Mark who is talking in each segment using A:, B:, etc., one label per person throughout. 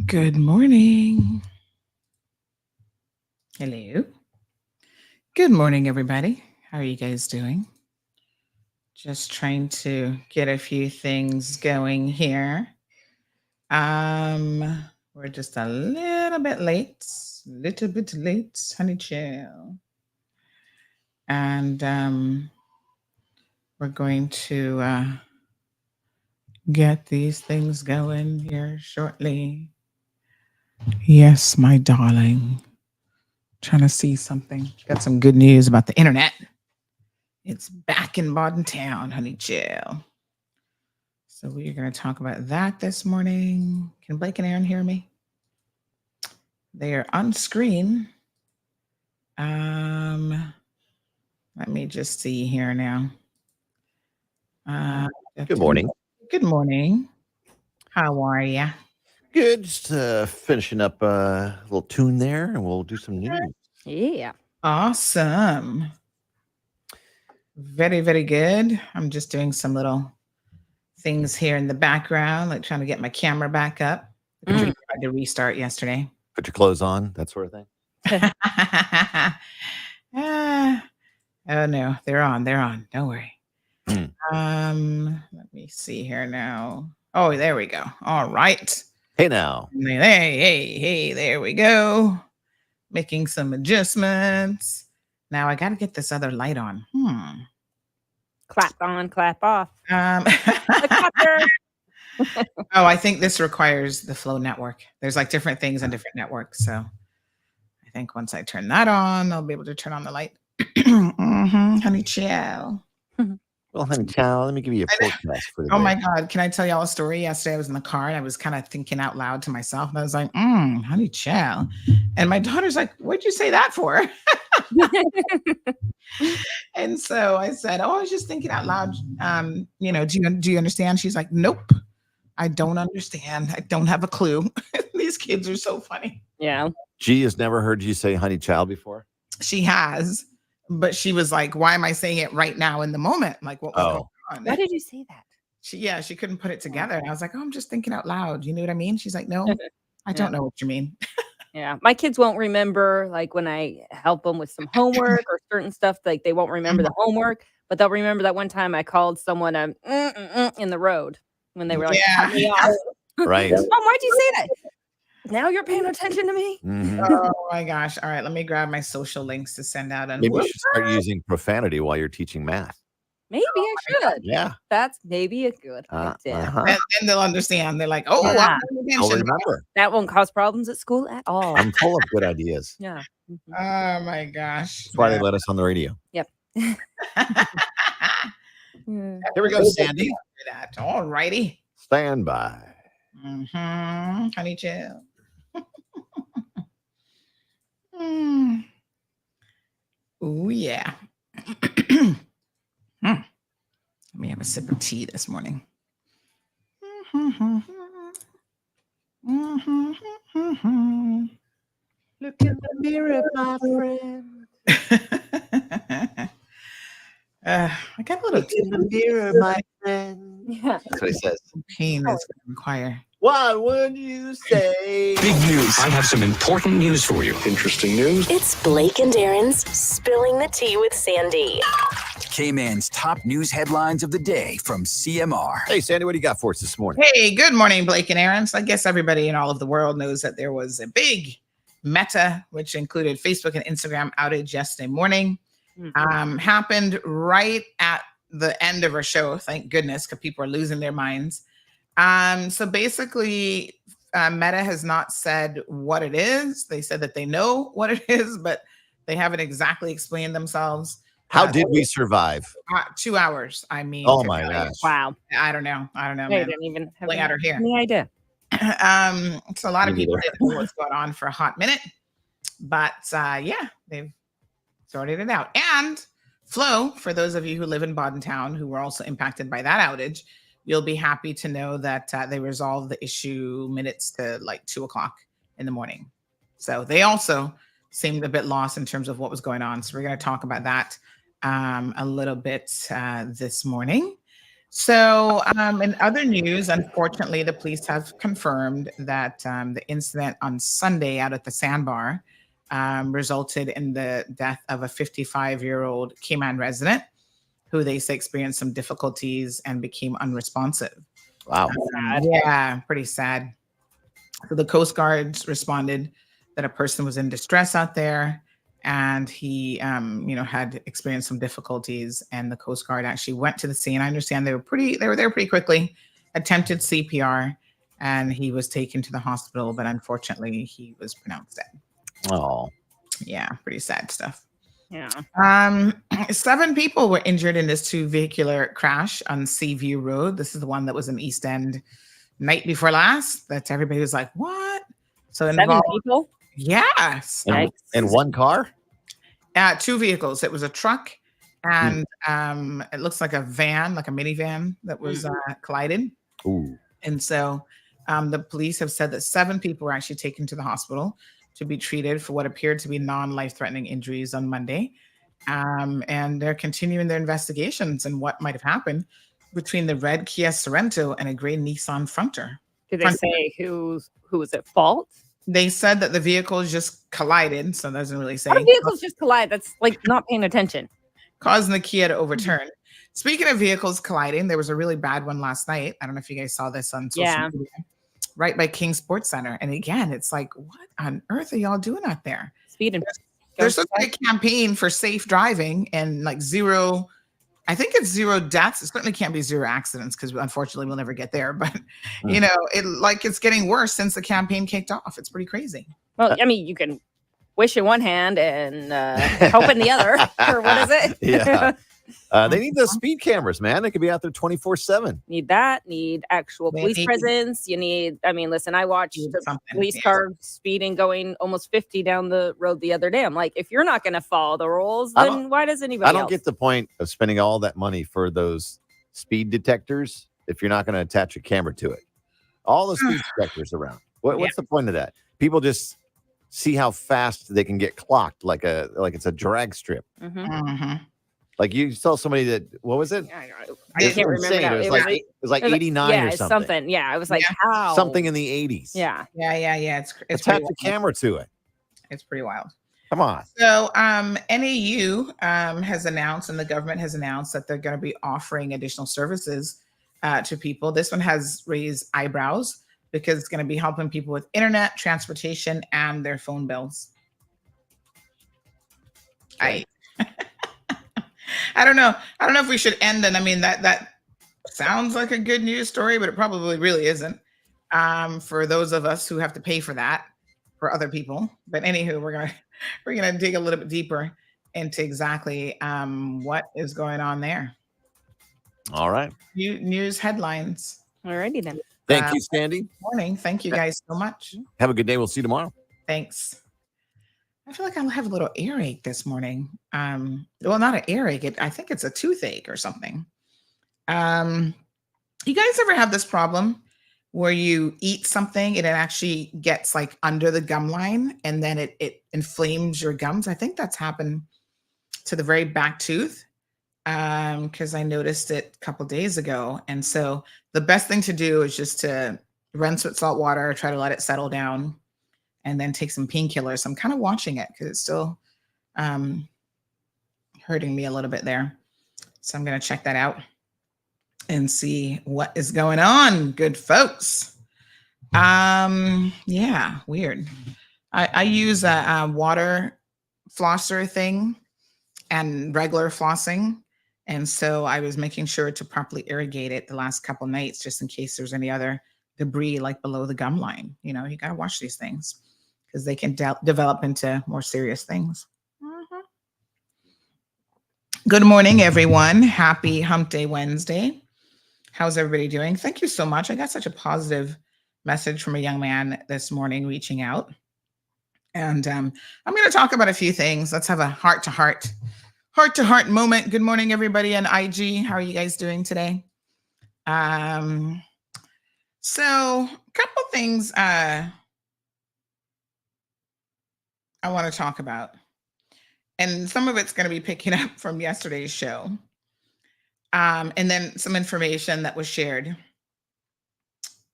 A: Good morning. Hello. Good morning, everybody. How are you guys doing? Just trying to get a few things going here. We're just a little bit late, honey chill. And we're going to get these things going here shortly. Yes, my darling. Trying to see something. Got some good news about the internet. It's back in Bodden Town, honey chill. So we're going to talk about that this morning. Can Blake and Aaron hear me? They are on screen. Let me just see here now.
B: Good morning.
A: Good morning. How are you?
B: Good. Just finishing up a little tune there, and we'll do some news.
C: Yeah.
A: Awesome. Very, very good. I'm just doing some little things here in the background, like trying to get my camera back up. I tried to restart yesterday.
B: Put your clothes on, that sort of thing.
A: Oh no, they're on. Don't worry. Let me see here now. Oh, there we go. All right.
B: Hey now.
A: Hey, there we go. Making some adjustments. Now I got to get this other light on.
C: Clap on, clap off.
A: Oh, I think this requires the Flow network. There's like different things on different networks. So I think once I turn that on, I'll be able to turn on the light. Honey chill.
B: Well, honey child, let me give you a forecast for the day.
A: Oh my God. Can I tell y'all a story? Yesterday I was in the car and I was kind of thinking out loud to myself. And I was like, honey chill. And my daughter's like, what'd you say that for? And so I said, I was just thinking out loud. Do you understand? She's like, nope, I don't understand. I don't have a clue. These kids are so funny.
C: Yeah.
B: G has never heard you say honey child before.
A: She has, but she was like, why am I saying it right now in the moment? Like, what was going on?
C: Why did you say that?
A: She couldn't put it together. And I was like, oh, I'm just thinking out loud. You know what I mean? She's like, no, I don't know what you mean.
C: Yeah. My kids won't remember, like, when I help them with some homework or certain stuff, like, they won't remember the homework, but they'll remember that one time I called someone in the road when they were like, cut me off.
B: Right.
C: Mom, why'd you say that? Now you're paying attention to me?
A: Oh my gosh. All right. Let me grab my social links to send out.
B: Maybe you should start using profanity while you're teaching math.
C: Maybe I should.
B: Yeah.
C: That's maybe a good idea.
A: And then they'll understand. They're like, oh,
C: Yeah.
B: I'll remember.
C: That won't cause problems at school at all.
B: I'm full of good ideas.
C: Yeah.
A: Oh my gosh.
B: That's why they let us on the radio.
C: Yep.
B: Here we go, Sandy.
A: All righty.
B: Stand by.
A: Honey chill. Oh, yeah. Let me have a sip of tea this morning.
B: Look in the mirror, my friend.
A: I got a little
B: Look in the mirror, my friend.
C: Yeah.
B: That's what he says.
A: pain that's going to require.
B: What would you say?
D: Big news. I have some important news for you. Interesting news.
E: It's Blake and Aaron's Spilling the Tea with Sandy.
F: K-Man's top news headlines of the day from CMR.
B: Hey, Sandy, what do you got for us this morning?
A: Hey, good morning, Blake and Aaron. So I guess everybody in all of the world knows that there was a big Meta, which included Facebook and Instagram outage yesterday morning. Happened right at the end of our show. Thank goodness, because people are losing their minds. So basically, Meta has not said what it is. They said that they know what it is, but they haven't exactly explained themselves.
B: How did we survive?
A: 2 hours. I mean,
B: Oh my gosh.
C: Wow.
A: I don't know.
C: I
A: Man.
C: didn't even have
A: Pulling out her hair.
C: any idea.
A: So a lot of
B: Me
A: people
B: neither.
A: didn't know what's going on for a hot minute, but yeah, they've sorted it out. And Flo, for those of you who live in Town who were also impacted by that outage, you'll be happy to know that they resolved the issue minutes to like 2:00 in the morning. So they also seemed a bit lost in terms of what was going on. So we're going to talk about that a little bit this morning. So in other news, unfortunately, the police have confirmed that the incident on Sunday out at the Sandbar resulted in the death of a 55-year-old Cayman resident who they say experienced some difficulties and became unresponsive.
B: Wow.
A: Yeah, pretty sad. So the Coast Guards responded that a person was in distress out there, and he, had experienced some difficulties. And the Coast Guard actually went to the scene. I understand they were there pretty quickly, attempted CPR, and he was taken to the hospital. But unfortunately, he was pronounced dead.
B: Oh.
A: Yeah, pretty sad stuff.
C: Yeah.
A: 7 people were injured in this 2-vehicular crash on Seaview Road. This is the one that was in East End night before last. That everybody was like, what? So
C: 7 people?
A: Yes.
B: In one car?
A: 2 vehicles. It was a truck and it looks like a van, like a minivan that was collided.
B: Ooh.
A: And so the police have said that 7 people were actually taken to the hospital to be treated for what appeared to be non-life-threatening injuries on Monday. And they're continuing their investigations and what might have happened between the red Kia Sorento and a gray Nissan Frontier.
C: Did they say who was at fault?
A: They said that the vehicles just collided, so that doesn't really say.
C: How do vehicles just collide? That's like not paying attention.
A: Causing the Kia to overturn. Speaking of vehicles colliding, there was a really bad one last night. I don't know if you guys saw this on social media. Right by King Sports Center. And again, it's like, what on earth are y'all doing out there?
C: Speeding.
A: There's such a campaign for safe driving and like zero, I think it's 0 deaths. It certainly can't be 0 accidents because unfortunately we'll never get there. But it's getting worse since the campaign kicked off. It's pretty crazy.
C: Well, I mean, you can wish in one hand and hope in the other. Or what is it?
B: Yeah. They need those speed cameras, man. They could be out there 24/7.
C: Need actual police presence. You need, listen, I watched the police car speeding going almost 50 down the road the other day. I'm like, if you're not going to follow the rules, then why does anybody
B: I don't
C: else?
B: get the point of spending all that money for those speed detectors if you're not going to attach a camera to it. All the speed detectors around. What's the point of that? People just see how fast they can get clocked, like it's a drag strip. Like you tell somebody that, what was it?
C: I can't remember now.
B: It was like 89
C: yeah,
B: or
C: it's
B: something.
C: something. Yeah, I was like, how?
B: Something in the 80s.
C: Yeah.
A: It's
B: attach a camera to it.
A: It's pretty wild.
B: Come on.
A: So NAU has announced, and the government has announced, that they're going to be offering additional services to people. This one has raised eyebrows because it's going to be helping people with internet, transportation, and their phone bills.
B: Okay.
A: I don't know. I don't know if we should end it. I mean, that sounds like a good news story, but it probably really isn't. For those of us who have to pay for that for other people. But anywho, we're gonna dig a little bit deeper into exactly what is going on there.
B: All right.
A: News headlines.
C: Alrighty then.
B: Thank you, Sandy.
A: Morning. Thank you guys so much.
B: Have a good day. We'll see you tomorrow.
A: Thanks. I feel like I'll have a little earache this morning. Well, not an earache. I think it's a toothache or something. You guys ever have this problem where you eat something and it actually gets like under the gum line and then it inflames your gums? I think that's happened to the very back tooth because I noticed it a couple days ago. And so the best thing to do is just to rinse with salt water, try to let it settle down, and then take some painkillers. I'm kind of watching it because it's still hurting me a little bit there. So I'm going to check that out and see what is going on, good folks. Yeah, weird. I use a water flosser thing and regular flossing. And so I was making sure to properly irrigate it the last couple nights, just in case there's any other debris like below the gum line. You know, you got to watch these things because they can develop into more serious things. Good morning, everyone. Happy Hump Day Wednesday. How's everybody doing? Thank you so much. I got such a positive message from a young man this morning reaching out. And I'm going to talk about a few things. Let's have a heart-to-heart moment. Good morning, everybody on IG. How are you guys doing today? So a couple things I want to talk about. And some of it's going to be picking up from yesterday's show. And then some information that was shared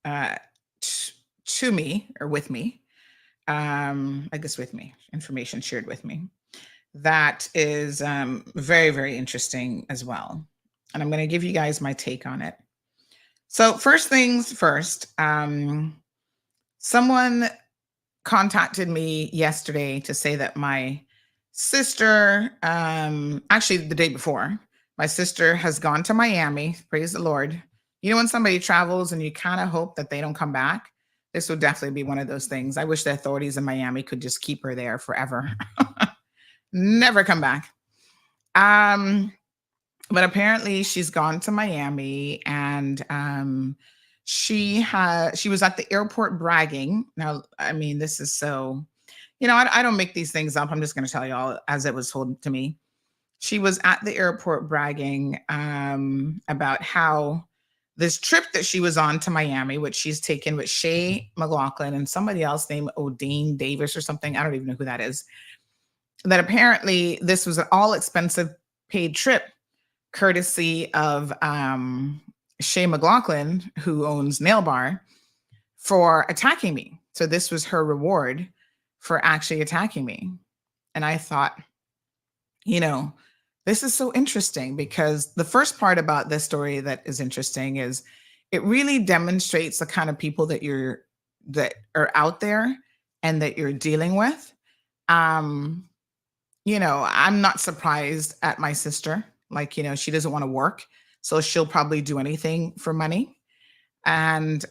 A: to me or with me. I guess with me, information shared with me. That is very, very interesting as well. And I'm going to give you guys my take on it. So first things first, someone contacted me yesterday to say that my sister, actually the day before, my sister has gone to Miami. Praise the Lord. You know, when somebody travels and you kind of hope that they don't come back, this would definitely be one of those things. I wish the authorities in Miami could just keep her there forever. Never come back. But apparently she's gone to Miami and she was at the airport bragging. Now, I mean, this is so, you know, I don't make these things up. I'm just going to tell you all as it was told to me. She was at the airport bragging about how this trip that she was on to Miami, which she's taken with Shay McLaughlin and somebody else named O'Dane Davis or something. I don't even know who that is. That apparently this was an all expensive paid trip courtesy of Shay McLaughlin, who owns Nail Bar, for attacking me. So this was her reward for actually attacking me. And I thought, you know, this is so interesting because the first part about this story that is interesting is it really demonstrates the kind of people that are out there and that you're dealing with. You know, I'm not surprised at my sister. Like, you know, she doesn't want to work, so she'll probably do anything for money. And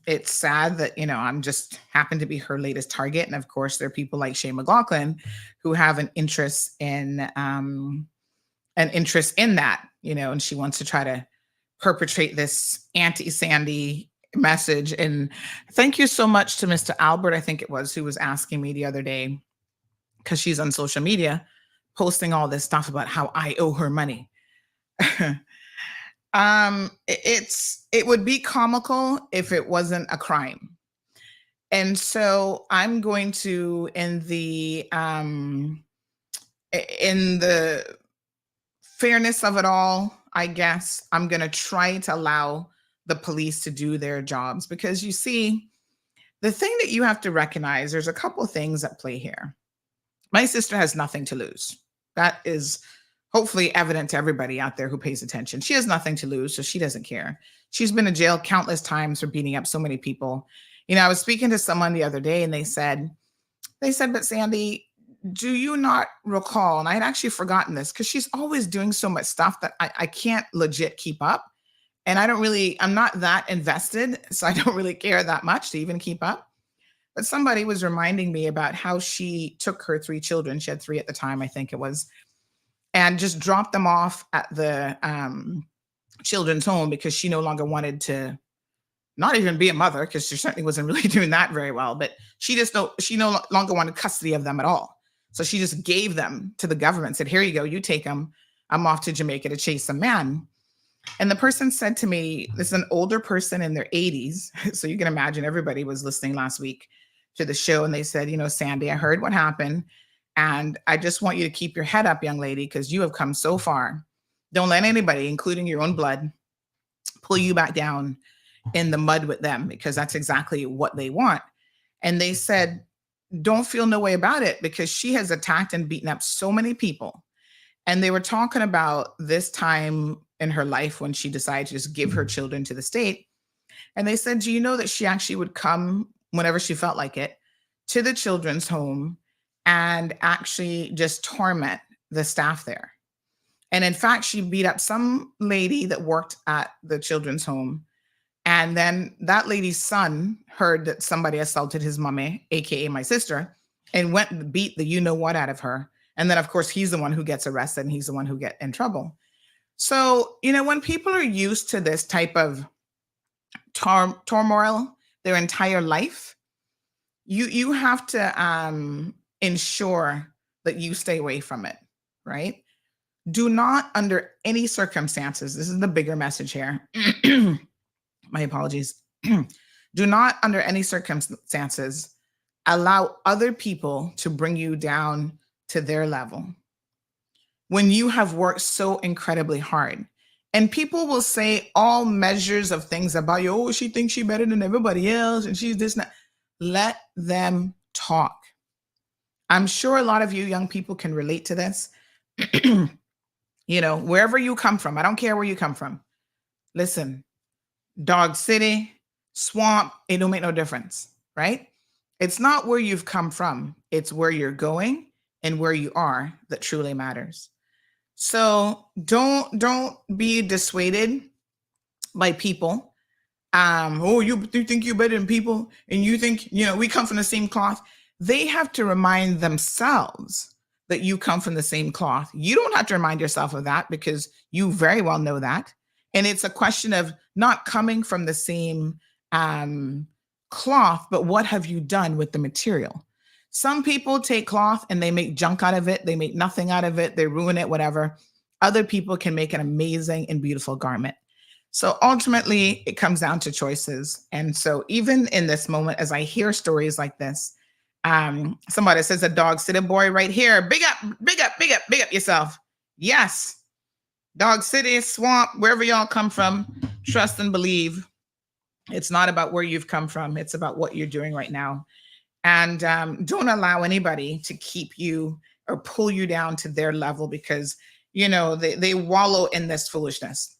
A: it's sad that, you know, I'm just happen to be her latest target. And of course, there are people like Shay McLaughlin who have an interest in that, you know, and she wants to try to perpetrate this anti-Sandy message. And thank you so much to Mr. Albert, I think it was, who was asking me the other day, because she's on social media posting all this stuff about how I owe her money. It would be comical if it wasn't a crime. And so I'm going to, in the fairness of it all, I guess I'm going to try to allow the police to do their jobs, because you see, the thing that you have to recognize, there's a couple things at play here. My sister has nothing to lose. That is hopefully evident to everybody out there who pays attention. She has nothing to lose, so she doesn't care. She's been in jail countless times for beating up so many people. You know, I was speaking to someone the other day, and they said, but Sandy, do you not recall? And I had actually forgotten this, because she's always doing so much stuff that I can't legit keep up. And I'm not that invested, so I don't really care that much to even keep up. But somebody was reminding me about how she took her 3 children, she had 3 at the time, I think it was, and just dropped them off at the children's home, because she no longer wanted to not even be a mother, because she certainly wasn't really doing that very well, but she no longer wanted custody of them at all. So she just gave them to the government, said, here you go, you take them. I'm off to Jamaica to chase a man. And the person said to me, this is an older person in their 80s. So you can imagine everybody was listening last week to the show. And they said, Sandy, I heard what happened. And I just want you to keep your head up, young lady, because you have come so far. Don't let anybody, including your own blood, pull you back down in the mud with them, because that's exactly what they want. And they said, don't feel no way about it, because she has attacked and beaten up so many people. And they were talking about this time in her life when she decided to just give her children to the state. And they said, do you know that she actually would come whenever she felt like it to the children's home and actually just torment the staff there? And in fact, she beat up some lady that worked at the children's home. And then that lady's son heard that somebody assaulted his mommy, AKA my sister, and went and beat the you-know-what out of her. And then, of course, he's the one who gets arrested, and he's the one who gets in trouble. So, when people are used to this type of turmoil their entire life, you have to ensure that you stay away from it, right? Do not, under any circumstances, this is the bigger message here. My apologies. Do not, under any circumstances, allow other people to bring you down to their level when you have worked so incredibly hard. And people will say all measures of things about you. Oh, she thinks she's better than everybody else, and she's this and that. Let them talk. I'm sure a lot of you young people can relate to this. Wherever you come from, I don't care where you come from. Listen, Dog City, swamp, it don't make no difference, right? It's not where you've come from. It's where you're going and where you are that truly matters. So don't be dissuaded by people. You think you're better than people, and you think, we come from the same cloth. They have to remind themselves that you come from the same cloth. You don't have to remind yourself of that, because you very well know that. And it's a question of not coming from the same cloth, but what have you done with the material? Some people take cloth and they make junk out of it. They make nothing out of it. They ruin it, whatever. Other people can make an amazing and beautiful garment. So ultimately, it comes down to choices. And so even in this moment, as I hear stories like this, somebody says, a Dog City boy right here, big up, big up, big up, big up yourself. Yes. Dog City, swamp, wherever y'all come from, trust and believe. It's not about where you've come from. It's about what you're doing right now. And don't allow anybody to keep you or pull you down to their level, because, they wallow in this foolishness.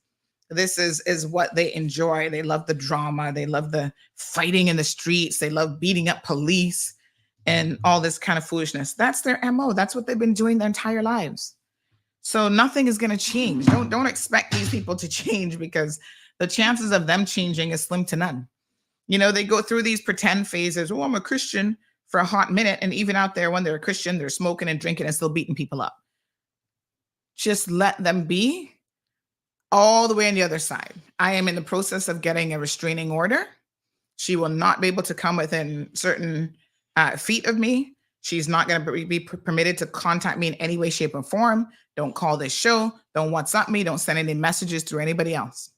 A: This is what they enjoy. They love the drama. They love the fighting in the streets. They love beating up police and all this kind of foolishness. That's their MO. That's what they've been doing their entire lives. So nothing is going to change. Don't expect these people to change, because the chances of them changing is slim to none. They go through these pretend phases. Oh, I'm a Christian for a hot minute. And even out there, when they're a Christian, they're smoking and drinking and still beating people up. Just let them be all the way on the other side. I am in the process of getting a restraining order. She will not be able to come within certain feet of me. She's not going to be permitted to contact me in any way, shape, or form. Don't call this show. Don't WhatsApp me. Don't send any messages through anybody else.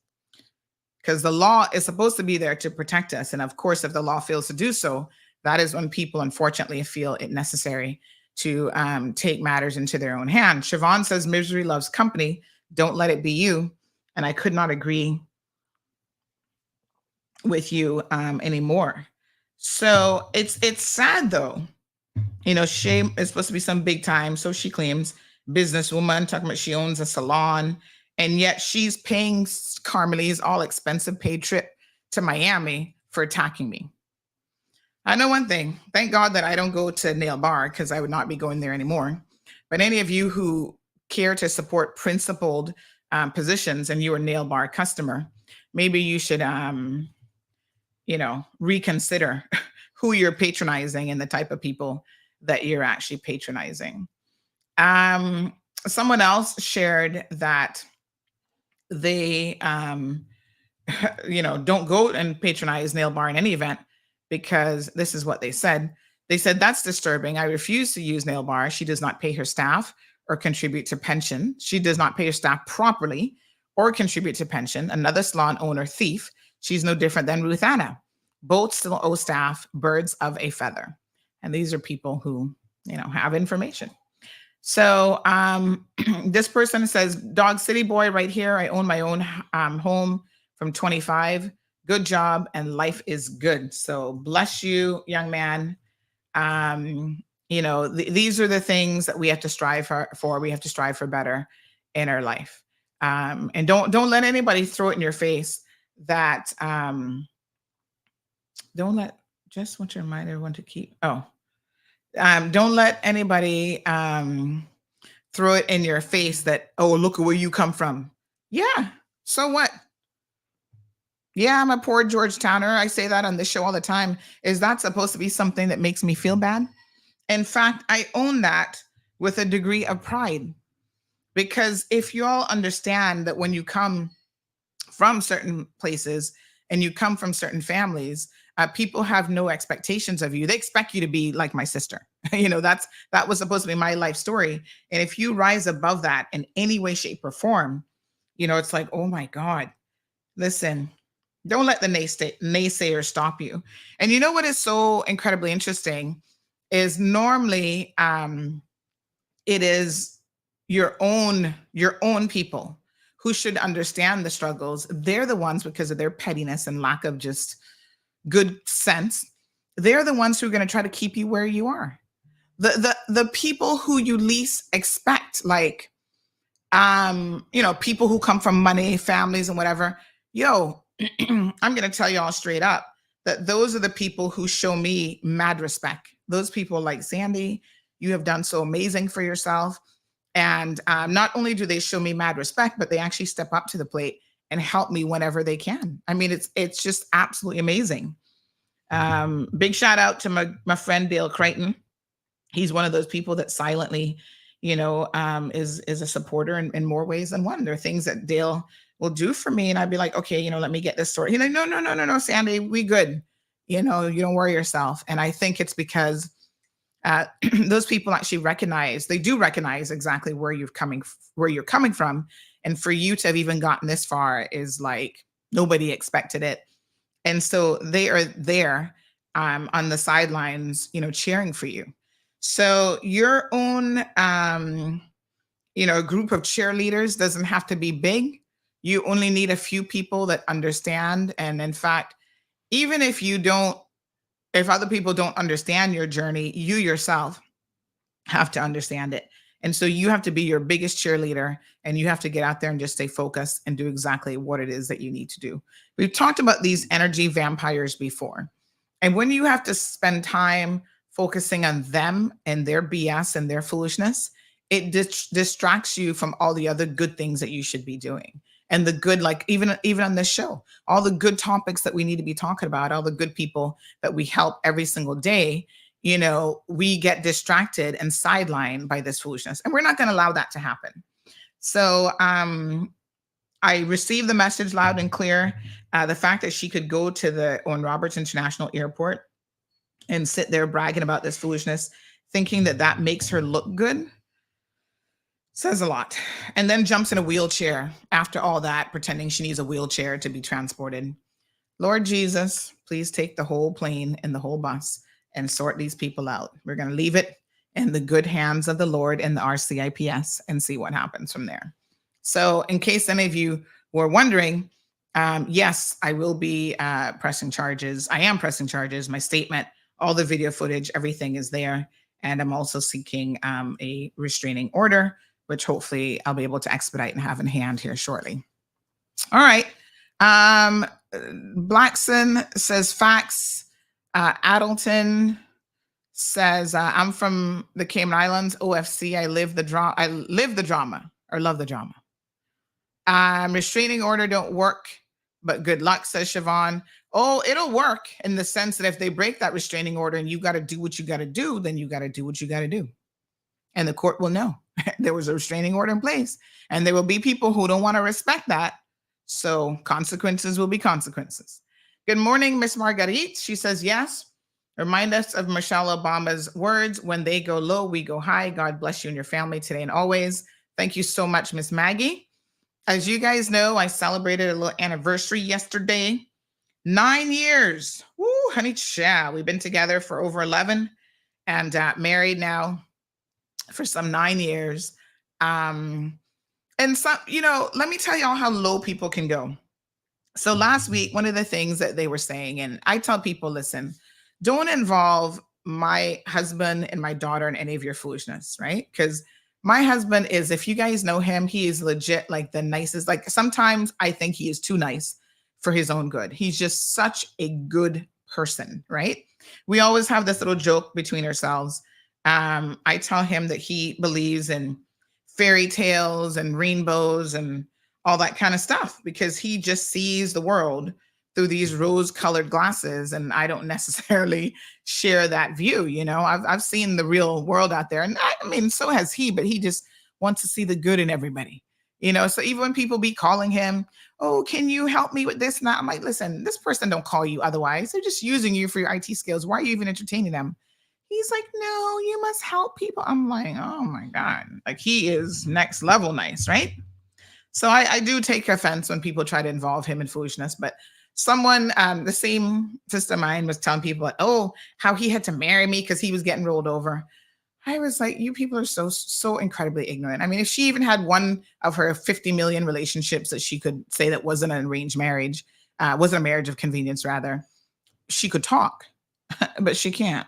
A: Because the law is supposed to be there to protect us. And of course, if the law fails to do so, that is when people unfortunately feel it necessary to take matters into their own hands. Siobhan says, misery loves company. Don't let it be you. And I could not agree with you anymore. So it's sad though. She is supposed to be some big time, so she claims, businesswoman, talking about she owns a salon, and yet she's paying Carmelie's all expensive paid trip to Miami for attacking me. I know one thing. Thank God that I don't go to nail bar, because I would not be going there anymore. But any of you who care to support principled positions and you're a nail bar customer, maybe you should, reconsider who you're patronizing and the type of people that you're actually patronizing. Someone else shared that they, don't go and patronize nail bar in any event, because this is what they said. They said, that's disturbing. I refuse to use nail bar. She does not pay her staff or contribute to pension. She does not pay her staff properly or contribute to pension. Another salon owner thief. She's no different than Ruth Anna. Both still owe staff birds of a feather. And these are people who, have information. So this person says, Dog City boy right here. I own my own home from 25. Good job. And life is good. So bless you, young man. These are the things that we have to strive for. We have to strive for better in our life. And don't let anybody throw it in your face that, don't let, just want to remind everyone to keep, don't let anybody throw it in your face that, look at where you come from. Yeah, so what? Yeah, I'm a poor Georgetowner. I say that on this show all the time. Is that supposed to be something that makes me feel bad? In fact, I own that with a degree of pride. Because if you all understand that when you come from certain places and you come from certain families, people have no expectations of you. They expect you to be like my sister. That was supposed to be my life story. And if you rise above that in any way, shape, or form, it's like, oh my God, listen, don't let the naysayers stop you. And you know what is so incredibly interesting is normally it is your own people who should understand the struggles. They're the ones, because of their pettiness and lack of just good sense, they're the ones who are going to try to keep you where you are. The people who you least expect, like, people who come from money, families and whatever, I'm going to tell y'all straight up that those are the people who show me mad respect. Those people like Sandy, you have done so amazing for yourself. And not only do they show me mad respect, but they actually step up to the plate and help me whenever they can. I mean, it's just absolutely amazing. Big shout out to my friend Dale Crichton. He's one of those people that silently, is a supporter in more ways than one. There are things that Dale will do for me, and I'd be like, okay, let me get this sorted. He's like, no, Sandy, we good. You don't worry yourself. And I think it's because those people actually recognize exactly where you're coming from. And for you to have even gotten this far is like, nobody expected it. And so they are there on the sidelines, cheering for you. So your own, group of cheerleaders doesn't have to be big. You only need a few people that understand. And in fact, even if other people don't understand your journey, you yourself have to understand it. And so you have to be your biggest cheerleader, and you have to get out there and just stay focused and do exactly what it is that you need to do. We've talked about these energy vampires before. And when you have to spend time focusing on them and their BS and their foolishness, it distracts you from all the other good things that you should be doing. And the good, like even on this show, all the good topics that we need to be talking about, all the good people that we help every single day, we get distracted and sidelined by this foolishness. And we're not going to allow that to happen. So I received the message loud and clear. The fact that she could go to the Owen Roberts International Airport and sit there bragging about this foolishness, thinking that makes her look good, says a lot. And then jumps in a wheelchair after all that, pretending she needs a wheelchair to be transported. Lord Jesus, please take the whole plane and the whole bus and sort these people out. We're going to leave it in the good hands of the Lord and the RCIPS and see what happens from there. So in case any of you were wondering, yes, I will be pressing charges. I am pressing charges. My statement, all the video footage, everything is there. And I'm also seeking a restraining order, which hopefully I'll be able to expedite and have in hand here shortly. All right. Blackson says facts. Addleton says, I'm from the Cayman Islands, OFC. I live the drama or love the drama. Restraining order don't work, but good luck, says Siobhan. Oh, it'll work in the sense that if they break that restraining order and you got to do what you got to do, then you got to do what you got to do. And the court will know there was a restraining order in place. And there will be people who don't want to respect that. So consequences will be consequences. Good morning, Miss Marguerite. She says, yes. Remind us of Michelle Obama's words, when they go low, we go high. God bless you and your family today and always. Thank you so much, Miss Maggie. As you guys know, I celebrated a little anniversary yesterday. 9 years. Woo, honey child. We've been together for over 11 and married now for some 9 years. And some, let me tell y'all how low people can go. So last week, one of the things that they were saying, and I tell people, listen, don't involve my husband and my daughter in any of your foolishness, right? Because my husband is, if you guys know him, he is legit like the nicest. Like sometimes I think he is too nice for his own good. He's just such a good person, right? We always have this little joke between ourselves. I tell him that he believes in fairy tales and rainbows and all that kind of stuff because he just sees the world through these rose-colored glasses, and I don't necessarily share that view. I've seen the real world out there, and I mean, so has he, but he just wants to see the good in everybody. So even when people be calling him, oh, can you help me with this? Now I'm like, listen, this person don't call you otherwise. They're just using you for your IT skills. Why are you even entertaining them? He's like, no, you must help people. I'm like, oh my God. Like he is next level nice, right? So I do take offense when people try to involve him in foolishness, but someone, the same sister of mine was telling people, oh, how he had to marry me because he was getting rolled over. I was like, you people are so incredibly ignorant. I mean, if she even had one of her 50 million relationships that she could say that wasn't an arranged marriage, wasn't a marriage of convenience, rather, she could talk, but she can't.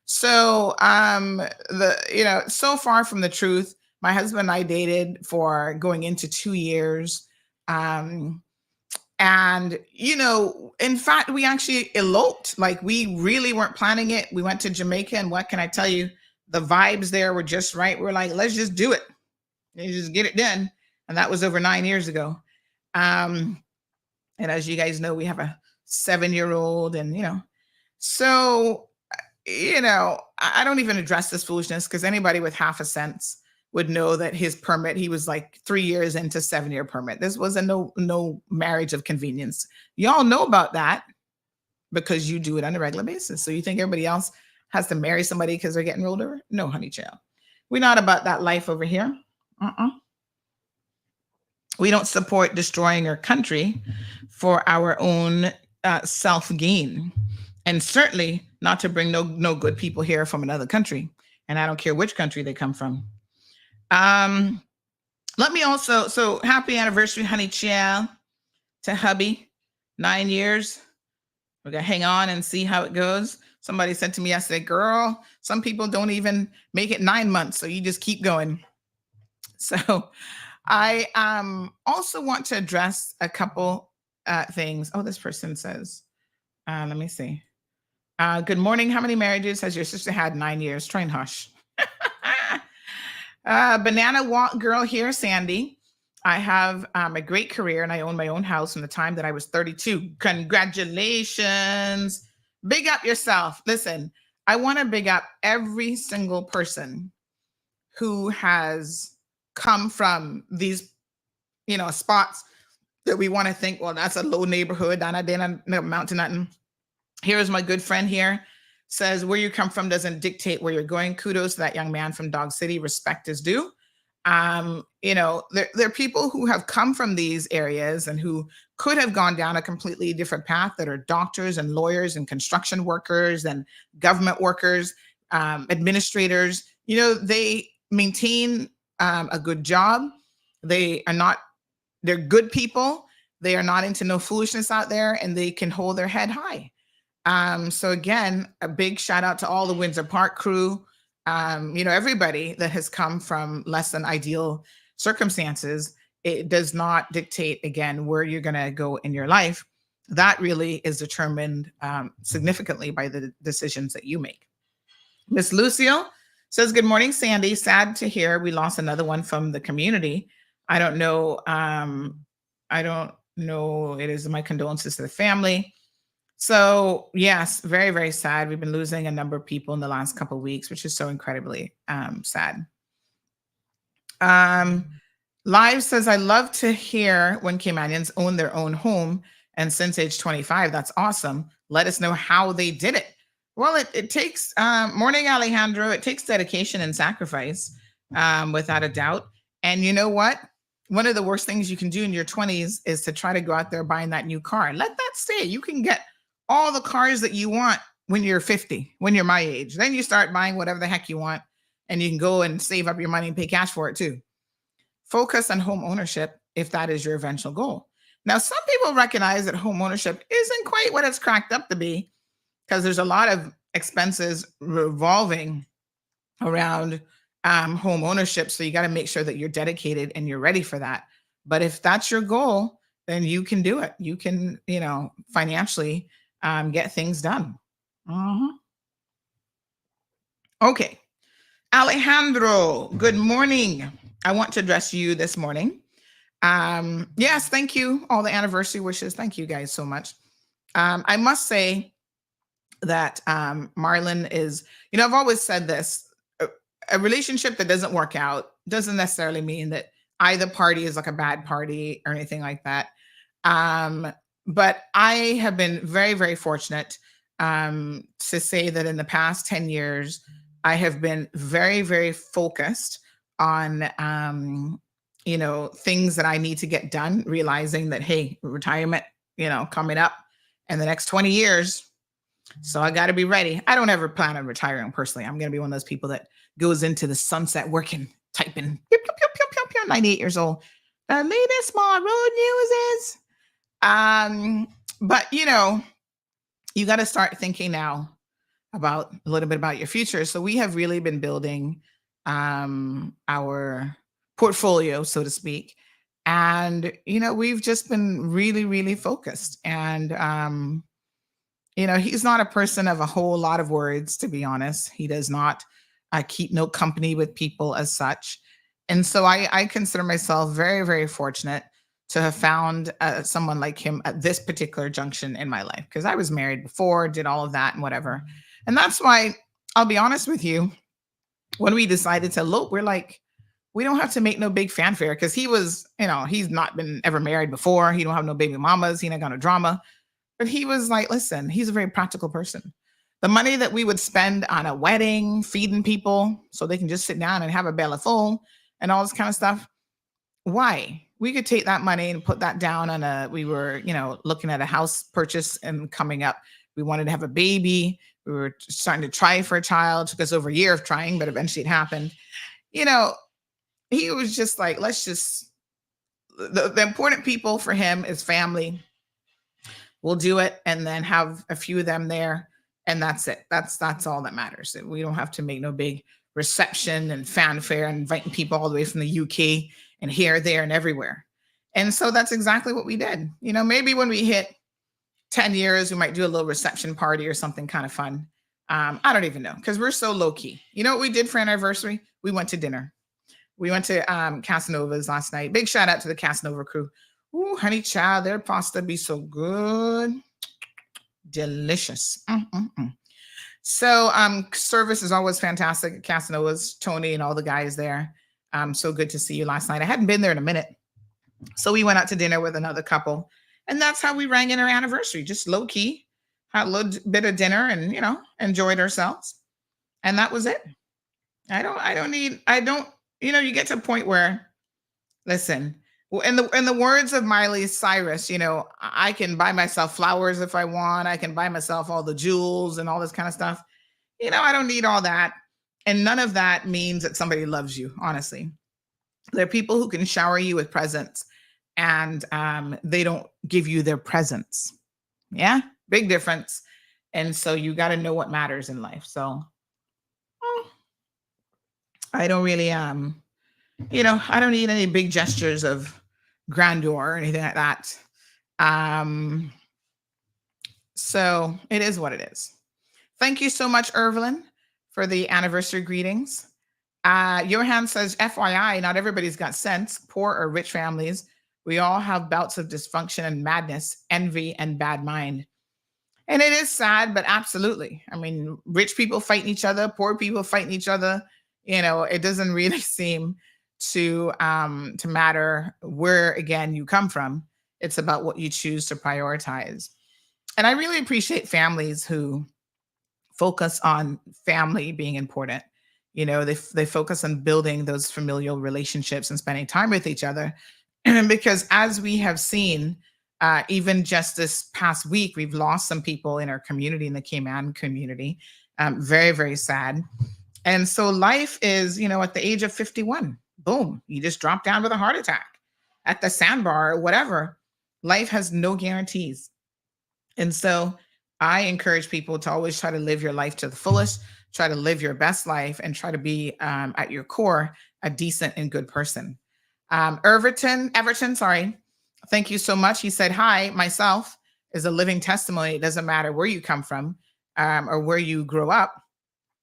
A: So, so far from the truth. My husband and I dated for going into 2 years. And, in fact, we actually eloped. Like we really weren't planning it. We went to Jamaica, and what can I tell you? The vibes there were just right. We're like, let's just do it. You just get it done. And that was over 9 years ago. And as you guys know, we have a 7-year-old and, so, I don't even address this foolishness because anybody with half a sense would know that his permit, he was like 3 years into 7-year permit. This was a no marriage of convenience. Y'all know about that because you do it on a regular basis. So you think everybody else has to marry somebody because they're getting rolled over? No, honey child. We're not about that life over here. We don't support destroying our country for our own self-gain. And certainly not to bring no good people here from another country. And I don't care which country they come from. Let me also, so happy anniversary, honey child, to hubby. 9 years. We're going to hang on and see how it goes. Somebody said to me yesterday, girl, some people don't even make it 9 months. So you just keep going. So I also want to address a couple things. Oh, this person says, let me see. Good morning. How many marriages has your sister had? 9 years. Try and hush. Banana Walk girl here, Sandy. I have a great career and I own my own house from the time that I was 32. Congratulations. Big up yourself. Listen, I want to big up every single person who has come from these, spots that we want to think, well, that's a low neighborhood. That didn't amount to nothing. Here's my good friend here. Says where you come from doesn't dictate where you're going. Kudos to that young man from Dog City. Respect is due. There are people who have come from these areas and who could have gone down a completely different path that are doctors and lawyers and construction workers and government workers, administrators. They maintain a good job. They're good people. They are not into no foolishness out there, and they can hold their head high. So again, a big shout out to all the Windsor Park crew. Everybody that has come from less than ideal circumstances. It does not dictate, again, where you're going to go in your life. That really is determined significantly by the decisions that you make. Miss Lucille says, good morning, Sandy. Sad to hear we lost another one from the community. I don't know. It is my condolences to the family. So yes, very, very sad. We've been losing a number of people in the last couple of weeks, which is so incredibly sad. Live says, I love to hear when Caymanians own their own home and since age 25. That's awesome. Let us know how they did it. Well, it takes, morning, Alejandro, it takes dedication and sacrifice, without a doubt. And you know what? One of the worst things you can do in your 20s is to try to go out there buying that new car. Let that stay. You can get all the cars that you want when you're 50, when you're my age. Then you start buying whatever the heck you want, and you can go and save up your money and pay cash for it too. Focus on home ownership if that is your eventual goal. Now, some people recognize that home ownership isn't quite what it's cracked up to be, because there's a lot of expenses revolving around home ownership. So you got to make sure that you're dedicated and you're ready for that. But if that's your goal, then you can do it. You can, financially get things done. Okay. Alejandro, good morning. I want to address you this morning. Yes, thank you. All the anniversary wishes. Thank you guys so much. I must say that Marlon is, I've always said this, a relationship that doesn't work out doesn't necessarily mean that either party is like a bad party or anything like that. But I have been very, very fortunate to say that in the past 10 years, I have been very, very focused on, things that I need to get done, realizing that, hey, retirement, coming up in the next 20 years. So I got to be ready. I don't ever plan on retiring personally. I'm going to be one of those people that goes into the sunset working, typing, pew, pew, pew, pew, pew, pew, 98 years old. The latest small road news is, but you got to start thinking now about a little bit about your future. So we have really been building our portfolio, so to speak. And, we've just been really, really focused. And, he's not a person of a whole lot of words, to be honest. He does not keep no company with people as such. And so I consider myself very, very fortunate to have found someone like him at this particular junction in my life, because I was married before, did all of that and whatever. And that's why, I'll be honest with you, when we decided to elope, we're like, we don't have to make no big fanfare, because he was, he's not been ever married before. He don't have no baby mamas. He ain't got no drama. But he was like, listen, he's a very practical person. The money that we would spend on a wedding, feeding people so they can just sit down and have a belly full and all this kind of stuff, why? We could take that money and put that down on we were, looking at a house purchase and coming up. We wanted to have a baby. We were starting to try for a child. It took us over a year of trying, but eventually it happened. He was just like, the important people for him is family. We'll do it and then have a few of them there. And that's it. That's all that matters. We don't have to make no big reception and fanfare and inviting people all the way from the UK and here, there, and everywhere. And so that's exactly what we did. Maybe when we hit 10 years, we might do a little reception party or something kind of fun. I don't even know, because we're so low key. You know what we did for an anniversary? We went to dinner. We went to Casanova's last night. Big shout out to the Casanova crew. Ooh, honey child, their pasta be so good. Delicious. So service is always fantastic at Casanova's, Tony and all the guys there. So good to see you last night. I hadn't been there in a minute. So we went out to dinner with another couple. And that's how we rang in our anniversary, just low key. Had a little bit of dinner and, enjoyed ourselves. And that was it. I don't you get to a point where, listen, in the words of Miley Cyrus, I can buy myself flowers if I want. I can buy myself all the jewels and all this kind of stuff. I don't need all that. And none of that means that somebody loves you, honestly. There are people who can shower you with presents and they don't give you their presents. Yeah, big difference. And so you got to know what matters in life. So I don't really, I don't need any big gestures of grandeur or anything like that. So it is what it is. Thank you so much, Irvelyn, for the anniversary greetings. Johan says, FYI, not everybody's got sense. Poor or rich families, we all have bouts of dysfunction and madness, envy and bad mind. And it is sad, but absolutely. I mean, rich people fighting each other, poor people fighting each other. It doesn't really seem to matter where, again, you come from. It's about what you choose to prioritize. And I really appreciate families who focus on family being important. They focus on building those familial relationships and spending time with each other. Because as we have seen, even just this past week, we've lost some people in our community, in the Cayman community. Very, very sad. And so life is, at the age of 51, boom, you just drop down with a heart attack at the sandbar or whatever. Life has no guarantees. And so I encourage people to always try to live your life to the fullest, try to live your best life, and try to be at your core a decent and good person. Everton, thank you so much. He said, hi, myself is a living testimony. It doesn't matter where you come from or where you grew up,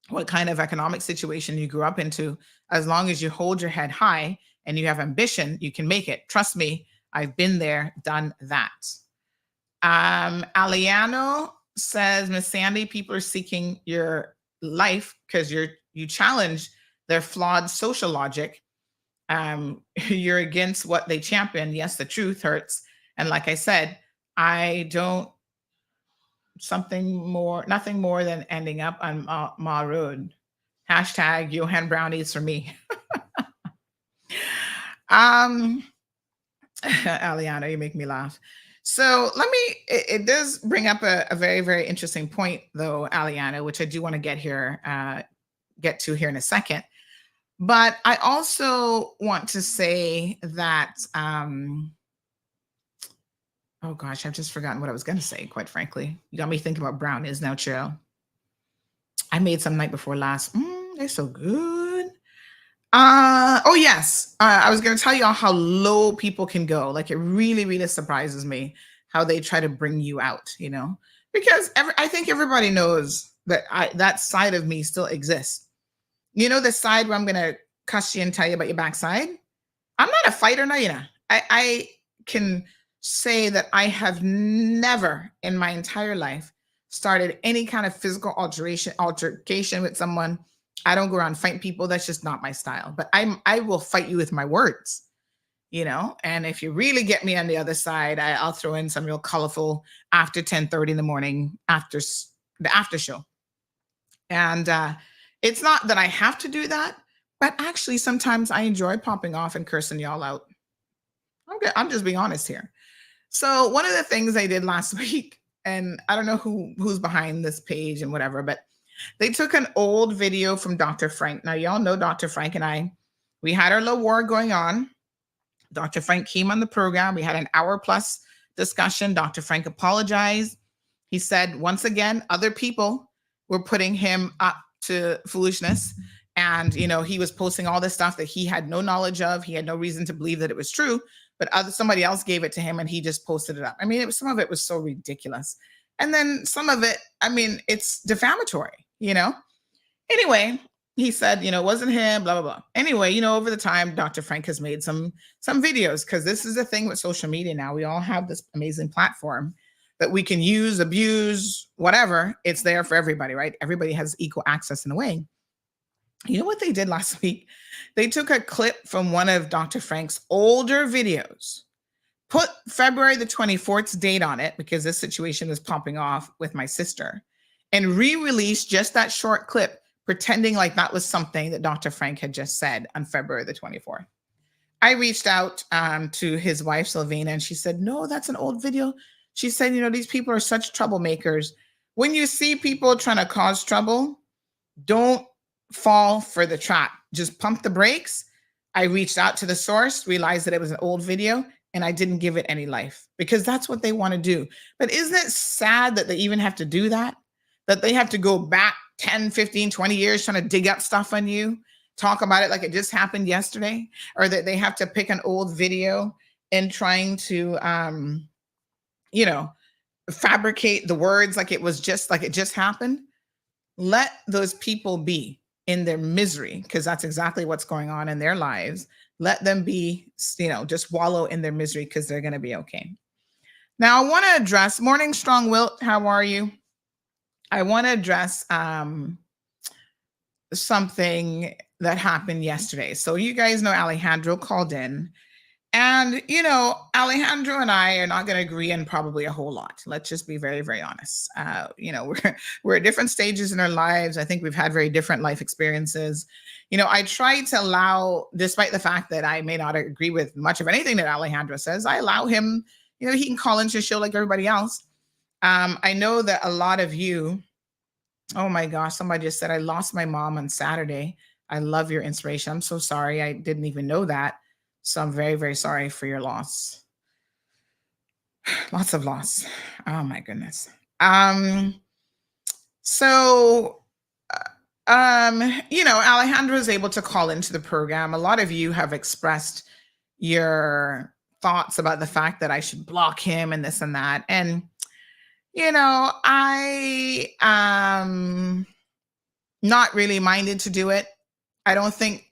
A: what kind of economic situation you grew up into. As long as you hold your head high and you have ambition, you can make it. Trust me, I've been there, done that. Aliano says, Miss Sandy, people are seeking your life because you challenge their flawed social logic. You're against what they champion. Yes, the truth hurts. And like I said, I don't nothing more than ending up on Ma Road. Hashtag Johan Brownies for me. Aliana, you make me laugh. So it does bring up a very, very interesting point though, Aliana, which I do want to get to here in a second. But I also want to say that, oh gosh, I've just forgotten what I was going to say, quite frankly. You got me thinking about brownies now, chill. I made some night before last. They're so good. Oh yes. I was going to tell you all how low people can go. Like, it really, really surprises me how they try to bring you out, because I think everybody knows that that side of me still exists. The side where I'm going to cuss you and tell you about your backside. I'm not a fighter now, I can say that I have never in my entire life started any kind of physical altercation with someone. I don't go around fighting people. That's just not my style. But I will fight you with my words, and if you really get me on the other side, I'll throw in some real colorful after 10:30 in the morning, after the after show. And it's not that I have to do that, but actually sometimes I enjoy popping off and cursing y'all out. I'm just being honest here. So one of the things I did last week, and I don't know who's behind this page and whatever, but they took an old video from Dr. Frank. Now, y'all know Dr. Frank and we had our little war going on. Dr. Frank came on the program. We had an hour plus discussion. Dr. Frank apologized. He said, once again, other people were putting him up to foolishness. And, he was posting all this stuff that he had no knowledge of. He had no reason to believe that it was true, but somebody else gave it to him and he just posted it up. I mean, some of it was so ridiculous. And then some of it, it's defamatory, Anyway, he said, it wasn't him, blah, blah, blah. Anyway, over the time, Dr. Frank has made some videos, because this is the thing with social media now. We all have this amazing platform that we can use, abuse, whatever. It's there for everybody, right? Everybody has equal access in a way. You know what they did last week? They took a clip from one of Dr. Frank's older videos, put February the 24th's date on it, because this situation was popping off with my sister, and re-released just that short clip, pretending like that was something that Dr. Frank had just said on February the 24th. I reached out to his wife, Sylvina, and she said, no, that's an old video. She said, these people are such troublemakers. When you see people trying to cause trouble, don't fall for the trap. Just pump the brakes. I reached out to the source, realized that it was an old video, and I didn't give it any life because that's what they want to do. But isn't it sad that they even have to do that? That they have to go back 10, 15, 20 years trying to dig up stuff on you, talk about it like it just happened yesterday, or that they have to pick an old video and trying to, fabricate the words like it just happened. Let those people be in their misery, because that's exactly what's going on in their lives. Let them be, just wallow in their misery because they're going to be okay. Now, I want to address Morning Strong Wilt. How are you? I want to address something that happened yesterday. So you guys know Alejandro called in. And, Alejandro and I are not going to agree on probably a whole lot. Let's just be very, very honest. We're at different stages in our lives. I think we've had very different life experiences. I try to allow, despite the fact that I may not agree with much of anything that Alejandro says, I allow him, he can call into a show like everybody else. I know that a lot of you, oh my gosh, somebody just said, I lost my mom on Saturday. I love your inspiration. I'm so sorry. I didn't even know that. So I'm very, very sorry for your loss. Lots of loss. Oh my goodness. Alejandro is able to call into the program. A lot of you have expressed your thoughts about the fact that I should block him and this and that. And, I not really minded to do it. I don't think,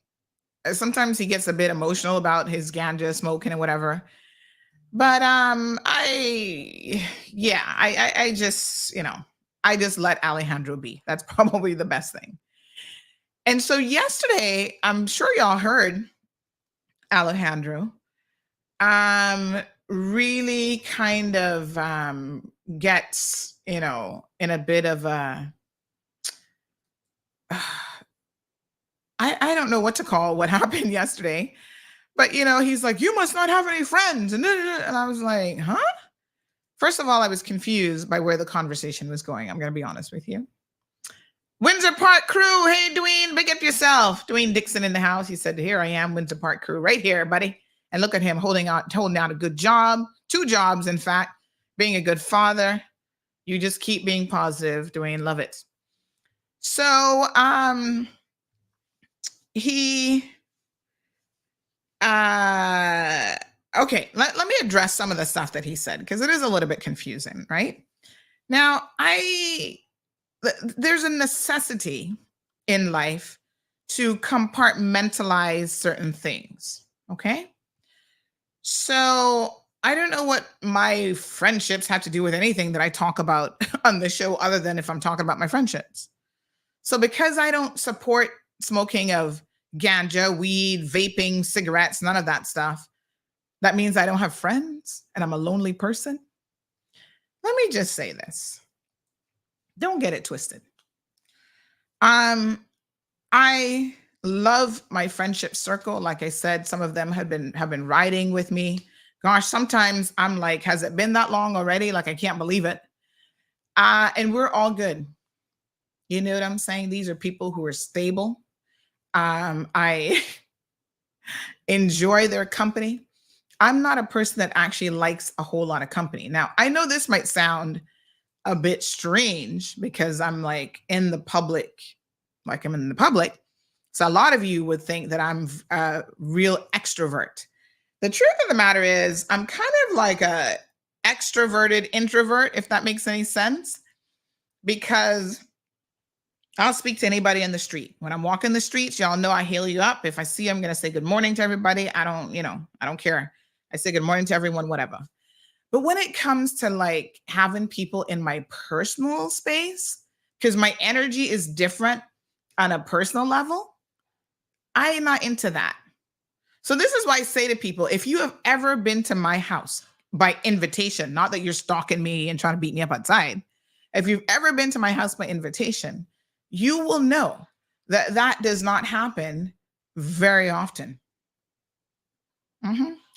A: sometimes he gets a bit emotional about his ganja smoking and whatever. But I just let Alejandro be. That's probably the best thing. And so yesterday, I'm sure y'all heard Alejandro really kind of gets, in a bit of a I don't know what to call what happened yesterday, but he's like, you must not have any friends. And I was like, huh? First of all, I was confused by where the conversation was going. I'm going to be honest with you. Windsor Park crew. Hey, Dwayne, big up yourself. Dwayne Dixon in the house. He said, here I am, Windsor Park crew, right here, buddy. And look at him holding out a good job, 2 jobs, in fact, being a good father. You just keep being positive, Dwayne. Love it. So, okay, let me address some of the stuff that he said, because it is a little bit confusing, right? Now, there's a necessity in life to compartmentalize certain things, okay? So I don't know what my friendships have to do with anything that I talk about on the show, other than if I'm talking about my friendships. So because I don't support smoking of ganja, weed, vaping, cigarettes, none of that stuff, that means I don't have friends and I'm a lonely person. Let me just say this. Don't get it twisted. I love my friendship circle. Like I said, some of them have been riding with me. Gosh, sometimes I'm like, has it been that long already? Like, I can't believe it. And we're all good. You know what I'm saying? These are people who are stable. I enjoy their company. I'm not a person that actually likes a whole lot of company. Now, I know this might sound a bit strange because I'm like in the public, So a lot of you would think that I'm a real extrovert. The truth of the matter is I'm kind of like a extroverted introvert, if that makes any sense, because I'll speak to anybody in the street. When I'm walking the streets, y'all know I hail you up. If I see you, I'm going to say good morning to everybody. I don't care. I say good morning to everyone, whatever. But when it comes to like having people in my personal space, because my energy is different on a personal level, I am not into that. So this is why I say to people, if you have ever been to my house by invitation, not that you're stalking me and trying to beat me up outside. If you've ever been to my house by invitation, you will know That does not happen very often.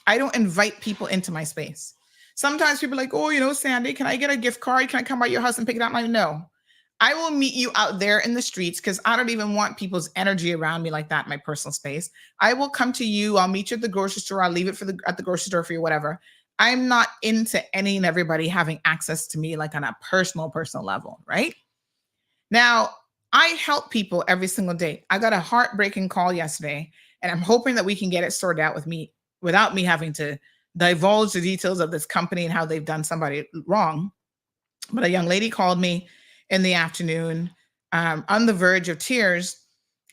A: I don't invite people into my space. Sometimes people are like, oh, Sandy, can I get a gift card? Can I come by your house and pick it up? I'm like, no. I will meet you out there in the streets because I don't even want people's energy around me like that in my personal space. I will come to you. I'll meet you at the grocery store. I'll leave it at the grocery store for you, whatever. I'm not into any and everybody having access to me like on a personal level, right? Now, I help people every single day. I got a heartbreaking call yesterday, and I'm hoping that we can get it sorted out with me without me having to divulge the details of this company and how they've done somebody wrong. But a young lady called me in the afternoon on the verge of tears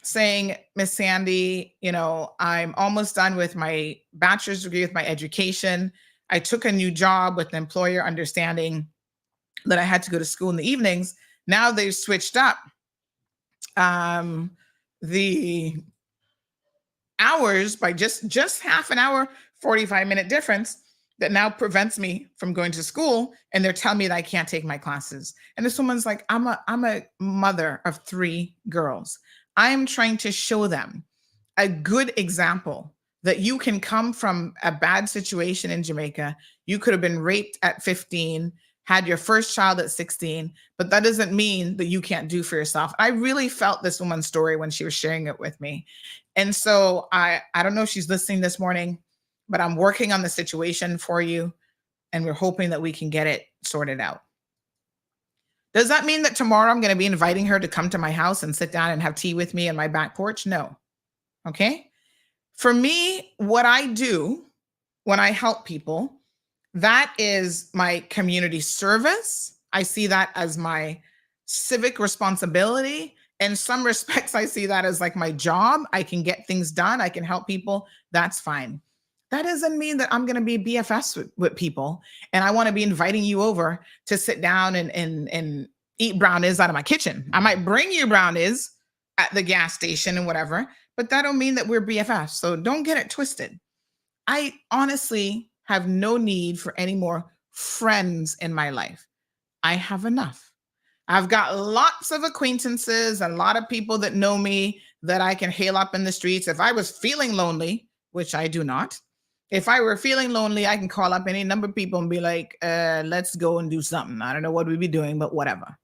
A: saying, Miss Sandy, I'm almost done with my bachelor's degree with my education. I took a new job with an employer understanding that I had to go to school in the evenings. Now they've switched up the hours by just half an hour, 45-minute difference that now prevents me from going to school. And they're telling me that I can't take my classes. And this woman's like, I'm a mother of 3 girls. I'm trying to show them a good example that you can come from a bad situation in Jamaica. You could have been raped at 15, had your first child at 16, but that doesn't mean that you can't do for yourself. I really felt this woman's story when she was sharing it with me. And so I don't know if she's listening this morning, but I'm working on the situation for you, and we're hoping that we can get it sorted out. Does that mean that tomorrow I'm going to be inviting her to come to my house and sit down and have tea with me in my back porch? No. Okay. For me, what I do when I help people, that is my community service. I see that as my civic responsibility. In some respects, I see that as like my job. I can get things done. I can help people. That's fine. That doesn't mean that I'm going to be BFS with people and I want to be inviting you over to sit down and eat brownies out of my kitchen. I might bring you brownies at the gas station and whatever, but that don't mean that we're BFFs. So don't get it twisted. I honestly have no need for any more friends in my life. I have enough. I've got lots of acquaintances and a lot of people that know me that I can hail up in the streets. If I was feeling lonely, which I do not, if I were feeling lonely, I can call up any number of people and be like, let's go and do something. I don't know what we'd be doing, but whatever.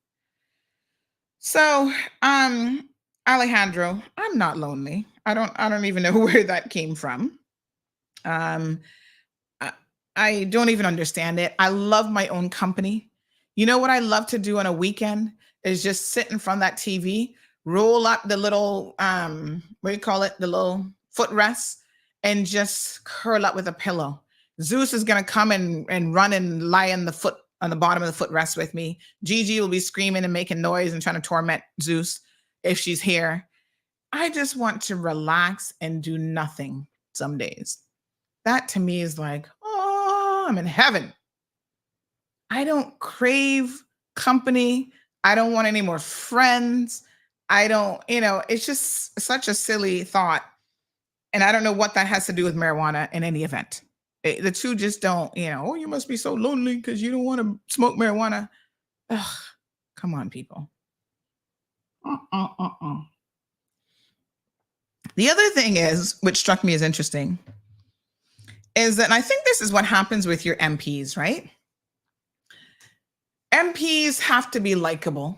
A: So, Alejandro, I'm not lonely. I don't even know where that came from. I don't even understand it. I love my own company. You know what I love to do on a weekend is just sit in front of that TV, roll up the little, what do you call it? The little footrest, and just curl up with a pillow. Zeus is going to come and run and lie on the bottom of the footrest with me. Gigi will be screaming and making noise and trying to torment Zeus if she's here. I just want to relax and do nothing some days. That to me is like, oh, I'm in heaven. I don't crave company. I don't want any more friends. I don't, it's just such a silly thought. And I don't know what that has to do with marijuana in any event. The two just don't, oh, you must be so lonely because you don't want to smoke marijuana. Ugh, come on, people. The other thing is, which struck me as interesting, is that, and I think this is what happens with your MPs, right? MPs have to be likable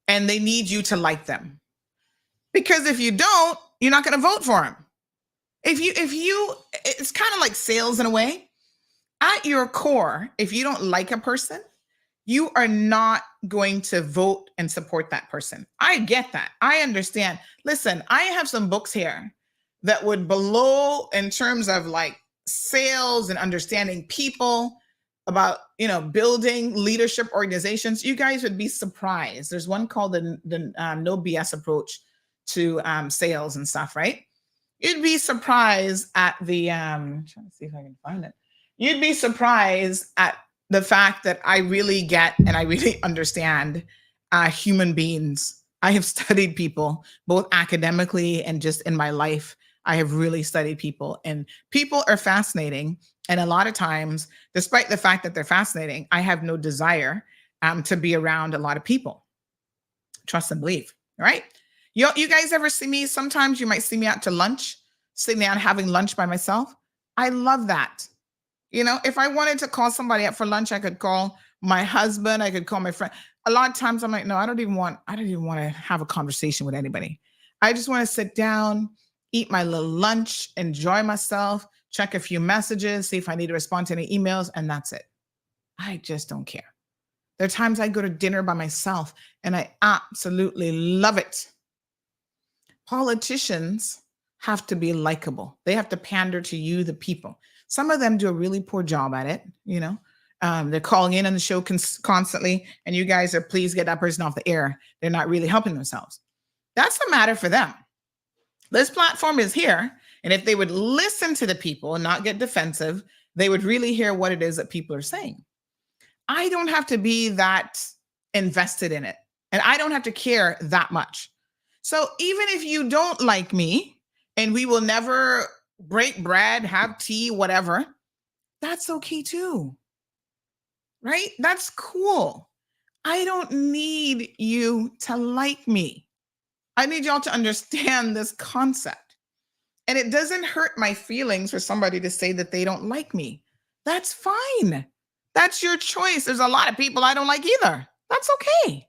A: and they need you to like them. Because if you don't, you're not going to vote for them. If you, it's kind of like sales in a way. At your core, if you don't like a person, you are not going to vote and support that person. I get that. I understand. Listen, I have some books here that would blow in terms of like sales and understanding people, about building leadership organizations. You guys would be surprised. There's one called the no BS approach to sales and stuff, right? You'd be surprised at the I'm trying to see if I can find it. You'd be surprised at the fact that I really get and I really understand human beings. I have studied people both academically and just in my life. I have really studied people, and people are fascinating. And a lot of times, despite the fact that they're fascinating, I have no desire to be around a lot of people. Trust and believe, right? You guys ever see me? Sometimes you might see me out to lunch, sitting down having lunch by myself. I love that. If I wanted to call somebody up for lunch, I could call my husband, I could call my friend. A lot of times I'm like, no, I don't even want to have a conversation with anybody. I just want to sit down, eat my little lunch, enjoy myself, check a few messages, see if I need to respond to any emails, and that's it. I just don't care. There are times I go to dinner by myself and I absolutely love it. Politicians have to be likable. They have to pander to you, the people. Some of them do a really poor job at it. They're calling in on the show constantly, and you guys are, please get that person off the air. They're not really helping themselves. That's a matter for them. This platform is here, and if they would listen to the people and not get defensive, they would really hear what it is that people are saying. I don't have to be that invested in it, and I don't have to care that much. So even if you don't like me and we will never break bread, have tea, whatever, that's okay too. Right? That's cool. I don't need you to like me. I need y'all to understand this concept. And it doesn't hurt my feelings for somebody to say that they don't like me. That's fine. That's your choice. There's a lot of people I don't like either. That's okay.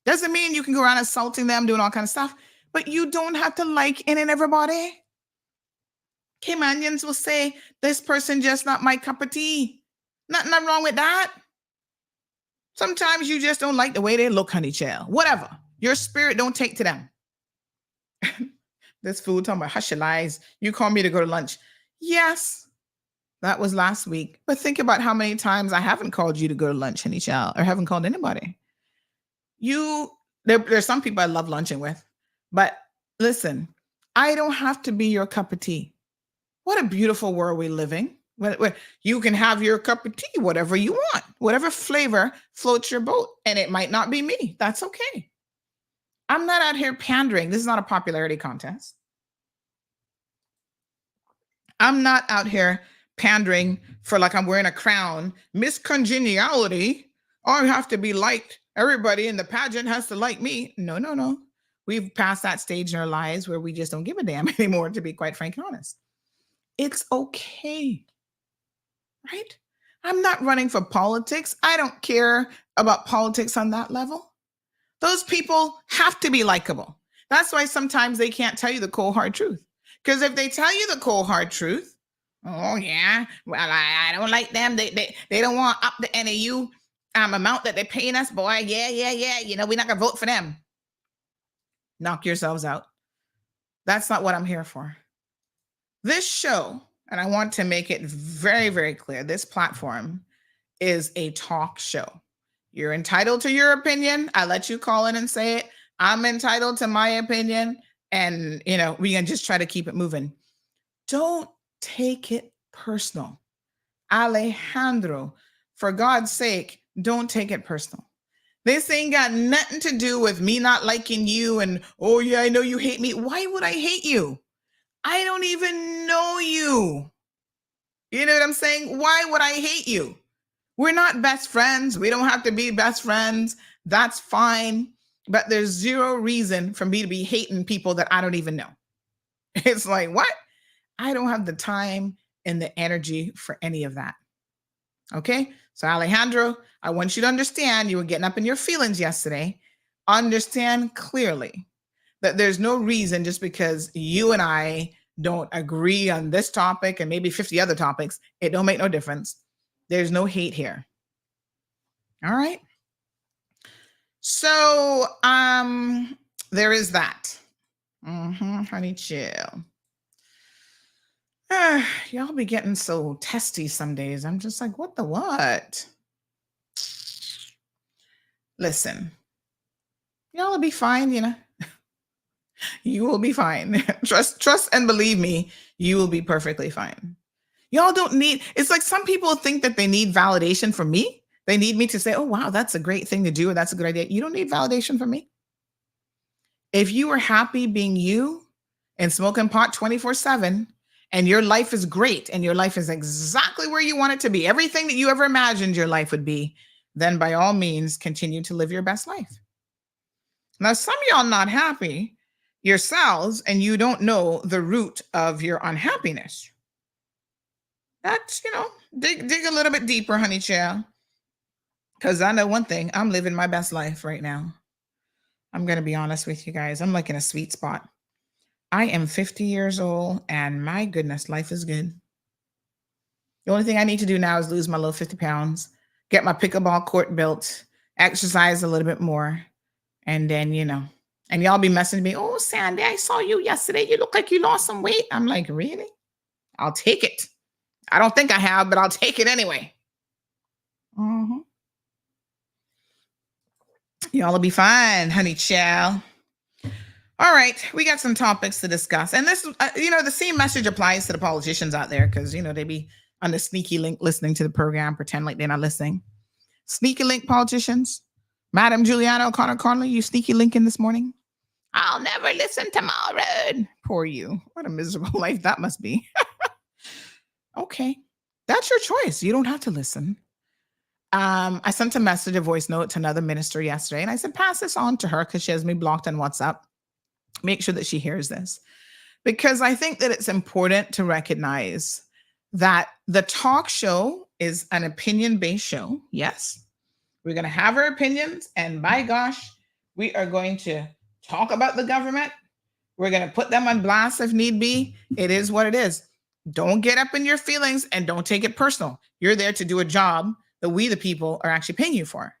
A: Doesn't mean you can go around insulting them, doing all kinds of stuff, but you don't have to like any and everybody. Caymanians will say, this person just not my cup of tea. Nothing wrong with that. Sometimes you just don't like the way they look, honey child. Whatever. Your spirit don't take to them. This fool talking about hush your lies. You call me to go to lunch. Yes, that was last week. But think about how many times I haven't called you to go to lunch, honey child, or haven't called anybody. There's some people I love lunching with, but listen, I don't have to be your cup of tea. What a beautiful world we live in. Where you can have your cup of tea, whatever you want, whatever flavor floats your boat. And it might not be me. That's okay. I'm not out here pandering. This is not a popularity contest. I'm not out here pandering for like I'm wearing a crown. Miss Congeniality. I have to be liked. Everybody in the pageant has to like me. No. We've passed that stage in our lives where we just don't give a damn anymore, to be quite frank and honest. It's okay. Right? I'm not running for politics. I don't care about politics on that level. Those people have to be likable. That's why sometimes they can't tell you the cold, hard truth. Because if they tell you the cold, hard truth, oh yeah, well, I don't like them. They don't want up the NAU amount that they're paying us, boy. Yeah. We're not gonna vote for them. Knock yourselves out. That's not what I'm here for. This show, and I want to make it very, very clear, this platform is a talk show. You're entitled to your opinion. I let you call in and say it. I'm entitled to my opinion. And, we can just try to keep it moving. Don't take it personal. Alejandro, for God's sake, don't take it personal. This ain't got nothing to do with me not liking you and, oh yeah, I know you hate me. Why would I hate you? I don't even know you. You know what I'm saying? Why would I hate you? We're not best friends. We don't have to be best friends. That's fine. But there's zero reason for me to be hating people that I don't even know. It's like, what? I don't have the time and the energy for any of that. Okay? So Alejandro, I want you to understand, you were getting up in your feelings yesterday. Understand clearly that there's no reason just because you and I don't agree on this topic and maybe 50 other topics, it don't make no difference. There's no hate here. All right. So there is that. Honey chill. Y'all be getting so testy some days. I'm just like, what the what? Listen, y'all will be fine, You will be fine. Trust and believe me, you will be perfectly fine. Y'all don't need, it's like some people think that they need validation from me. They need me to say, oh, wow, that's a great thing to do. Or that's a good idea. You don't need validation from me. If you are happy being you and smoking pot 24/7 and your life is great and your life is exactly where you want it to be, everything that you ever imagined your life would be, then by all means, continue to live your best life. Now, some of y'all not happy yourselves, and you don't know the root of your unhappiness. That's, dig a little bit deeper, honey child. Because I know one thing, I'm living my best life right now. I'm going to be honest with you guys. I'm like in a sweet spot. I am 50 years old, and my goodness, life is good. The only thing I need to do now is lose my little 50 pounds, get my pickleball court built, exercise a little bit more, and then, and y'all be messaging me, oh, Sandy, I saw you yesterday. You look like you lost some weight. I'm like, really? I'll take it. I don't think I have, but I'll take it anyway. Mm-hmm. Y'all will be fine, honey child. All right, we got some topics to discuss. And this, the same message applies to the politicians out there because, they be on the sneaky link listening to the program, pretend like they're not listening. Sneaky link politicians. Madam Juliana O'Connor Conley, you sneaky linking this morning? I'll never listen tomorrow. Poor you. What a miserable life that must be. Okay, that's your choice. You don't have to listen. I sent a voice note to another minister yesterday, and I said, pass this on to her because she has me blocked on WhatsApp. Make sure that she hears this, because I think that it's important to recognize that the talk show is an opinion-based show. Yes, we're going to have our opinions, and by gosh, we are going to talk about the government. We're going to put them on blast if need be. It is what it is. Don't get up in your feelings and don't take it personal. You're there to do a job that we, the people, are actually paying you for.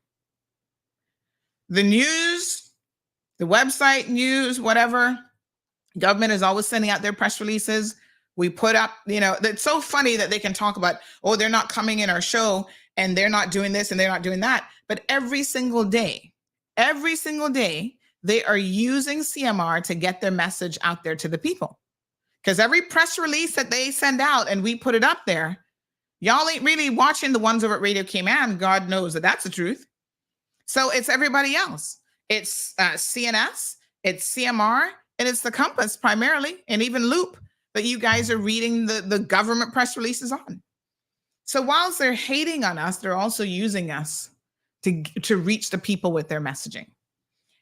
A: The news, the website news, whatever, government is always sending out their press releases. We put up, it's so funny that they can talk about, oh, they're not coming in our show and they're not doing this and they're not doing that. But every single day, they are using CMR to get their message out there to the people. Because every press release that they send out and we put it up there, y'all ain't really watching the ones over at Radio Cayman. God knows that that's the truth. So it's everybody else. It's CNS, it's CMR, and it's the Compass primarily, and even Loop that you guys are reading the government press releases on. So whilst they're hating on us, they're also using us to reach the people with their messaging.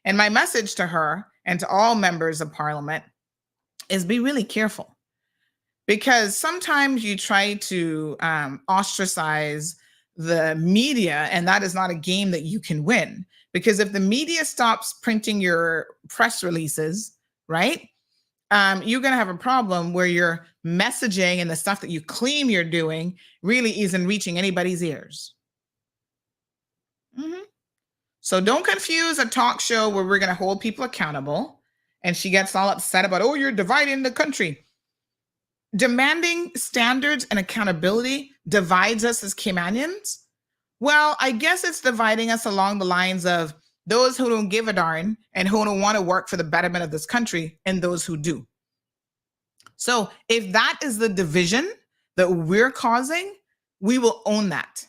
A: And my message to her and to all members of Parliament is be really careful. Because sometimes you try to ostracize the media, and that is not a game that you can win. Because if the media stops printing your press releases, right, you're going to have a problem where your messaging and the stuff that you claim you're doing really isn't reaching anybody's ears. Mm-hmm. So don't confuse a talk show where we're going to hold people accountable. And she gets all upset about, oh, you're dividing the country. Demanding standards and accountability divides us as Caymanians. Well, I guess it's dividing us along the lines of those who don't give a darn and who don't want to work for the betterment of this country and those who do. So if that is the division that we're causing, we will own that.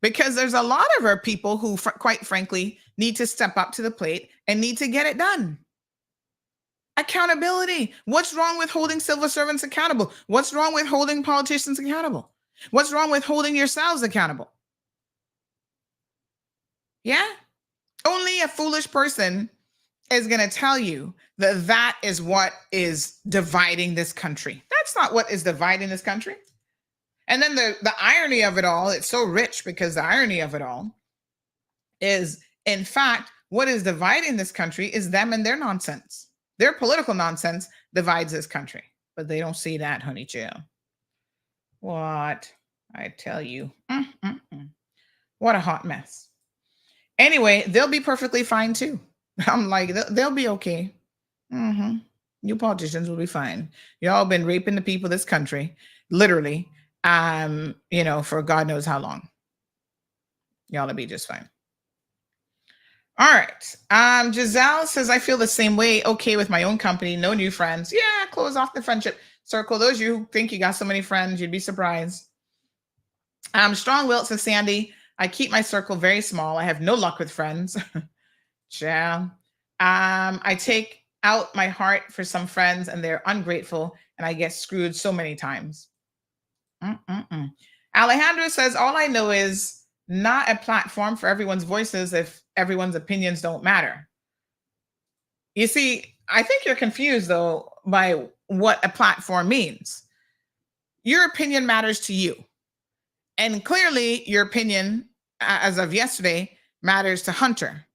A: Because there's a lot of our people who, quite frankly, need to step up to the plate and need to get it done. Accountability. What's wrong with holding civil servants accountable? What's wrong with holding politicians accountable? What's wrong with holding yourselves accountable? Yeah? Only a foolish person is going to tell you that that is what is dividing this country. That's not what is dividing this country. And then the irony of it all, it's so rich because the irony of it all is, in fact, what is dividing this country is them and their nonsense. Their political nonsense divides this country. But they don't see that, honey child. What? I tell you. What a hot mess. Anyway, they'll be perfectly fine too. I'm like, they'll be okay. You politicians will be fine. Y'all been raping the people of this country, literally, for God knows how long. Y'all will be just fine. All right. Giselle says, I feel the same way. Okay with my own company. No new friends. Yeah, close off the friendship circle. Those of you who think you got so many friends, you'd be surprised. Strong Wilt says, Sandy, I keep my circle very small. I have no luck with friends. Yeah. I take out my heart for some friends and they're ungrateful and I get screwed so many times. Alejandro says, all I know is not a platform for everyone's voices if everyone's opinions don't matter. You see, I think you're confused though by what a platform means. Your opinion matters to you. And clearly your opinion as of yesterday matters to Hunter.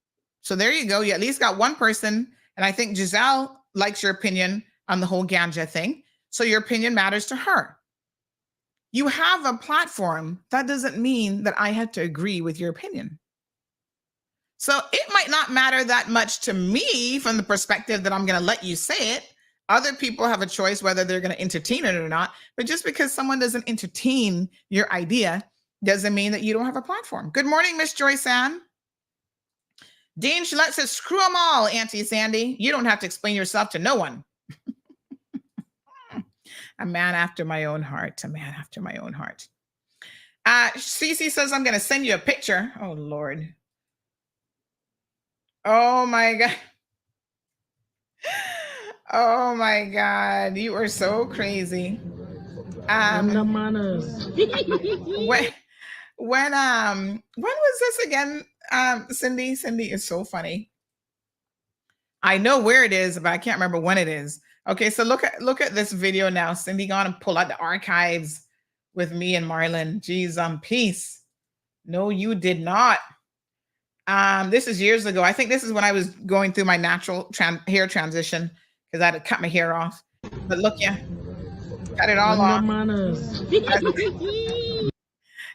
A: So there you go. You at least got one person. And I think Giselle likes your opinion on the whole ganja thing. So your opinion matters to her. You have a platform. That doesn't mean that I have to agree with your opinion. So it might not matter that much to me from the perspective that I'm going to let you say it. Other people have a choice whether they're going to entertain it or not. But just because someone doesn't entertain your idea doesn't mean that you don't have a platform. Good morning, Miss Joyce Ann. Dean Gillette says, screw them all, Auntie Sandy. You don't have to explain yourself to no one. A man after my own heart. A man after my own heart. Cece says, I'm going to send you a picture. Oh, Lord. Oh, my God. Oh, my God. You are so crazy. When was this again, Cindy? Cindy is so funny. I know where it is, but I can't remember when it is. Okay, so look at this video now. Cindy gone and pull out the archives with me and Marlon. Geez, peace. No, you did not. This is years ago. I think this is when I was going through my natural hair transition because I had to cut my hair off. But look, yeah, got it all off.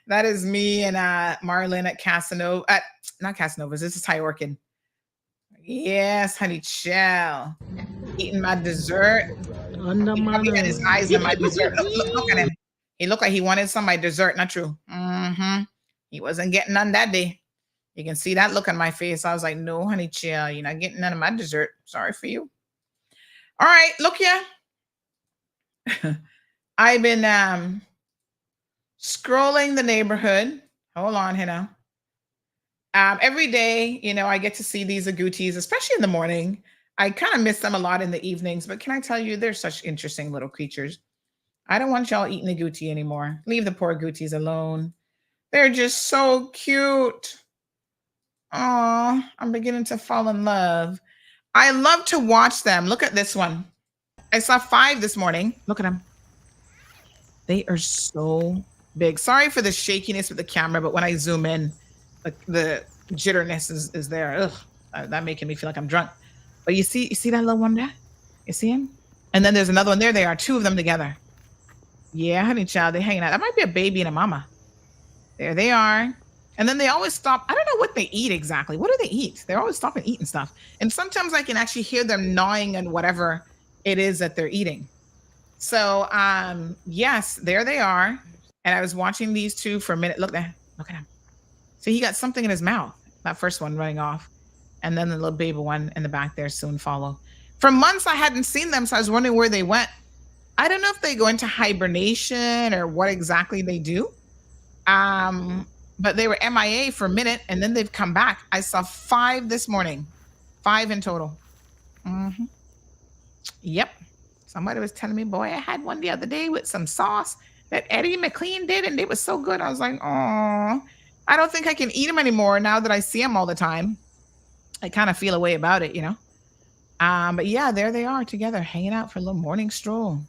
A: That is me and Marlon at Casanova. Not Casanova's. This is Thai Orchid. Yes, honey, chill. Eating my dessert. He had his eyes on my dessert. Look at him. He looked like he wanted some of my dessert. Not true. He wasn't getting none that day. You can see that look on my face. I was like, no, honey, chill. You're not getting none of my dessert. Sorry for you. All right, look here. I've been scrolling the neighborhood. Hold on, Hannah. Every day, I get to see these agoutis, especially in the morning. I kind of miss them a lot in the evenings, but can I tell you, they're such interesting little creatures. I don't want y'all eating agouti anymore. Leave the poor agoutis alone. They're just so cute. Oh, I'm beginning to fall in love. I love to watch them. Look at this one. I saw 5 this morning. Look at them. They are so big. Sorry for the shakiness with the camera, but when I zoom in, the jitterness is there. Ugh, that making me feel like I'm drunk. But you see that little one there? You see him? And then there's another one there. They are 2 of them together. Yeah, honey child, they're hanging out. That might be a baby and a mama. There they are. And then they always stop. I don't know what they eat exactly. What do they eat? They're always stopping eating stuff. And sometimes I can actually hear them gnawing on whatever it is that they're eating. So, yes, there they are. And I was watching these 2 for a minute. Look there. Look at him. So he got something in his mouth. That first one running off. And then the little baby one in the back there soon follow. For months, I hadn't seen them. So I was wondering where they went. I don't know if they go into hibernation or what exactly they do. But they were MIA for a minute and then they've come back. I saw 5 this morning. 5 in total. Yep. Somebody was telling me, boy, I had one the other day with some sauce that Eddie McLean did and it was so good. I was like, oh, I don't think I can eat them anymore now that I see them all the time. I kind of feel a way about it, But yeah, there they are together hanging out for a little morning stroll.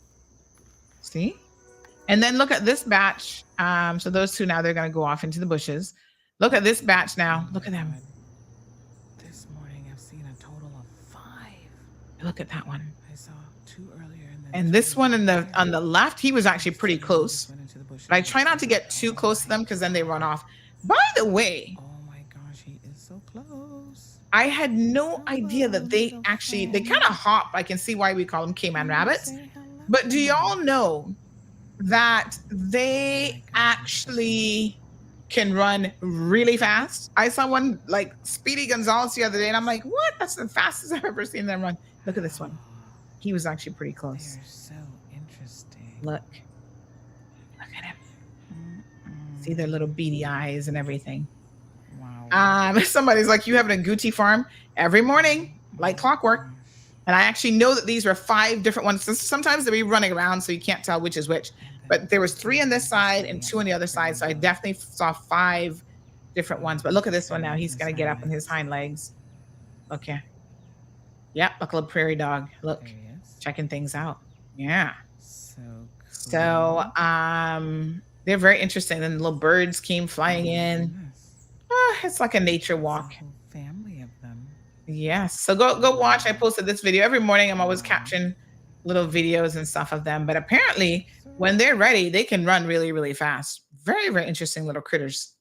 A: See? And then look at this batch. So those 2 now, they're going to go off into the bushes. Look at this batch now. Look at them. This morning, I've seen a total of 5. Look at that one. I saw 2 earlier. And this one on the left, he was actually pretty close. But I try not to get too close to them because then they run off. By the way, oh my gosh, he is so close. I had no idea that they kind of hop. I can see why we call them Cayman rabbits. But do y'all know that they actually can run really fast? I saw one like Speedy Gonzalez the other day and I'm like, what? That's the fastest I've ever seen them run. Look at this one. He was actually pretty close. They're so interesting. Look at him. See their little beady eyes and everything. Wow. Somebody's like, you have an agouti farm every morning, like clockwork. And I actually know that these were 5 different ones. So sometimes they'll be running around, so you can't tell which is which. But there was 3 on this side and 2 on the other side. So I definitely saw 5 different ones. But look at this one now. He's going to get up on his hind legs. Okay. Yep, like a little prairie dog. Look, checking things out. Yeah. So, they're very interesting. And the little birds came flying in. It's like a nature walk. Family of them. Yes. So go watch. I posted this video every morning. I'm always capturing little videos and stuff of them. But apparently, when they're ready, they can run really, really fast. Very, very interesting little critters.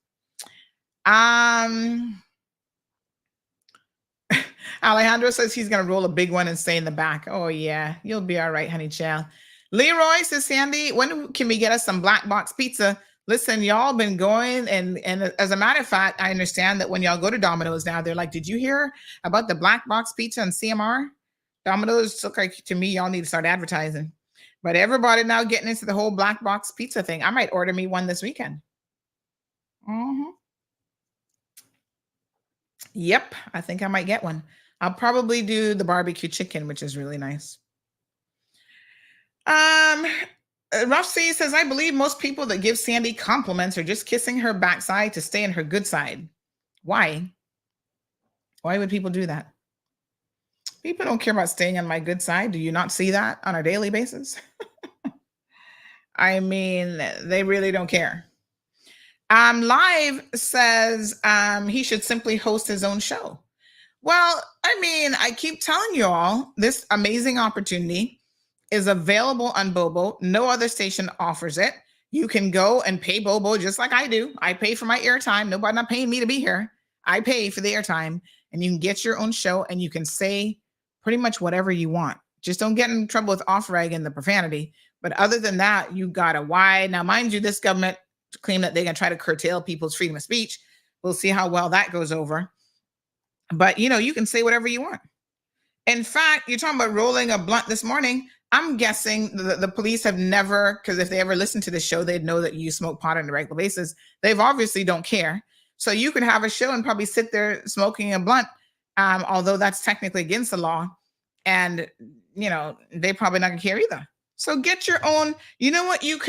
A: Alejandro says he's gonna roll a big one and stay in the back. Oh yeah, you'll be all right, honey child. Leroy says, Sandy, when can we get us some black box pizza? Listen, y'all been going, and as a matter of fact, I understand that when y'all go to Domino's now, they're like, did you hear about the black box pizza and CMR? Domino's look like to me, y'all need to start advertising. But everybody now getting into the whole black box pizza thing. I might order me one this weekend. Yep, I think I might get one. I'll probably do the barbecue chicken, which is really nice. Rough C says, I believe most people that give Sandy compliments are just kissing her backside to stay in her good side. Why? Why would people do that? People don't care about staying on my good side. Do you not see that on a daily basis? I mean, they really don't care. Live says he should simply host his own show. Well, I mean, I keep telling you all, this amazing opportunity is available on Bobo. No other station offers it. You can go and pay Bobo just like I do. I pay for my airtime. Nobody not paying me to be here. I pay for the airtime, and you can get your own show, and you can say pretty much whatever you want. Just don't get in trouble with off-reg and the profanity. But other than that, you got a wide. Now, mind you, this government claim that they're going to try to curtail people's freedom of speech. We'll see how well that goes over. But, you know, you can say whatever you want. In fact, you're talking about rolling a blunt this morning. I'm guessing the police have never, because if they ever listened to the show, they'd know that you smoke pot on a regular basis. They've obviously don't care. So you could have a show and probably sit there smoking a blunt, although that's technically against the law. And, you know, they probably not gonna care either. So get your own, you know what you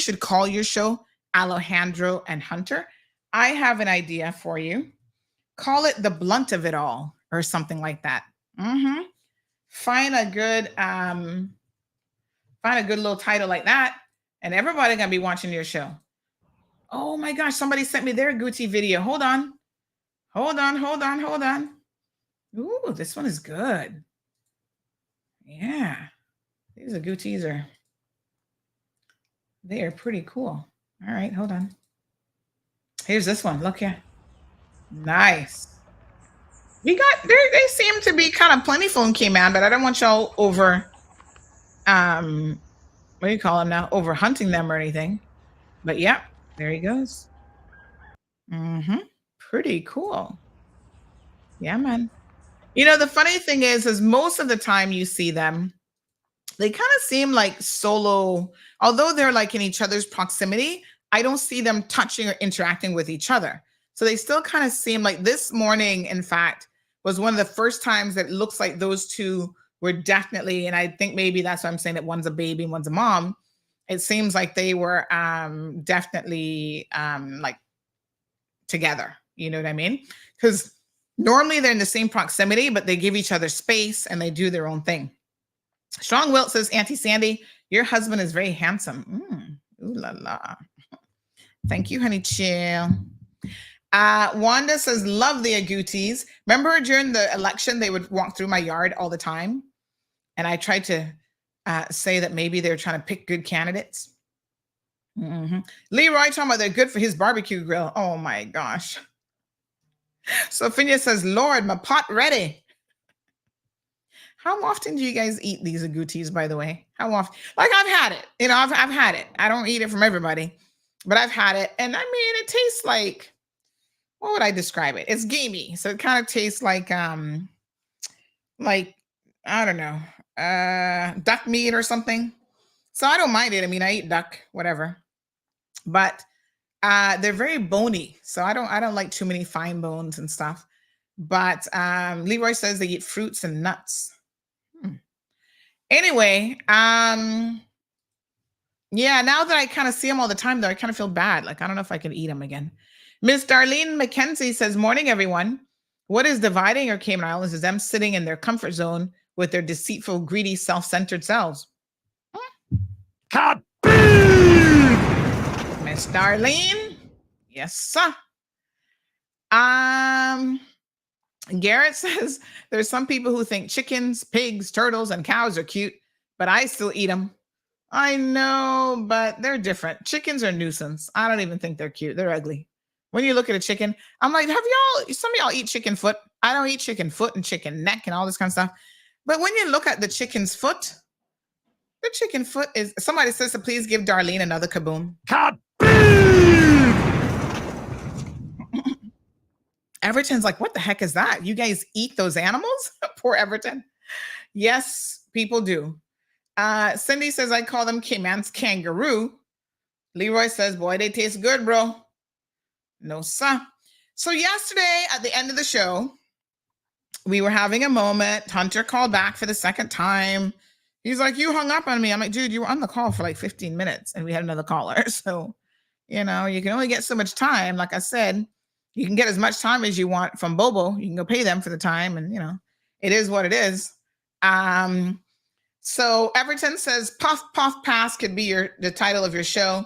A: should call your show? Alejandro and Hunter. I have an idea for you. Call it The Blunt of It All or something like that. Find a good little title like that, and everybody gonna be watching your show. Oh my gosh, somebody sent me their Gucci video. Hold on. Ooh, this one is good. Yeah, these are Gucci's they are pretty cool. All right, hold on. Here's this one. Look here. Nice. They seem to be kind of plentiful in Cayman, but I don't want y'all over what do you call them now? Over hunting them or anything. But yeah, there he goes. Pretty cool. Yeah, man. You know, the funny thing is most of the time you see them, they kind of seem like solo, although they're like in each other's proximity. I don't see them touching or interacting with each other. So they still kind of seem like this morning, in fact, was one of the first times that it looks like those two were definitely, and I think maybe that's why I'm saying that one's a baby and one's a mom. It seems like they were definitely like together. You know what I mean? Because normally they're in the same proximity, but they give each other space and they do their own thing. Strong Wilt says, Auntie Sandy, your husband is very handsome. Ooh la la. Thank you, honey chill. Wanda says, love the agoutis. Remember during the election, they would walk through my yard all the time. And I tried to say that maybe they're trying to pick good candidates. Leroy talking about they're good for his barbecue grill. Oh my gosh. Sophia says, Lord, my pot ready. How often do you guys eat these agoutis, by the way? How often? Like I've had it. You know, I've had it. I don't eat it from everybody, but I've had it. And I mean, it tastes like, what would I describe it? It's gamey. So it kind of tastes like I don't know, duck meat or something. So I don't mind it. I mean, I eat duck, whatever. But they're very bony. So I don't like too many fine bones and stuff. But Leroy says they eat fruits and nuts. Anyway, yeah, now that I kind of see them all the time, though, I kind of feel bad. Like, I don't know if I can eat them again. Miss Darlene McKenzie says, morning, everyone. What is dividing our Cayman Islands is them sitting in their comfort zone with their deceitful, greedy, self-centered selves. Miss Darlene? Yes, sir. Garrett says there's some people who think chickens, pigs, turtles, and cows are cute, but I still eat them. I know, but they're different. Chickens are a nuisance. I don't even think they're cute. They're ugly. When you look at a chicken, I'm like, some of y'all eat chicken foot? I don't eat chicken foot and chicken neck and all this kind of stuff. But when you look at the chicken's foot, the chicken foot is, somebody says to please give Darlene another kaboom. Everton's like, what the heck is that? You guys eat those animals? Poor Everton. Yes, people do. Cindy says, I call them Cayman's kangaroo. Leroy says, boy, they taste good, bro. No, sir. So yesterday at the end of the show, we were having a moment. Hunter called back for the second time. He's like, you hung up on me. I'm like, dude, you were on the call for like 15 minutes and we had another caller. So, you know, you can only get so much time. Like I said, you can get as much time as you want from Bobo. You can go pay them for the time. And, you know, it is what it is. So Everton says, Puff, Puff, Pass could be the title of your show.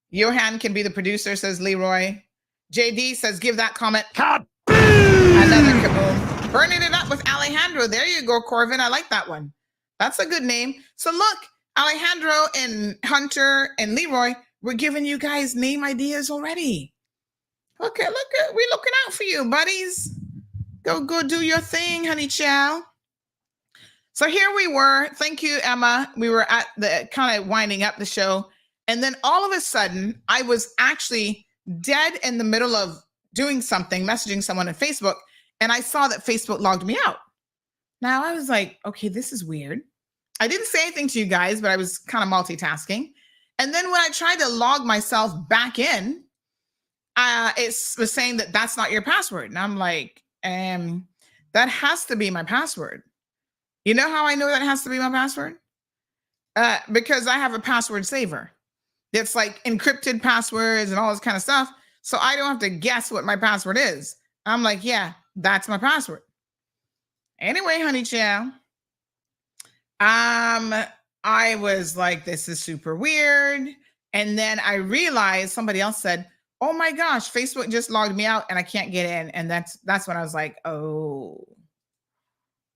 A: Johan can be the producer, says Leroy. JD says, give that comment. Another kaboom. Burning it up with Alejandro. There you go, Corvin. I like that one. That's a good name. So look, Alejandro and Hunter and Leroy, we're giving you guys name ideas already. Okay, we're looking out for you, buddies. Go do your thing, honey chow. So here we were. Thank you, Emma. We were at the kind of winding up the show. And then all of a sudden, I was actually dead in the middle of doing something, messaging someone on Facebook. And I saw that Facebook logged me out. Now I was like, okay, this is weird. I didn't say anything to you guys, but I was kind of multitasking. And then when I tried to log myself back in, it was saying that that's not your password. And I'm like, that has to be my password. You know how I know that has to be my password? Because I have a password saver. It's like encrypted passwords and all this kind of stuff. So I don't have to guess what my password is. I'm like, yeah, that's my password. Anyway, honey chow. I was like, this is super weird. And then I realized somebody else said, oh my gosh, Facebook just logged me out and I can't get in. And that's when I was like, oh,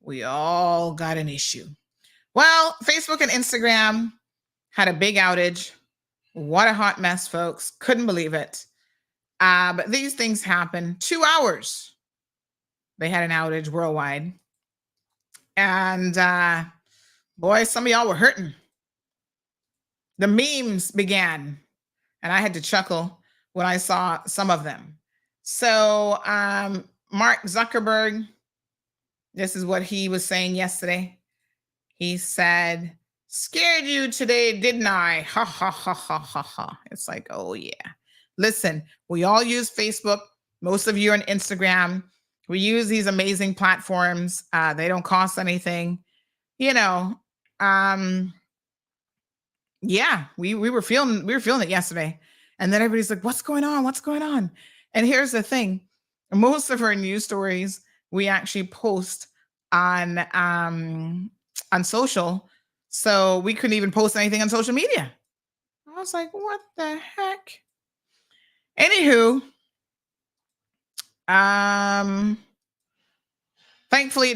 A: we all got an issue. Well, Facebook and Instagram had a big outage. What a hot mess, folks. Couldn't believe it. But these things happen. 2 hours. They had an outage worldwide. And boy, some of y'all were hurting. The memes began. And I had to chuckle when I saw some of them. So Mark Zuckerberg, this is what he was saying yesterday. He said, scared you today, didn't I? Ha, ha, ha, ha, ha, ha. It's like, oh, yeah. Listen, we all use Facebook. Most of you are on Instagram. We use these amazing platforms. They don't cost anything. You know, yeah, we were feeling it yesterday. And then everybody's like, what's going on? What's going on? And here's the thing. Most of our news stories, we actually post on social. So we couldn't even post anything on social media. I was like, what the heck? Anywho, thankfully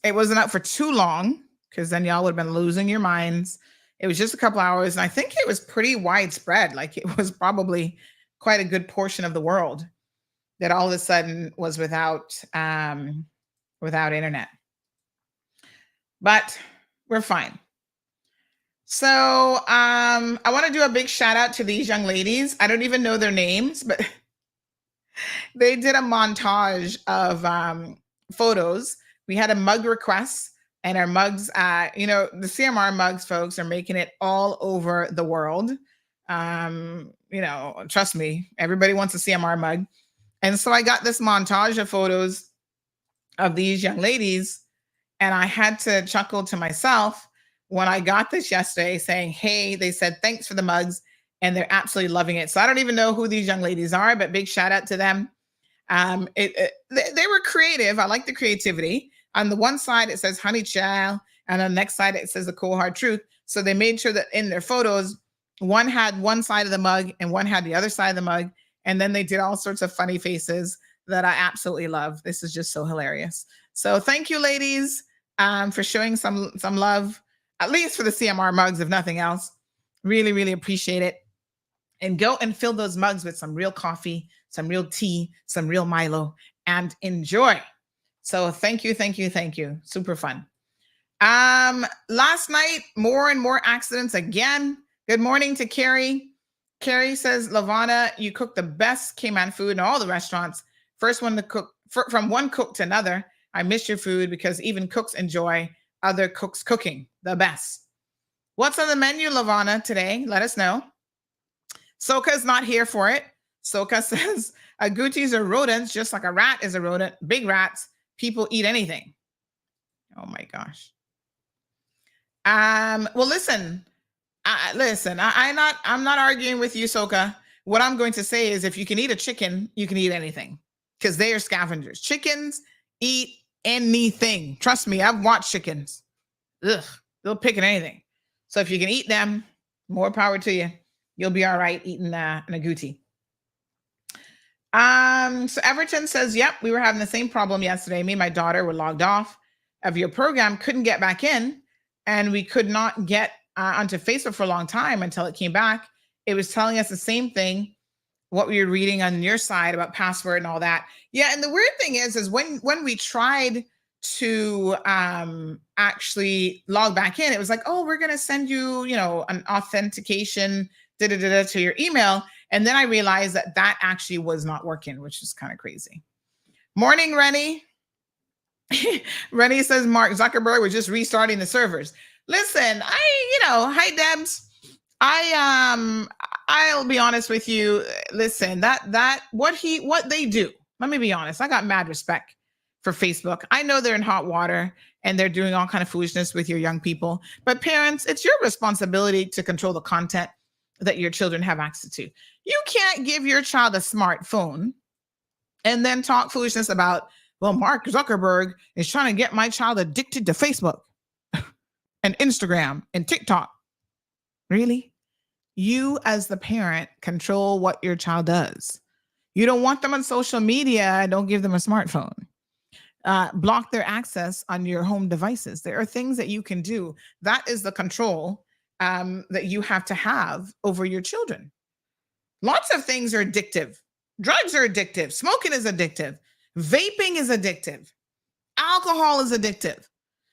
A: it wasn't up for too long, because then y'all would have been losing your minds. It was just a couple hours, and I think it was pretty widespread. Like, it was probably quite a good portion of the world that all of a sudden was without internet. But we're fine. So I want to do a big shout out to these young ladies. I don't even know their names, but they did a montage of photos. We had a mug request, and our mugs, the CMR mugs, folks, are making it all over the world. Trust me, everybody wants a CMR mug. And so I got this montage of photos of these young ladies, and I had to chuckle to myself when I got this yesterday, saying, hey, they said, thanks for the mugs, and they're absolutely loving it. So I don't even know who these young ladies are, but big shout out to them. They were creative. I like the creativity. On the one side, it says honey child, and on the next side, it says the cold hard truth. So they made sure that in their photos, one had one side of the mug and one had the other side of the mug. And then they did all sorts of funny faces that I absolutely love. This is just so hilarious. So thank you, ladies, for showing some love, at least for the CMR mugs, if nothing else. Really, really appreciate it. And go and fill those mugs with some real coffee, some real tea, some real Milo, and enjoy. So thank you, thank you, thank you. Super fun. Last night, more and more accidents again. Good morning to Carrie. Carrie says, Lavana, you cook the best Cayman food in all the restaurants. First one to cook, from one cook to another. I miss your food because even cooks enjoy other cooks cooking. The best. What's on the menu, Lavana, today? Let us know. Soka's not here for it. Soka says, agoutis are rodents, just like a rat is a rodent. Big rats, people eat anything. Oh my gosh. Well, listen. I'm not arguing with you, Soka. What I'm going to say is if you can eat a chicken, you can eat anything because they are scavengers. Chickens eat anything. Trust me, I've watched chickens. Ugh, they'll pick at anything. So if you can eat them, more power to you. You'll be all right eating an agouti. So Everton says, yep, we were having the same problem yesterday. Me and my daughter were logged off of your program, couldn't get back in, and we could not get onto Facebook for a long time until it came back. It was telling us the same thing, what we were reading on your side about password and all that. Yeah, and the weird thing is when we tried to actually log back in, it was like, oh, we're going to send you, an authentication to your email. And then I realized that actually was not working, which is kind of crazy. Morning, Rennie. Rennie says Mark Zuckerberg was just restarting the servers. Listen, hi Debs. I'll be honest with you. Listen, what they do. Let me be honest. I got mad respect for Facebook. I know they're in hot water and they're doing all kind of foolishness with your young people. But parents, it's your responsibility to control the content that your children have access to. You can't give your child a smartphone and then talk foolishness about, well, Mark Zuckerberg is trying to get my child addicted to Facebook and Instagram and TikTok. Really? You as the parent control what your child does. You don't want them on social media, don't give them a smartphone. Block their access on your home devices. There are things that you can do. That is the control that you have to have over your children. Lots of things are addictive. Drugs are addictive. Smoking is addictive. Vaping is addictive. Alcohol is addictive.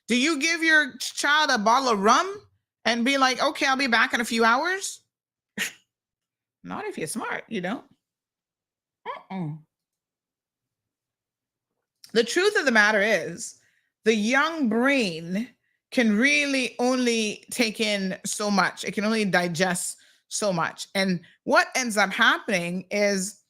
A: Do you give your child a bottle of rum and be like, okay, I'll be back in a few hours? Not if you're smart, you don't. The truth of the matter is the young brain can really only take in so much. It can only digest so much. And what ends up happening is,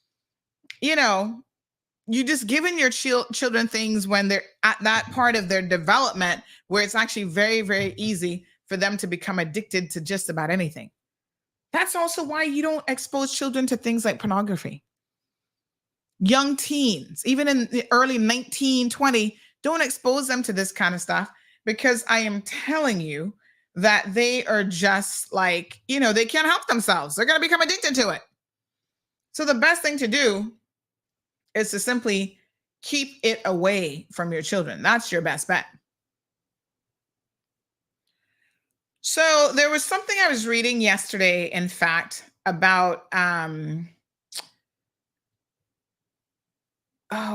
A: you just giving your children things when they're at that part of their development where it's actually very, very easy for them to become addicted to just about anything. That's also why you don't expose children to things like pornography. Young teens, even in the early 19, 20, don't expose them to this kind of stuff because I am telling you that they are just like, they can't help themselves. They're going to become addicted to it. So the best thing to do is to simply keep it away from your children. That's your best bet. So there was something I was reading yesterday, in fact, about,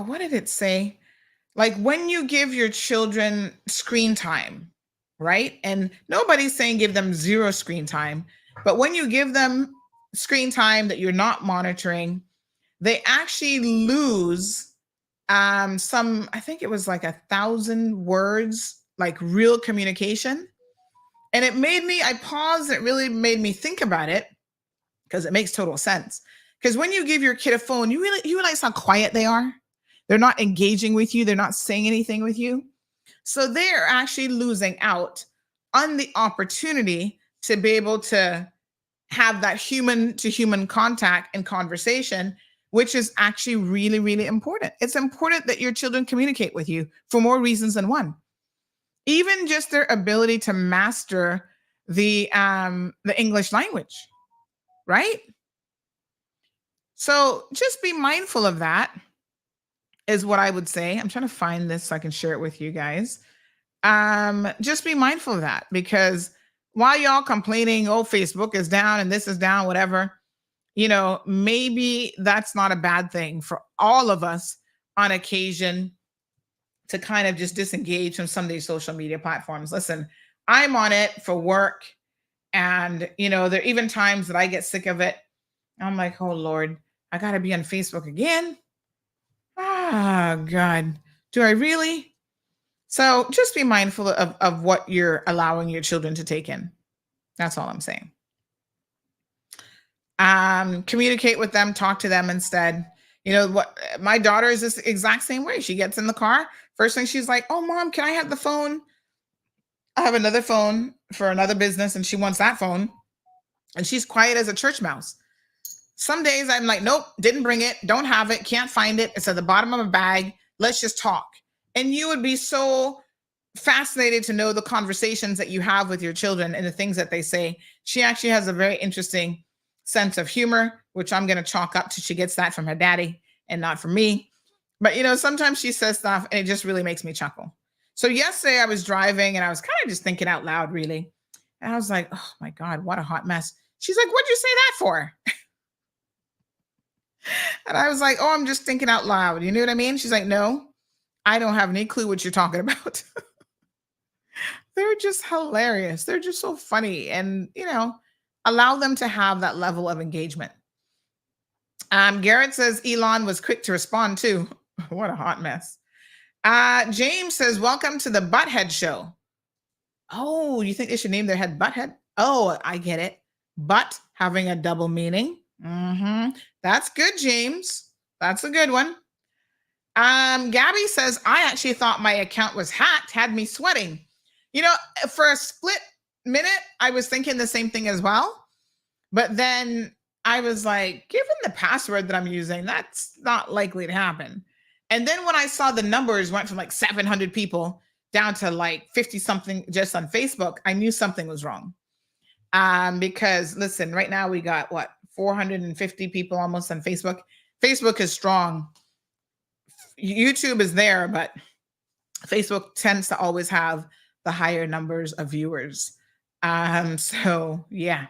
A: what did it say? Like when you give your children screen time, right? And nobody's saying give them zero screen time, but when you give them screen time that you're not monitoring, they actually lose I think it was like 1,000 words, like real communication. And I paused, it really made me think about it because it makes total sense. Because when you give your kid a phone, you realize how quiet they are. They're not engaging with you. They're not saying anything with you. So they're actually losing out on the opportunity to be able to have that human to human contact and conversation which is actually really, really important. It's important that your children communicate with you for more reasons than one. Even just their ability to master the English language, right? So just be mindful of that, is what I would say. I'm trying to find this so I can share it with you guys. Just be mindful of that, because while y'all complaining, oh, Facebook is down and this is down, whatever, maybe that's not a bad thing for all of us on occasion to kind of just disengage from some of these social media platforms. Listen, I'm on it for work. And, there are even times that I get sick of it. I'm like, oh, Lord, I got to be on Facebook again. Ah, God, do I really? So just be mindful of what you're allowing your children to take in. That's all I'm saying. Communicate with them, talk to them instead. What my daughter is this exact same way. She gets in the car. First thing she's like, oh, Mom, can I have the phone? I have another phone for another business and she wants that phone. And she's quiet as a church mouse. Some days I'm like, nope, didn't bring it, don't have it, can't find it. It's at the bottom of a bag. Let's just talk. And you would be so fascinated to know the conversations that you have with your children and the things that they say. She actually has a very interesting sense of humor, which I'm going to chalk up to she gets that from her daddy and not from me. But, sometimes she says stuff and it just really makes me chuckle. So yesterday I was driving and I was kind of just thinking out loud, really. And I was like, oh my God, what a hot mess. She's like, what'd you say that for? And I was like, oh, I'm just thinking out loud. You know what I mean? She's like, no, I don't have any clue what you're talking about. They're just hilarious. They're just so funny. And, allow them to have that level of engagement. Garrett says Elon was quick to respond too. What a hot mess. James says, welcome to the Butthead Show. Oh, you think they should name their head Butthead? Oh, I get it. Butt having a double meaning. That's good, James. That's a good one. Gabby says, I actually thought my account was hacked, had me sweating. For a split minute, I was thinking the same thing as well. But then I was like, given the password that I'm using, that's not likely to happen. And then when I saw the numbers went from like 700 people down to like 50 something just on Facebook, I knew something was wrong. Because listen, right now we got 450 people almost on Facebook. Facebook is strong. YouTube is there, but Facebook tends to always have the higher numbers of viewers. So yeah.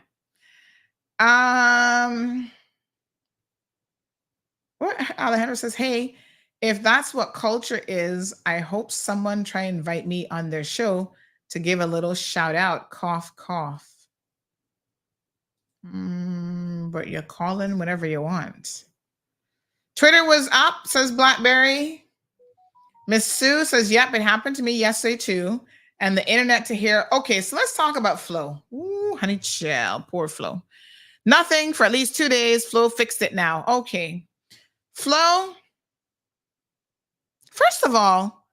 A: What Alejandro says, hey, if that's what culture is, I hope someone try and invite me on their show to give a little shout out. Cough, cough. But you're calling whenever you want. Twitter was up, says Blackberry. Miss Sue says, yep, it happened to me yesterday too. And the internet to hear. Okay, so let's talk about Flo. Ooh, honey child, poor Flo. Nothing for at least 2 days. Flo fixed it now. Okay. Flo, first of all,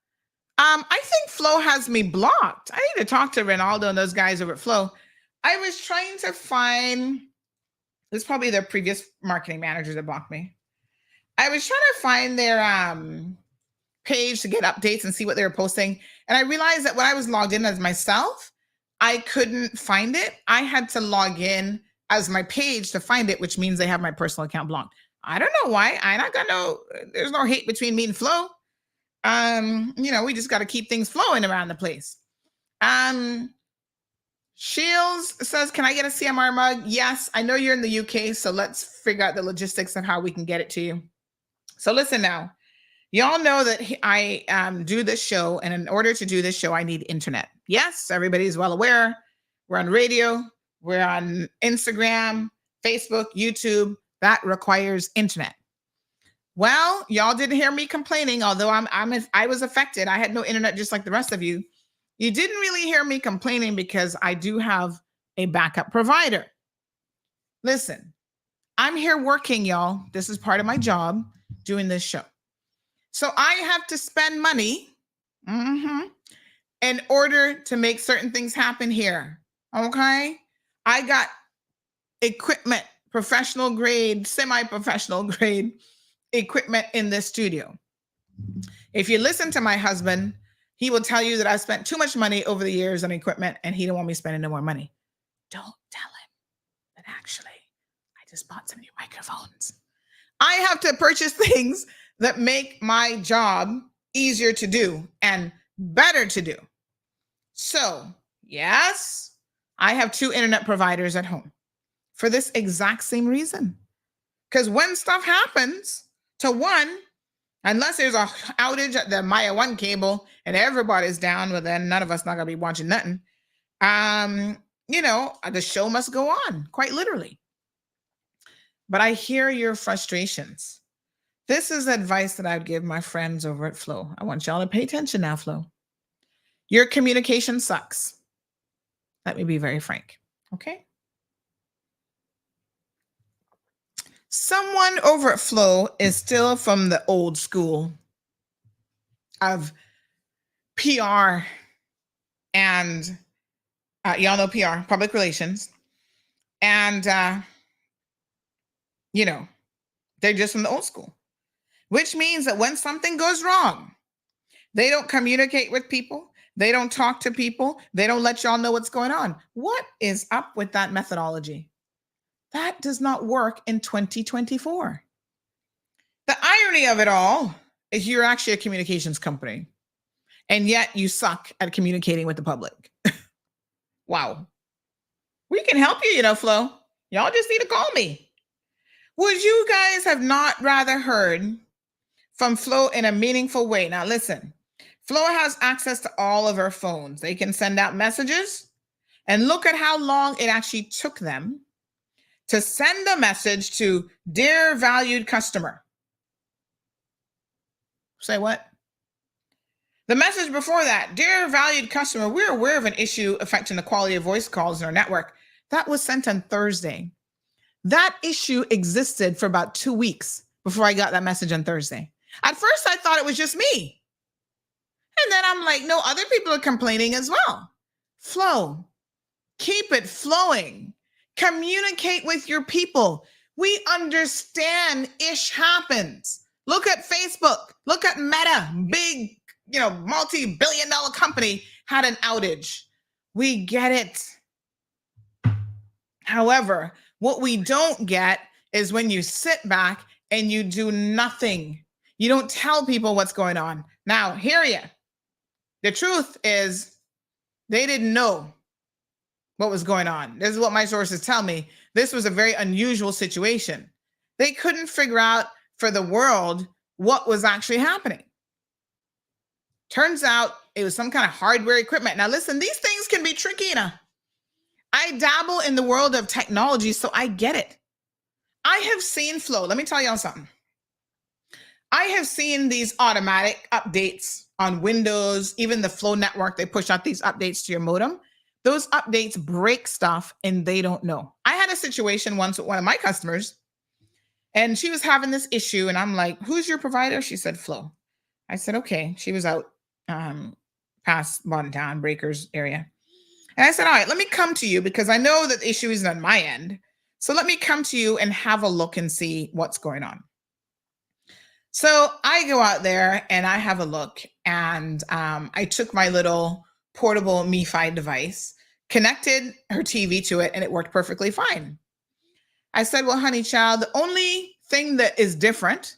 A: I think Flo has me blocked. I need to talk to Ronaldo and those guys over at Flo. I was trying to find, it's probably their previous marketing manager that blocked me. I was trying to find their page to get updates and see what they were posting. And I realized that when I was logged in as myself, I couldn't find it. I had to log in as my page to find it, which means they have my personal account blocked. I don't know why. There's no hate between me and Flo. We just got to keep things flowing around the place. Shields says, can I get a CMR mug? Yes, I know you're in the UK, so let's figure out the logistics of how we can get it to you. So listen now. Y'all know that I do this show, and in order to do this show, I need internet. Yes, everybody's well aware. We're on radio. We're on Instagram, Facebook, YouTube. That requires internet. Well, y'all didn't hear me complaining, although I was affected. I had no internet just like the rest of you. You didn't really hear me complaining because I do have a backup provider. Listen, I'm here working, y'all. This is part of my job, doing this show. So I have to spend money in order to make certain things happen here. Okay? I got equipment, professional grade, semi-professional grade, equipment in this studio. If you listen to my husband, he will tell you that I spent too much money over the years on equipment and he don't want me spending no more money. Don't tell him that actually I just bought some new microphones. I have to purchase things that make my job easier to do and better to do. So, yes, I have 2 internet providers at home for this exact same reason. Because when stuff happens to one, unless there's a outage at the Maya 1 cable and everybody's down, well, then none of us not going to be watching nothing. The show must go on, quite literally. But I hear your frustrations. This is advice that I would give my friends over at Flow. I want y'all to pay attention now, Flow. Your communication sucks. Let me be very frank, okay? Someone over at Flow is still from the old school of PR and y'all know PR, public relations. And, they're just from the old school, which means that when something goes wrong, they don't communicate with people. They don't talk to people. They don't let y'all know what's going on. What is up with that methodology? That does not work in 2024. The irony of it all is you're actually a communications company, and yet you suck at communicating with the public. Wow. We can help you, Flo. Y'all just need to call me. Would you guys have not rather heard from Flo in a meaningful way? Now, listen, Flo has access to all of our phones. They can send out messages, and look at how long it actually took them to send a message to dear valued customer. Say what? The message before that, dear valued customer, we're aware of an issue affecting the quality of voice calls in our network. That was sent on Thursday. That issue existed for about 2 weeks before I got that message on Thursday. At first, I thought it was just me. And then I'm like, no, other people are complaining as well. Flow. Keep it flowing. Communicate with your people. We understand ish happens. Look at Facebook. Look at Meta. Big, multi-billion-dollar company had an outage. We get it. However, what we don't get is when you sit back and you do nothing. You don't tell people what's going on. Now, hear ya. The truth is they didn't know what was going on. This is what my sources tell me. This was a very unusual situation. They couldn't figure out for the world what was actually happening. Turns out it was some kind of hardware equipment. Now, listen, these things can be tricky. I dabble in the world of technology, so I get it. I have seen Flow. Let me tell y'all something. I have seen these automatic updates on Windows, even the Flow network. They push out these updates to your modem. Those updates break stuff and they don't know. I had a situation once with one of my customers and she was having this issue and I'm like, who's your provider? She said, Flow. I said, okay. She was out past Bontown, Breakers area. And I said, all right, let me come to you because I know that the issue isn't on my end. So let me come to you and have a look and see what's going on. So I go out there and I have a look and I took my little portable MiFi device, connected her TV to it, and it worked perfectly fine. I said, well, honey child, the only thing that is different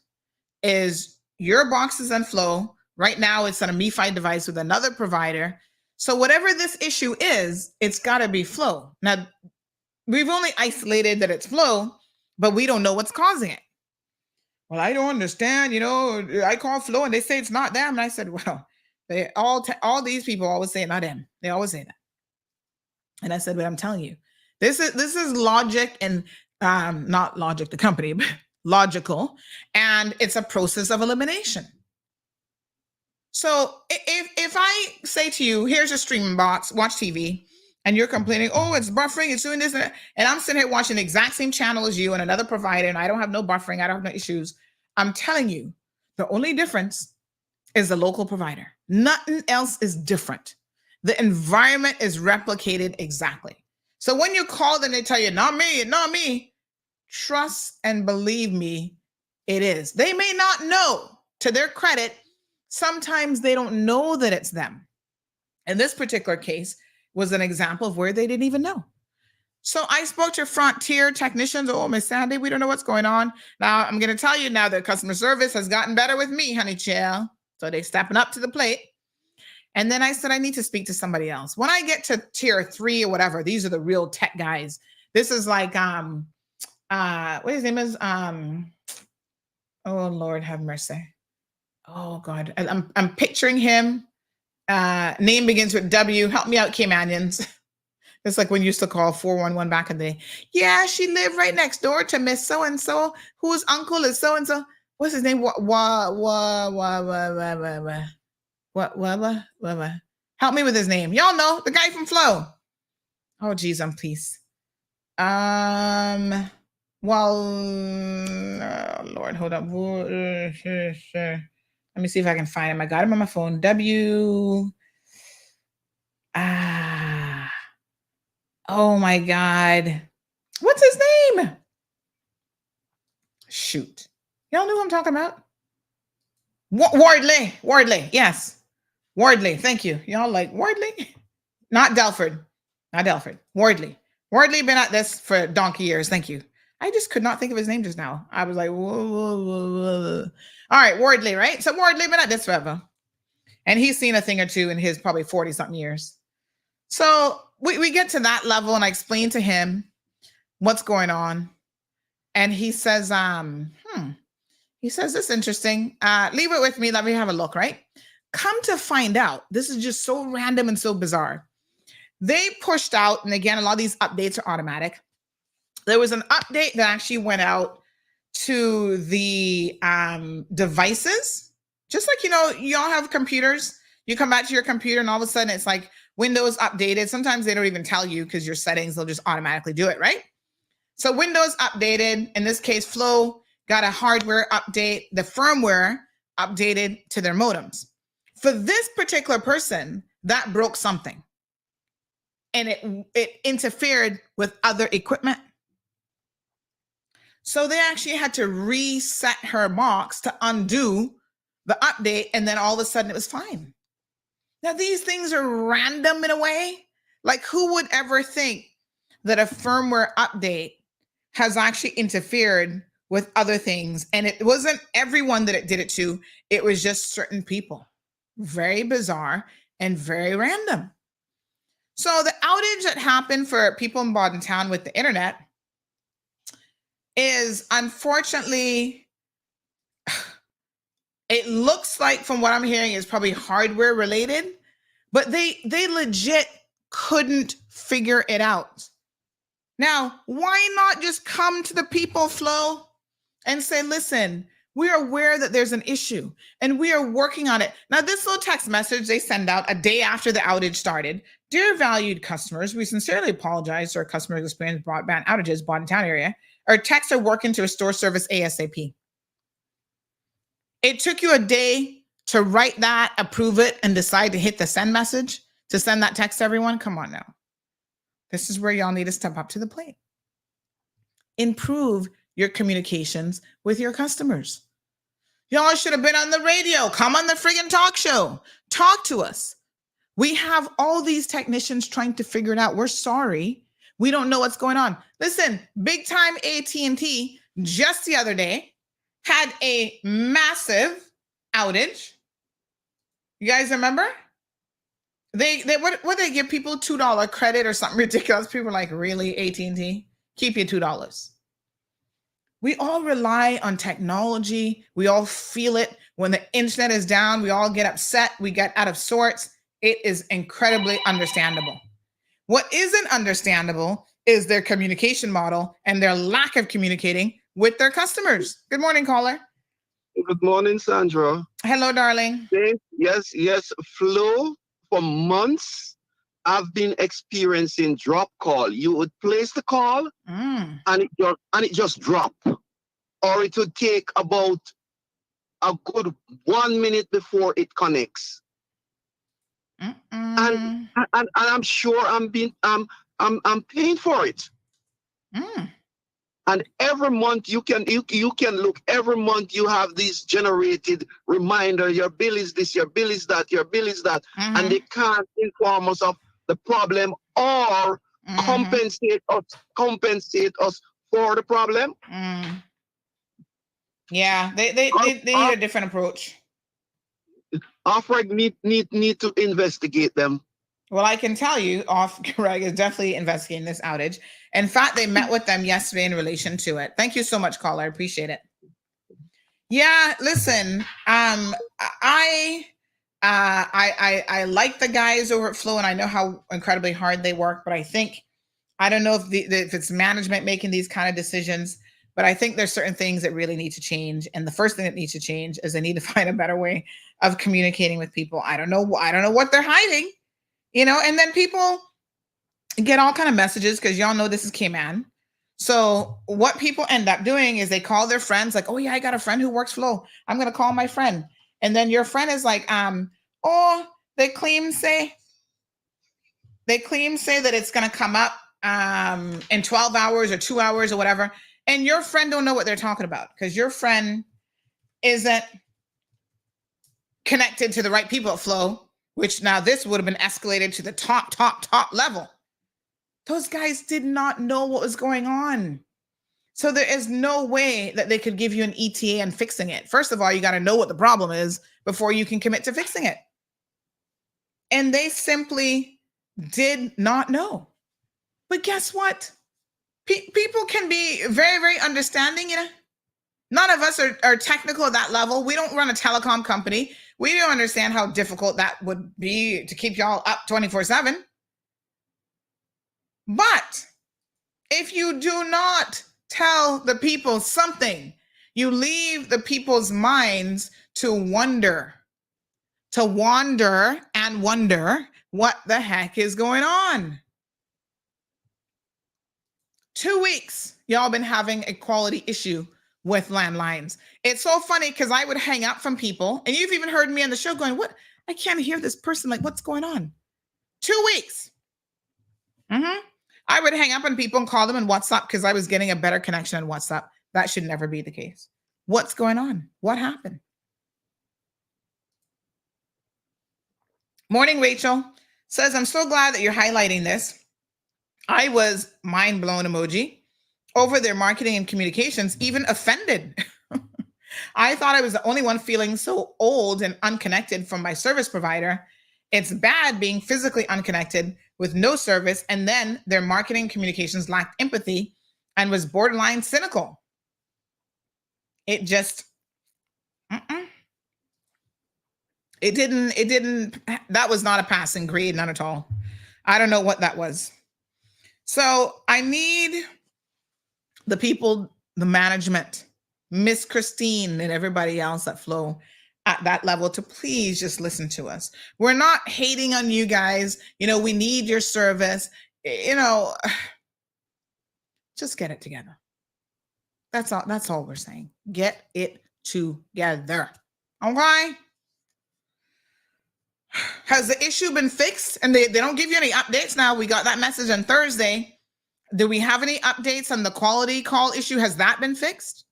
A: is your box is on Flow. Right now it's on a MiFi device with another provider. So whatever this issue is, it's got to be Flow. Now, we've only isolated that it's Flow, but we don't know what's causing it. Well, I don't understand. I call Flow and they say it's not them. And I said, well, they all these people always say not them. They always say that. And I said, but I'm telling you, this is logic and not Logic, the company, but logical. And it's a process of elimination. So if I say to you, here's a streaming box, watch TV, and you're complaining, oh, it's buffering, it's doing this, and I'm sitting here watching the exact same channel as you and another provider, and I don't have no buffering, I don't have no issues. I'm telling you, the only difference is the local provider. Nothing else is different. The environment is replicated exactly. So when you call them, they tell you, not me, trust and believe me, it is. They may not know, to their credit, sometimes they don't know that it's them. And this particular case was an example of where they didn't even know. So I spoke to Frontier technicians. Oh, Miss Sandy, we don't know what's going on. Now, I'm going to tell you now that customer service has gotten better with me, honey chill. So they're stepping up to the plate. And then I said, I need to speak to somebody else. When I get to tier 3 or whatever, these are the real tech guys. This is like, what his name is? Oh, Lord, have mercy. Oh, God. I'm picturing him. Name begins with W. Help me out, Caymanians. It's like when you used to call 411 back in the day. Yeah, she lived right next door to Miss So-and-so, whose uncle is so-and-so. What's his name? What? Help me with his name. Y'all know, the guy from Flow. Oh, geez, I'm pleased. Well, Lord, hold up. Let me see if I can find him. I got him on my phone. Oh my God. What's his name? Shoot. Y'all know who I'm talking about? Wardley. Yes. Wardley. Thank you. Y'all like Wardley? Not Delford. Wardley. Wardley been at this for donkey years. Thank you. I just could not think of his name just now. I was like, whoa. All right, Wardley, right? So Wardley been at this forever. And he's seen a thing or two in his probably 40-something years. So we get to that level and I explain to him what's going on. And he says, this is interesting. Leave it with me. Let me have a look, right? Come to find out, this is just so random and so bizarre. They pushed out, and again, a lot of these updates are automatic. There was an update that actually went out to the devices. Just like, y'all have computers. You come back to your computer and all of a sudden it's like Windows updated. Sometimes they don't even tell you because your settings, they'll just automatically do it, right? So Windows updated. In this case, Flow got a hardware update. The firmware updated to their modems. For this particular person, that broke something. And it interfered with other equipment. So they actually had to reset her box to undo the update. And then all of a sudden it was fine. Now, these things are random in a way. Like, who would ever think that a firmware update has actually interfered with other things? And it wasn't everyone that it did it to. It was just certain people. Very bizarre and very random. So the outage that happened for people in Bordentown with the internet is, unfortunately, it looks like, from what I'm hearing, is probably hardware related, but they legit couldn't figure it out. Now, why not just come to the people, Flo, and say, listen, we are aware that there's an issue and we are working on it. Now, this little text message they send out a day after the outage started. Dear valued customers, we sincerely apologize to our customers who experienced broadband outages in Bordentown area. Our techs are working to restore service ASAP. It took you a day to write that, approve it, and decide to hit the send message to send that text to everyone? Come on now. This is where y'all need to step up to the plate. Improve your communications with your customers. Y'all should have been on the radio. Come on the friggin' talk show. Talk to us. We have all these technicians trying to figure it out. We're sorry. We don't know what's going on. Listen, big time AT&T just the other day had a massive outage. You guys remember? They what they give people $2 credit or something ridiculous. People are like, really, AT&T? Keep your $2. We all rely on technology. We all feel it. When the internet is down, we all get upset. We get out of sorts. It is incredibly understandable. What isn't understandable is their communication model and their lack of communicating with their customers. Good morning, caller.
G: Good morning, Sandra.
A: Hello, darling.
G: Yes. Flo, for months, I've been experiencing drop call. You would place the call and it just drop. Or it would take about a good 1 minute before it connects. And I'm sure I'm paying for it. And every month you can look, every month you have these generated reminder, your bill is this, your bill is that, your bill is that, and they can't inform us of the problem or compensate us for the problem.
A: Yeah, they need a different approach.
G: Offreg need to investigate them.
A: Well, I can tell you, Greg is definitely investigating this outage. In fact, they met with them yesterday in relation to it. Thank you so much, caller. I appreciate it. Yeah, listen, I like the guys over at Flow, and I know how incredibly hard they work. But I don't know if it's management making these kind of decisions. But I think there's certain things that really need to change. And the first thing that needs to change is they need to find a better way of communicating with people. I don't know what they're hiding. And then people get all kind of messages because y'all know this is Cayman. So what people end up doing is they call their friends like, oh yeah, I got a friend who works Flow. I'm going to call my friend. And then your friend is like, they claim say that it's going to come up in 12 hours or 2 hours or whatever. And your friend don't know what they're talking about because your friend isn't connected to the right people at Flow. Which now this would have been escalated to the top level. Those guys did not know what was going on. So there is no way that they could give you an ETA and fixing it. First of all, you got to know what the problem is before you can commit to fixing it. And they simply did not know. But guess what? People can be very, very understanding, None of us are technical at that level. We don't run a telecom company. We don't understand how difficult that would be to keep y'all up 24/7. But if you do not tell the people something, you leave the people's minds to wander and wonder what the heck is going on. 2 weeks, y'all been having a quality issue with landlines. It's so funny because I would hang up from people, and you've even heard me on the show going, what? I can't hear this person. Like, what's going on? 2 weeks. I would hang up on people and call them on WhatsApp because I was getting a better connection on WhatsApp. That should never be the case. What's going on? What happened? Morning, Rachel. Says, I'm so glad that you're highlighting this. I was mind blown emoji over their marketing and communications, even offended. I thought I was the only one feeling so old and unconnected from my service provider. It's bad being physically unconnected with no service, and then their marketing communications lacked empathy and was borderline cynical. It just, it didn't, that was not a passing grade, none at all. I don't know what that was. So I need the people, the management, Miss Christine and everybody else at Flow at that level to please just listen to us. We're not hating on you guys. We need your service. Just get it together. That's all we're saying. Get it together. Okay? Has the issue been fixed? And they don't give you any updates now. We got that message on Thursday. Do we have any updates on the quality call issue? Has that been fixed?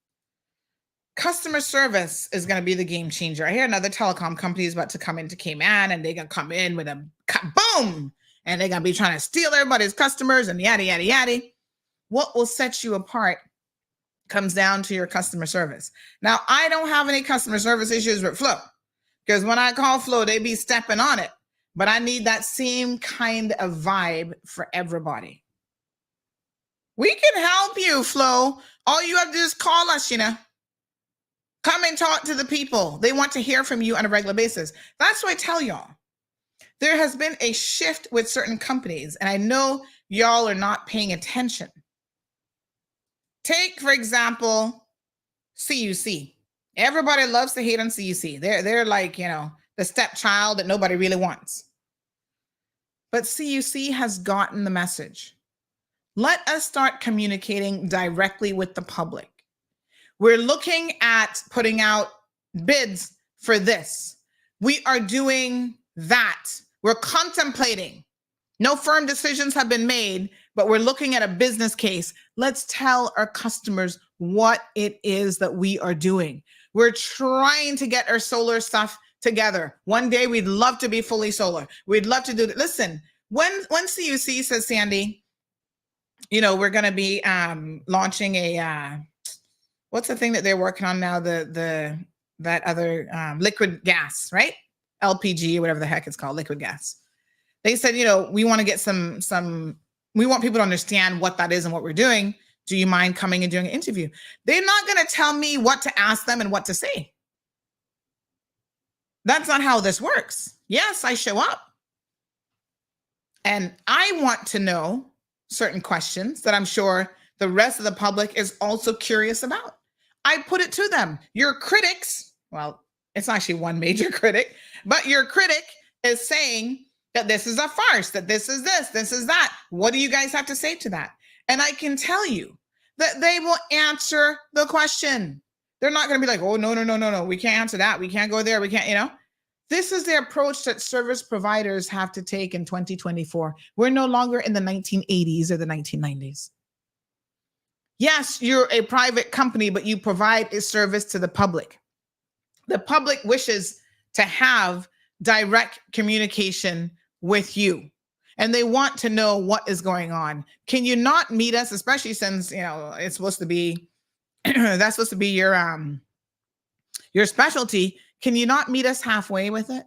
A: Customer service is going to be the game changer. I hear another telecom company is about to come into Cayman, and they're going to come in with a boom, and they're going to be trying to steal everybody's customers and yada, yada, yada. What will set you apart comes down to your customer service. Now, I don't have any customer service issues with Flow because when I call Flow, they be stepping on it. But I need that same kind of vibe for everybody. We can help you, Flow. All you have to do is call us, Come and talk to the people. They want to hear from you on a regular basis. That's what I tell y'all. There has been a shift with certain companies, and I know y'all are not paying attention. Take, for example, CUC. Everybody loves to hate on CUC. They're like, the stepchild that nobody really wants. But CUC has gotten the message. Let us start communicating directly with the public. We're looking at putting out bids for this. We are doing that. We're contemplating. No firm decisions have been made, but we're looking at a business case. Let's tell our customers what it is that we are doing. We're trying to get our solar stuff together. One day we'd love to be fully solar. We'd love to do that. Listen, when CUC says, Sandy, we're going to be launching a what's the thing that they're working on now? That other liquid gas, right? LPG or whatever the heck it's called, liquid gas. They said, we want to get we want people to understand what that is and what we're doing. Do you mind coming and doing an interview? They're not going to tell me what to ask them and what to say. That's not how this works. Yes, I show up. And I want to know certain questions that I'm sure the rest of the public is also curious about. I put it to them. Your critics, well, it's actually one major critic, but your critic is saying that this is a farce, that this is that. What do you guys have to say to that? And I can tell you that they will answer the question. They're not going to be like, oh, no. We can't answer that. We can't go there. We can't, This is the approach that service providers have to take in 2024. We're no longer in the 1980s or the 1990s. Yes, you're a private company, but you provide a service to the public. The public wishes to have direct communication with you, and they want to know what is going on. Can you not meet us, especially since, it's supposed to be, that's supposed to be your specialty. Can you not meet us halfway with it?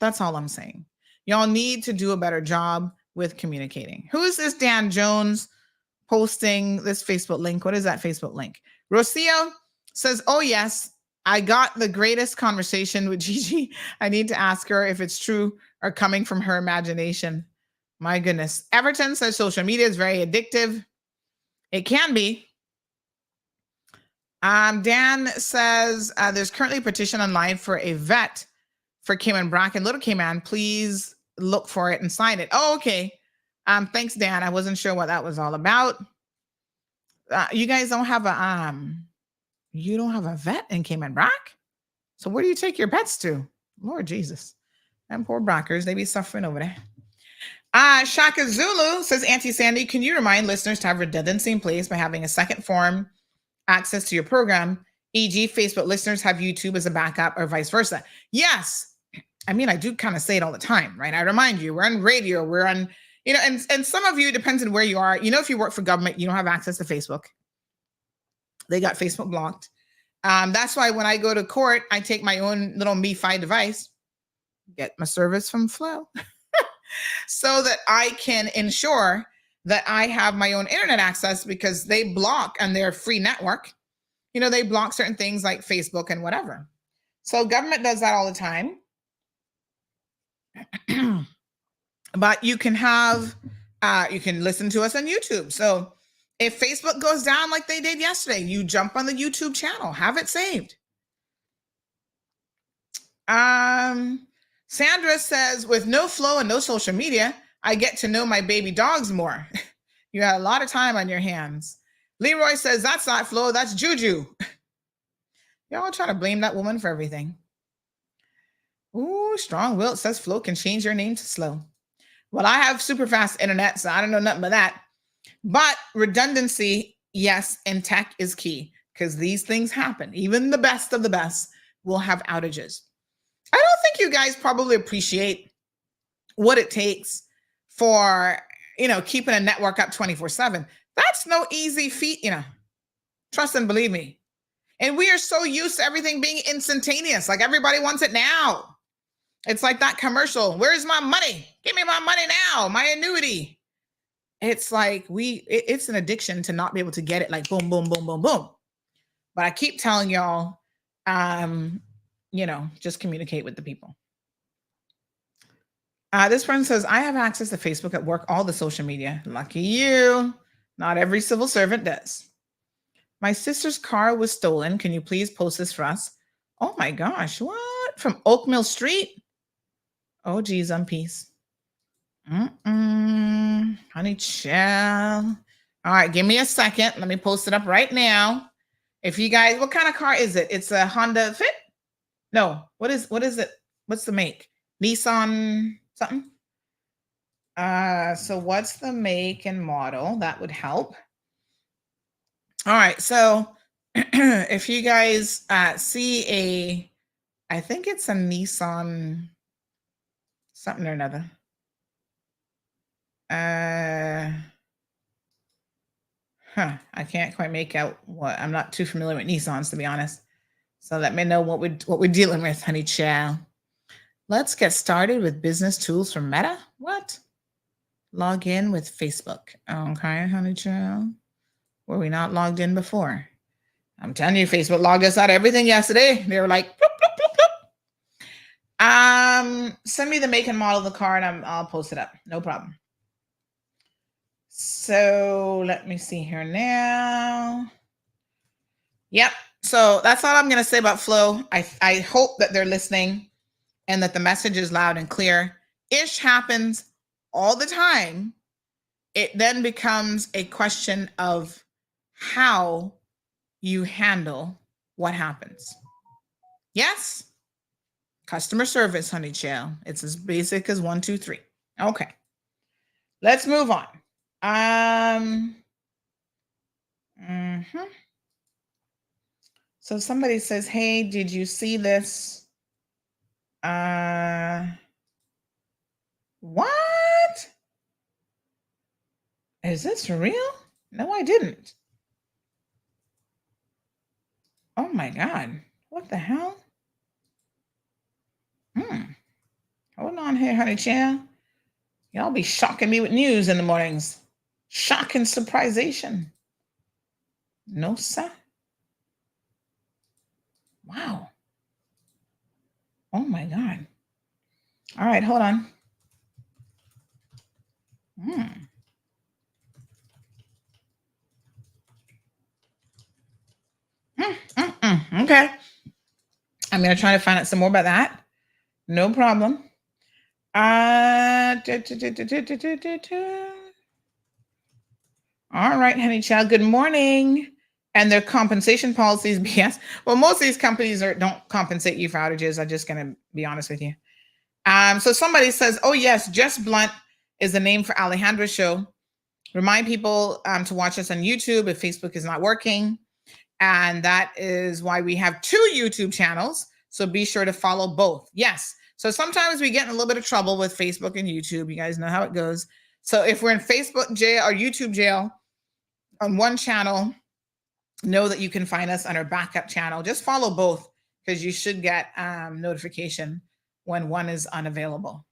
A: That's all I'm saying. Y'all need to do a better job with communicating. Who is this Dan Jones posting this Facebook link? What is that Facebook link? Rocio says, oh, yes, I got the greatest conversation with Gigi. I need to ask her if it's true or coming from her imagination. My goodness. Everton says social media is very addictive. It can be. Dan says there's currently a petition online for a vet for Cayman Bracken. Little Cayman, please look for it and sign it. Oh, okay. Thanks, Dan. I wasn't sure what that was all about. You guys don't have a vet in Cayman Brac? So where do you take your pets to? Lord Jesus. Them poor Brockers, they be suffering over there. Shaka Zulu says, Auntie Sandy, can you remind listeners to have redundancy in place by having a second form access to your program, e.g. Facebook listeners have YouTube as a backup or vice versa? Yes. I mean, I do kind of say it all the time, right? I remind you, we're on radio, we're on, and some of you, it depends on where you are. If you work for government, you don't have access to Facebook. They got Facebook blocked. That's why when I go to court, I take my own little MiFi device, get my service from Flow, so that I can ensure that I have my own internet access, because they block on their free network. They block certain things like Facebook and whatever. So government does that all the time. But you can you can listen to us on YouTube. So if Facebook goes down like they did yesterday, you jump on the YouTube channel, have it saved. Sandra says, with no Flow and no social media, I get to know my baby dogs more. You had a lot of time on your hands. Leroy says, that's not Flow, that's Juju. Y'all try to blame that woman for everything. Ooh, Strong Will says Flow can change your name to Slow. Well, I have super fast internet, so I don't know nothing about that. But redundancy, yes, in tech is key, because these things happen. Even the best of the best will have outages. I don't think you guys probably appreciate what it takes for, keeping a network up 24/7. That's no easy feat, Trust and believe me. And we are so used to everything being instantaneous. Like everybody wants it now. It's like that commercial. Where's my money? Give me my money now, my annuity. It's like it's an addiction to not be able to get it like boom, boom, boom, boom, boom. But I keep telling y'all, just communicate with the people. This friend says, I have access to Facebook at work, all the social media. Lucky you. Not every civil servant does. My sister's car was stolen. Can you please post this for us? Oh my gosh, what? From Oak Mill Street? Oh, geez, on peace. Honey child. All right, give me a second. Let me post it up right now. If you guys, what kind of car is it? It's a Honda Fit? No, what is it? What's the make? Nissan something? So what's the make and model? That would help. All right. So if you guys see I think it's a Nissan something or another. I can't quite make out what. I'm not too familiar with Nissans, to be honest. So let me know what we're dealing with, honey child. Let's get started with business tools from Meta. What? Log in with Facebook. Okay, honey child. Were we not logged in before? I'm telling you, Facebook logged us out of everything yesterday. They were like, bloop, bloop, bloop, bloop. Send me the make and model of the car and I'll post it up. No problem. So let me see here now. Yep. So that's all I'm going to say about Flow. I hope that they're listening and that the message is loud and clear. Ish happens all the time. It then becomes a question of how you handle what happens. Yes? Customer service, honey child. It's as basic as 1, 2, 3. Okay. Let's move on. So somebody says, hey, did you see this? What? Is this real? No, I didn't. Oh my God. What the hell? Hold on here, honey child. Y'all be shocking me with news in the mornings. Shock and surprisation. No, sir. Wow. Oh my God. All right, hold on. Okay. I'm going to try to find out some more about that. No problem. All right, honey child. Good morning. And their compensation policies, BS. Well, most of these companies don't compensate you for outages. I'm just going to be honest with you. So somebody says, oh yes, Jess Blunt is the name for Alejandra's show. Remind people to watch us on YouTube if Facebook is not working. And that is why we have 2 YouTube channels. So be sure to follow both. Yes. So sometimes we get in a little bit of trouble with Facebook and YouTube. You guys know how it goes. So if we're in Facebook jail or YouTube jail on one channel, know that you can find us on our backup channel. Just follow both because you should get notification when one is unavailable.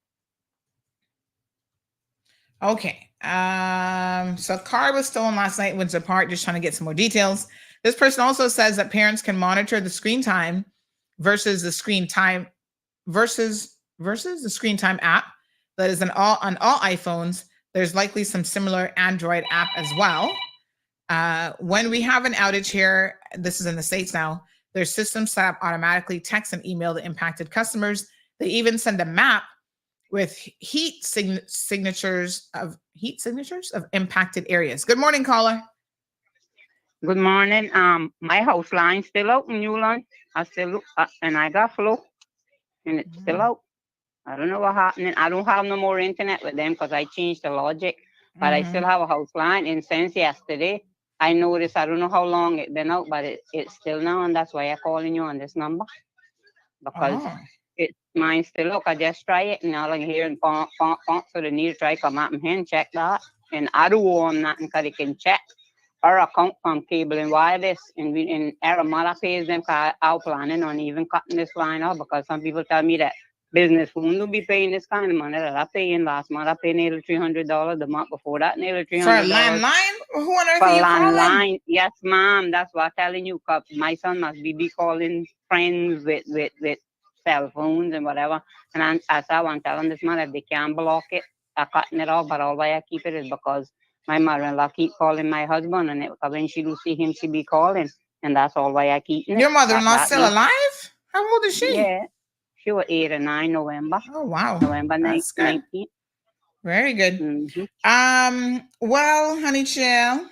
A: Okay. So car was stolen last night, Windsor Park, just trying to get some more details. This person also says that parents can monitor the screen time versus the screen time versus the screen time app that is on all iPhones. There's likely some similar Android app as well. When we have an outage here, this is in the States now, their system set up automatically text and email the impacted customers. They even send a map with heat signatures of impacted areas. Good morning, caller.
H: Good morning. My house line still out in Newland. I still and I got Flow, and it's still out. I don't know what happened. I don't have no more internet with them because I changed the logic, but I still have a house line. And since yesterday, I noticed. I don't know how long it's been out, but it's still now, and that's why I'm calling you on this number because it's mine still out. I just try it, and all I hear and pump. So they need to try come out and check that, and I don't want nothing because they can check our account from cable and wireless, and our mother pays them because I'm planning on even cutting this line off because some people tell me that business won't be paying this kind of money that I'm paying last month. I paid nearly $300. The month before that, nearly $300. For a landline? Who on earth are you calling? Yes, ma'am. That's what I'm telling you. Cause my son must be calling friends with cell phones and whatever. And as I want to tell them this month, if they can't block it, I'm cutting it off. But all why I keep it is because my mother-in-law keep calling my husband, and when she do see him, she be calling, and that's all why I keep it. Your mother-in-law still alive? How old is she? Yeah, she was 8 or 9 November. Oh wow, November 19th. Very good. Well, honey child,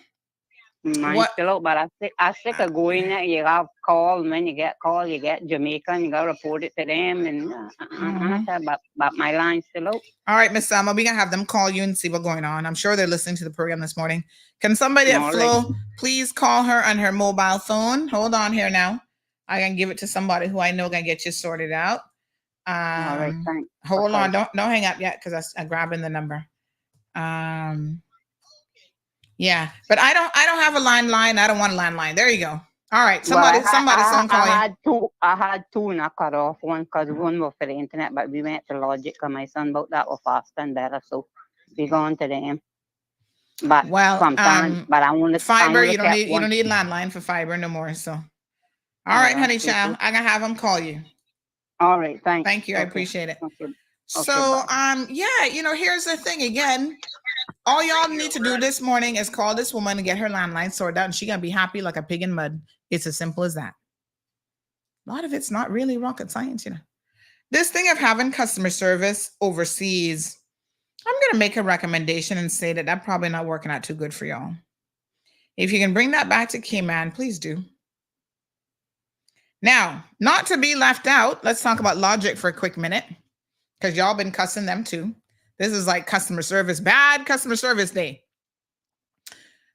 H: Mine's still out, but I sick of going there. You have call, and when you get call, you get Jamaica, and you got to report it to them. And but my line's still out.
A: All right, Miss Selma, we're going to have them call you and see what's going on. I'm sure they're listening to the program this morning. Can somebody at Flo please call her on her mobile phone? Hold on here now. I can give it to somebody who I know can get you sorted out.
H: All right, thanks.
A: Hold on. Don't hang up yet because I'm grabbing the number. Yeah, but I don't have a landline. I don't want a landline. There you go. All right, somebody's gonna call you.
H: I had two and I cut off one because one was for the internet, but we went to Logic because my son about that was faster and better, so we going to them. But sometimes, but I want to
A: fiber. You don't need landline for fiber no more. So, all right, honey child, I gonna have them call you.
H: All right, thanks.
A: Thank you. I appreciate it. Okay. So, yeah, here's the thing again. All y'all need to do this morning is call this woman and get her landline sorted out, and she's gonna be happy like a pig in mud. It's as simple as that. A lot of it's not really rocket science, This thing of having customer service overseas, I'm gonna make a recommendation and say that probably not working out too good for y'all. If you can bring that back to Cayman, please do. Now, not to be left out, let's talk about Logic for a quick minute, because y'all been cussing them too. This is like customer service, bad customer service day.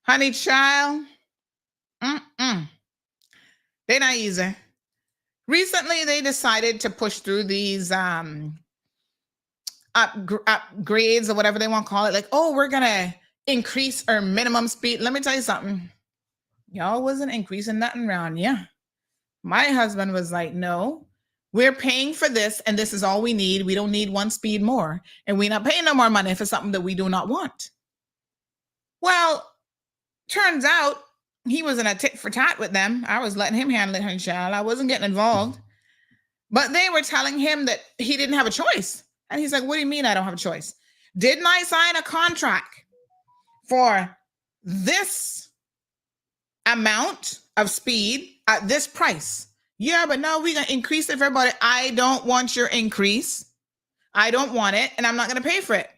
A: Honey child, they're not easy. Recently, they decided to push through these upgrades or whatever they want to call it. Like, we're going to increase our minimum speed. Let me tell you something. Y'all wasn't increasing nothing around. Yeah. My husband was like, no. We're paying for this, and this is all we need. We don't need one speed more, and we're not paying no more money for something that we do not want. Well, turns out he was in a tit for tat with them. I was letting him handle it, honey child. I wasn't getting involved. But they were telling him that he didn't have a choice. And he's like, what do you mean I don't have a choice? Didn't I sign a contract for this amount of speed at this price? Yeah, but no, we're going to increase it for everybody. I don't want your increase. I don't want it, and I'm not going to pay for it.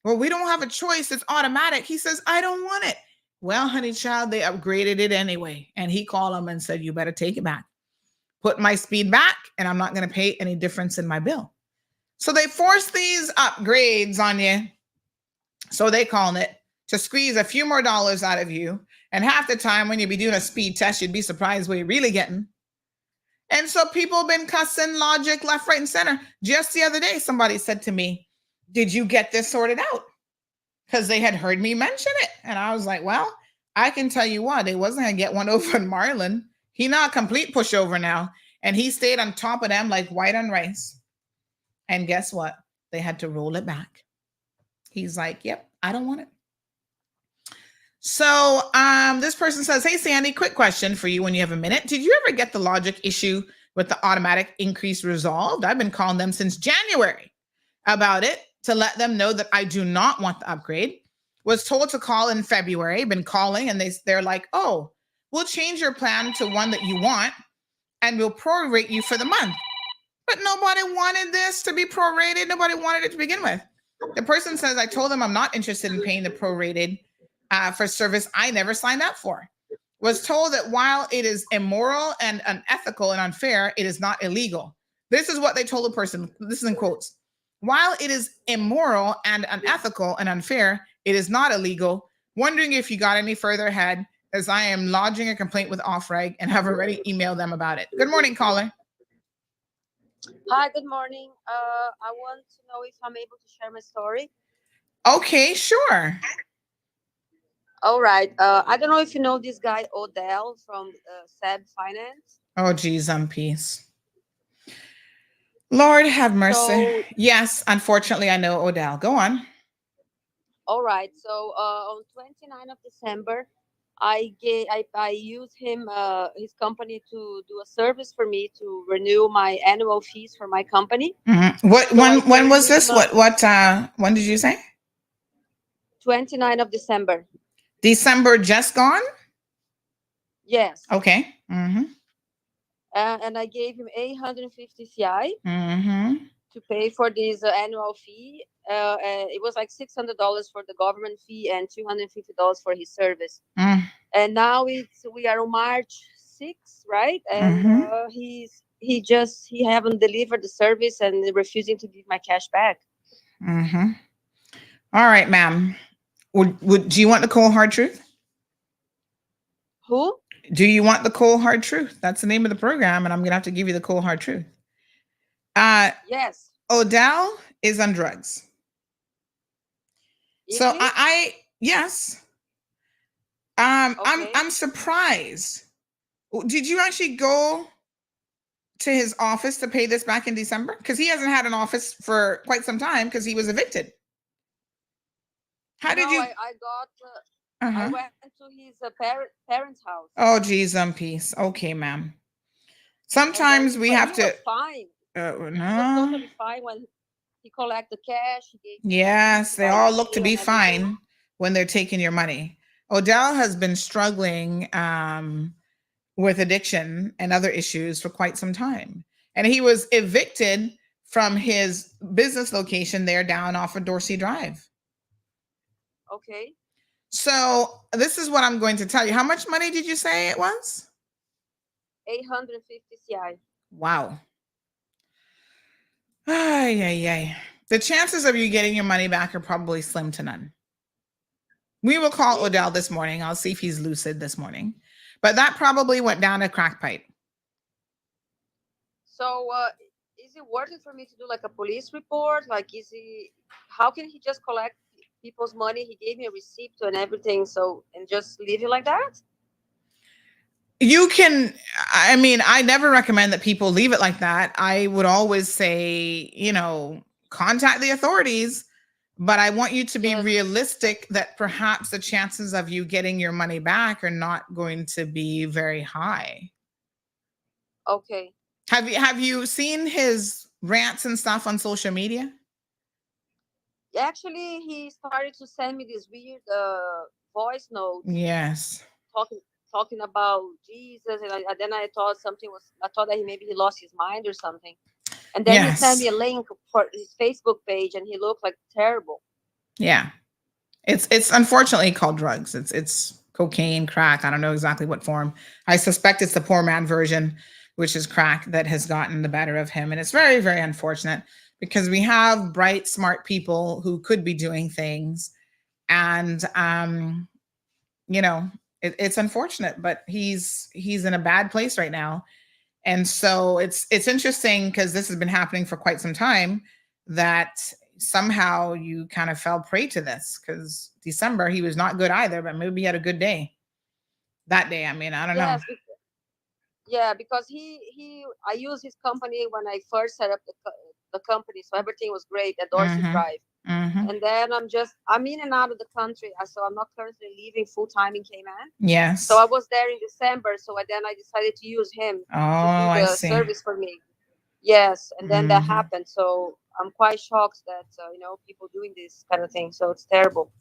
A: Well, we don't have a choice. It's automatic. He says, I don't want it. Well, honey child, they upgraded it anyway. And he called him and said, you better take it back. Put my speed back, and I'm not going to pay any difference in my bill. So they force these upgrades on you. So they call it to squeeze a few more dollars out of you. And half the time when you be doing a speed test, you'd be surprised what you're really getting. And so people have been cussing Logic left, right, and center. Just the other day, somebody said to me, did you get this sorted out? Because they had heard me mention it. And I was like, well, I can tell you what, they wasn't going to get one over in Marlin. He not a complete pushover now. And he stayed on top of them like white on rice. And guess what? They had to roll it back. He's like, yep, I don't want it. So this person says, hey, Sandy, quick question for you when you have a minute. Did you ever get the Logic issue with the automatic increase resolved? I've been calling them since January about it to let them know that I do not want the upgrade. Was told to call in February, been calling, and they're like, oh, we'll change your plan to one that you want, and we'll prorate you for the month. But nobody wanted this to be prorated. Nobody wanted it to begin with. The person says, I told them I'm not interested in paying the prorated for service I never signed up for. Was told that while it is immoral and unethical and unfair, it is not illegal. This is what they told the person. This is in quotes. While it is immoral and unethical and unfair, it is not illegal. Wondering if you got any further ahead, as I am lodging a complaint with Offreg and have already emailed them about it. Good morning, caller.
I: Hi, good morning. I want to know if I'm able to share my story.
A: Okay, sure.
I: All right. I don't know if you know this guy, Odell from SEB Finance.
A: Oh, geez, peace. Lord have mercy. So, yes, unfortunately, I know Odell. Go on.
I: All right. So on 29th of December, I used him, his company, to do a service for me to renew my annual fees for my company.
A: Mm-hmm. When was this? When did you say?
I: 29th of December.
A: December just gone?
I: Yes.
A: Okay. Mm-hmm.
I: And I gave him 850 CI to pay for this annual fee. It was like $600 for the government fee and $250 for his service. And now we are on March 6th, right? And he haven't delivered the service and refusing to give my cash back.
A: All right, ma'am. Do you want the cold hard truth?
I: Who?
A: Do you want the cold hard truth? That's the name of the program, and I'm gonna have to give you the cold hard truth.
I: Yes.
A: Odell is on drugs.
I: Is
A: So
I: he?
A: I yes.
I: Okay.
A: I'm surprised. Did you actually go to his office to pay this back in December? Because he hasn't had an office for quite some time because he was evicted. How did you?
I: I went to his parents' house.
A: Oh, geez, peace. Okay, ma'am. Sometimes we have
I: he
A: to.
I: Was fine.
A: No.
I: He was totally fine when he collected the cash. He gave
A: Yes, they all look to be fine when they're taking your money. Odell has been struggling with addiction and other issues for quite some time. And he was evicted from his business location there down off of Dorsey Drive.
I: Okay.
A: So this is what I'm going to tell you. How much money did you say it was?
I: 850 CI.
A: Wow. Ay. The chances of you getting your money back are probably slim to none. We will call Odell this morning. I'll see if he's lucid this morning. But that probably went down a crack pipe.
I: So is it worth it for me to do like a police report? Like, how can he just collect people's money? He gave me a receipt and everything. And just leave it like that?
A: You can, I mean, I never recommend that people leave it like that. I would always say, contact the authorities, but I want you to be realistic that perhaps the chances of you getting your money back are not going to be very high.
I: Okay.
A: Have you seen his rants and stuff on social media?
I: Actually, he started to send me this weird voice note.
A: Yes.
I: Talking about Jesus, and then I thought that maybe he lost his mind or something. And then he sent me a link for his Facebook page, and he looked like terrible.
A: Yeah, it's unfortunately called drugs. It's cocaine, crack. I don't know exactly what form. I suspect it's the poor man version, which is crack, that has gotten the better of him, and it's very, very unfortunate because we have bright, smart people who could be doing things, and it's unfortunate, but he's in a bad place right now. And so it's interesting because this has been happening for quite some time, that somehow you kind of fell prey to this, because December he was not good either, but maybe he had a good day that day. I mean, I don't know.
I: Yeah, because I used his company when I first set up the company, so everything was great at Dorsey Drive. And then I'm in and out of the country, so I'm not currently living full time in Cayman.
A: Yes.
I: So I was there in December, so I decided to use him to do the service for me. Yes, and then that happened. So I'm quite shocked that people doing this kind of thing. So it's terrible.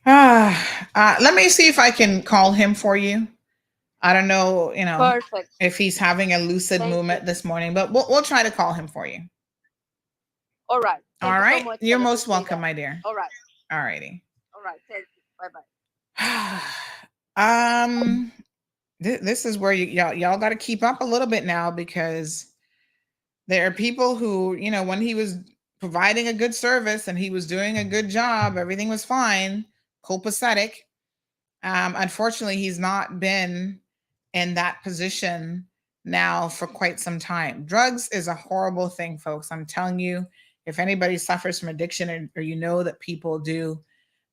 A: Let me see if I can call him for you. I don't know,
I: Perfect.
A: if he's having a lucid moment this morning, but we'll try to call him for you.
I: All right.
A: All right. So much. You're most welcome, my dear.
I: All right.
A: All righty.
I: All right. Thank you.
A: Bye-bye. This is where y'all got to keep up a little bit now, because there are people who, when he was providing a good service and he was doing a good job, everything was fine, copacetic. Unfortunately, he's not been in that position now for quite some time. Drugs is a horrible thing, folks. I'm telling you, if anybody suffers from addiction, or that people do,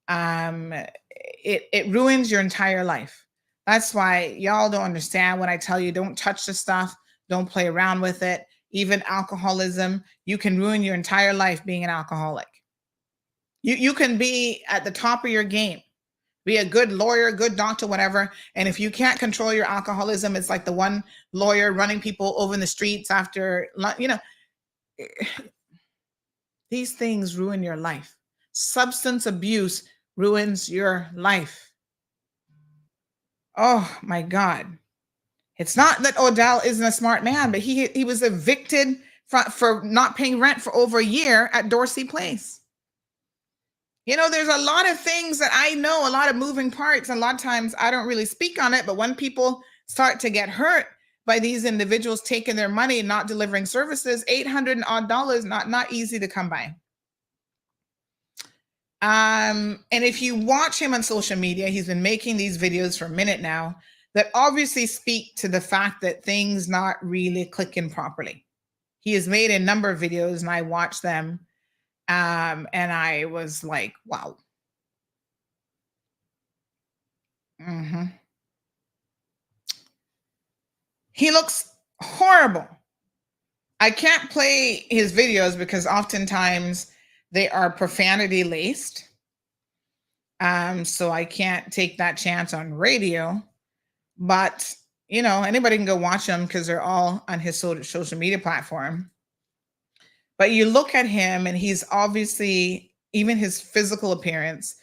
A: it ruins your entire life. That's why y'all don't understand when I tell you, don't touch the stuff, don't play around with it. Even alcoholism, you can ruin your entire life being an alcoholic. You can be at the top of your game, be a good lawyer, good doctor, whatever. And if you can't control your alcoholism, it's like the one lawyer running people over in the streets after, these things ruin your life. Substance abuse ruins your life. Oh my God. It's not that Odell isn't a smart man, but he was evicted for not paying rent for over a year at Dorsey Place. There's a lot of things that I know, a lot of moving parts. A lot of times I don't really speak on it, but when people start to get hurt by these individuals taking their money and not delivering services, $800 odd, not easy to come by. And if you watch him on social media, he's been making these videos for a minute now that obviously speak to the fact that things not really clicking properly. He has made a number of videos and I watched them. And I was like, wow. He looks horrible. I can't play his videos because oftentimes they are profanity laced. So I can't take that chance on radio. But, anybody can go watch them because they're all on his social media platform. But you look at him and he's obviously, even his physical appearance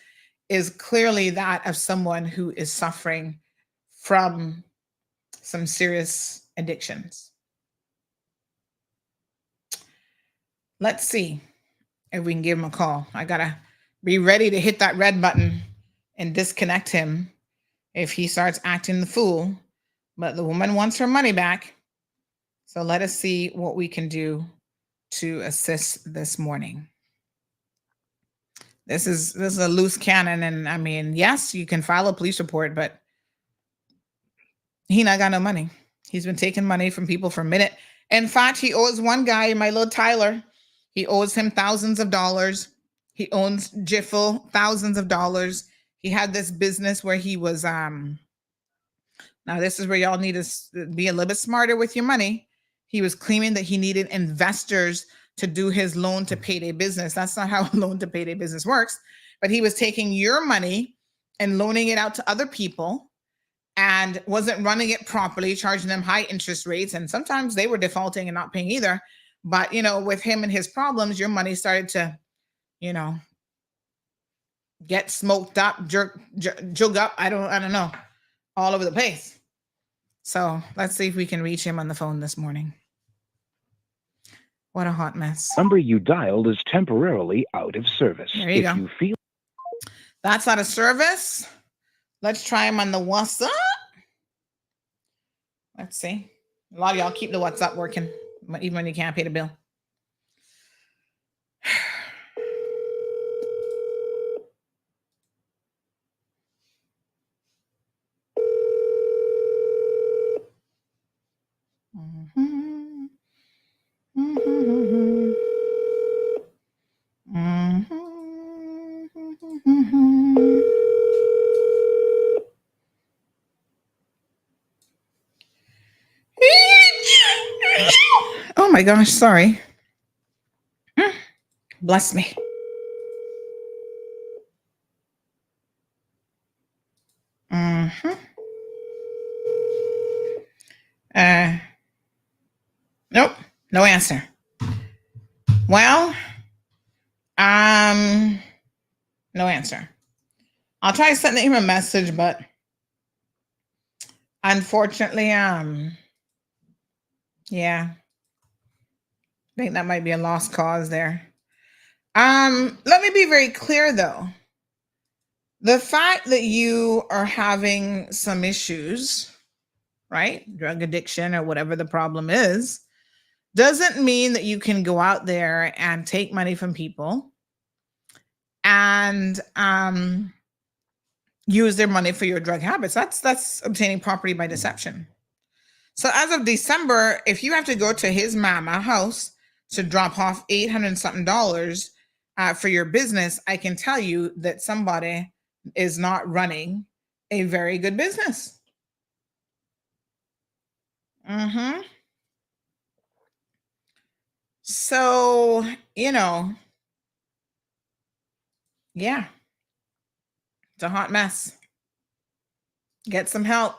A: is clearly that of someone who is suffering from some serious addictions. Let's see if we can give him a call. I gotta be ready to hit that red button and disconnect him if he starts acting the fool. But the woman wants her money back. So let us see what we can do to assist this morning. This is a loose cannon. And I mean, yes, you can file a police report, but he not got no money. He's been taking money from people for a minute. In fact, he owes one guy, my little Tyler, he owes him thousands of dollars. He owns Jiffle, thousands of dollars. He had this business where he was, now this is where y'all need to be a little bit smarter with your money. He was claiming that he needed investors to do his loan to payday business. That's not how a loan to payday business works. But he was taking your money and loaning it out to other people and wasn't running it properly, charging them high interest rates. And sometimes they were defaulting and not paying either. But, with him and his problems, your money started to, get smoked up, jug up. I don't know, all over the place. So let's see if we can reach him on the phone this morning. What a hot mess.
J: Number you dialed is temporarily out of service.
A: There you go. That's out of service. Let's try him on the WhatsApp. Let's see. A lot of y'all keep the WhatsApp working, even when you can't pay the bill. Oh my gosh, sorry. Bless me. Nope, no answer. Well, no answer. I'll try sending him a message, but unfortunately, yeah, I think that might be a lost cause there. Let me be very clear though. The fact that you are having some issues, right? Drug addiction or whatever the problem is, doesn't mean that you can go out there and take money from people and use their money for your drug habits. That's obtaining property by deception. So as of December, if you have to go to his mama house to drop off $800 something for your business, I can tell you that somebody is not running a very good business. So, yeah, it's a hot mess. Get some help.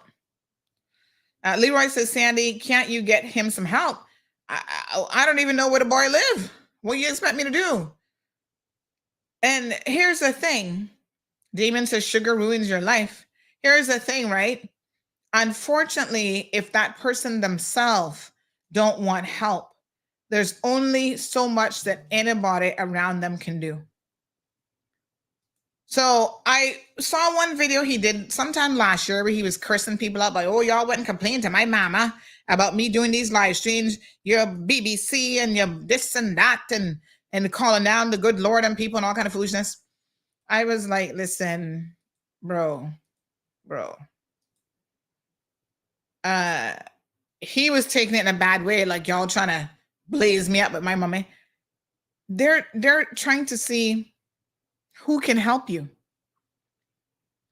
A: Leroy says, Sandy, can't you get him some help? I don't even know where the boy live. What do you expect me to do? And here's the thing. Damon says, sugar ruins your life. Here's the thing, right? Unfortunately, if that person themselves don't want help, there's only so much that anybody around them can do. So I saw one video he did sometime last year where he was cursing people out like, oh, y'all went and complained to my mama about me doing these live streams. You're BBC and you're this and that and calling down the good Lord and people and all kind of foolishness. I was like, listen, bro. He was taking it in a bad way, like y'all trying to blaze me up with my mommy. They're trying to see who can help you.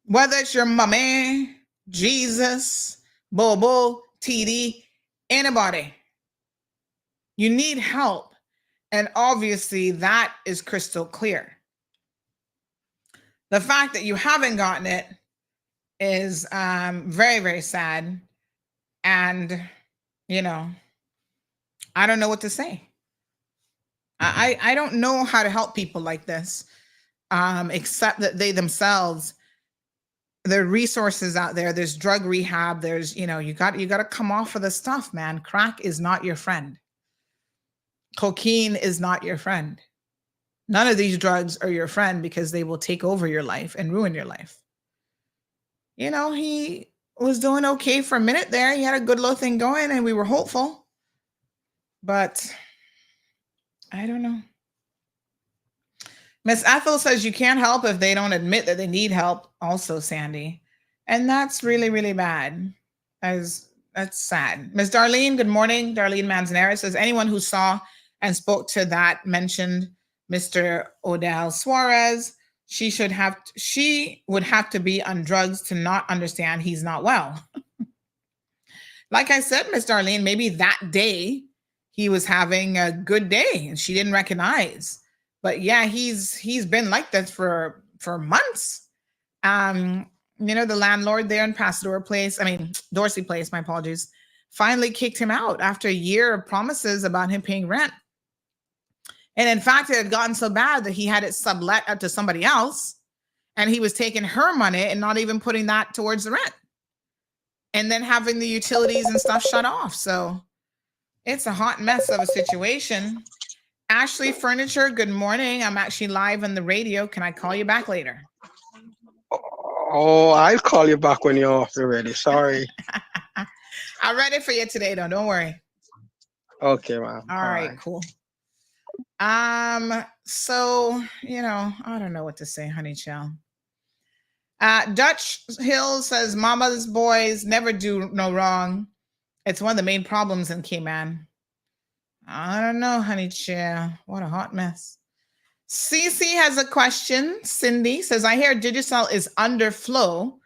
A: Whether it's your mommy, Jesus, Bobo, TD, anybody. You need help. And obviously that is crystal clear. The fact that you haven't gotten it is very, very sad. And, you know, I don't know what to say. I don't know how to help people like this, except that they themselves, there are resources out there. There's drug rehab. There's, you got to come off of the stuff, man. Crack is not your friend. Cocaine is not your friend. None of these drugs are your friend because they will take over your life and ruin your life. He was doing okay for a minute there. He had a good little thing going and we were hopeful. But I don't know. Miss Ethel says you can't help if they don't admit that they need help also, Sandy. And that's really, really bad. That's sad. Miss Darlene, good morning. Darlene Manzanera says anyone who saw and spoke to that mentioned Mr. Odell Suarez. She would have to be on drugs to not understand he's not well. Like I said, Miss Darlene, maybe that day he was having a good day and she didn't recognize. But yeah, he's been like this for months. The landlord there in Dorsey Place, my apologies, finally kicked him out after a year of promises about him paying rent. And in fact, it had gotten so bad that he had it sublet up to somebody else and he was taking her money and not even putting that towards the rent. And then having the utilities and stuff shut off. So it's a hot mess of a situation. Ashley Furniture, good morning. I'm actually live on the radio. Can I call you back later?
K: Oh, I'll call you back when you're off the radio. Sorry.
A: I'm ready for you today, though. Don't worry.
K: Okay, ma'am.
A: All right, cool. So, I don't know what to say, honey child. Dutch Hill says, Mama's boys never do no wrong. It's one of the main problems in Cayman. I don't know, honey child. What a hot mess. Cece has a question. Cindy says, I hear Digicel is under Flow,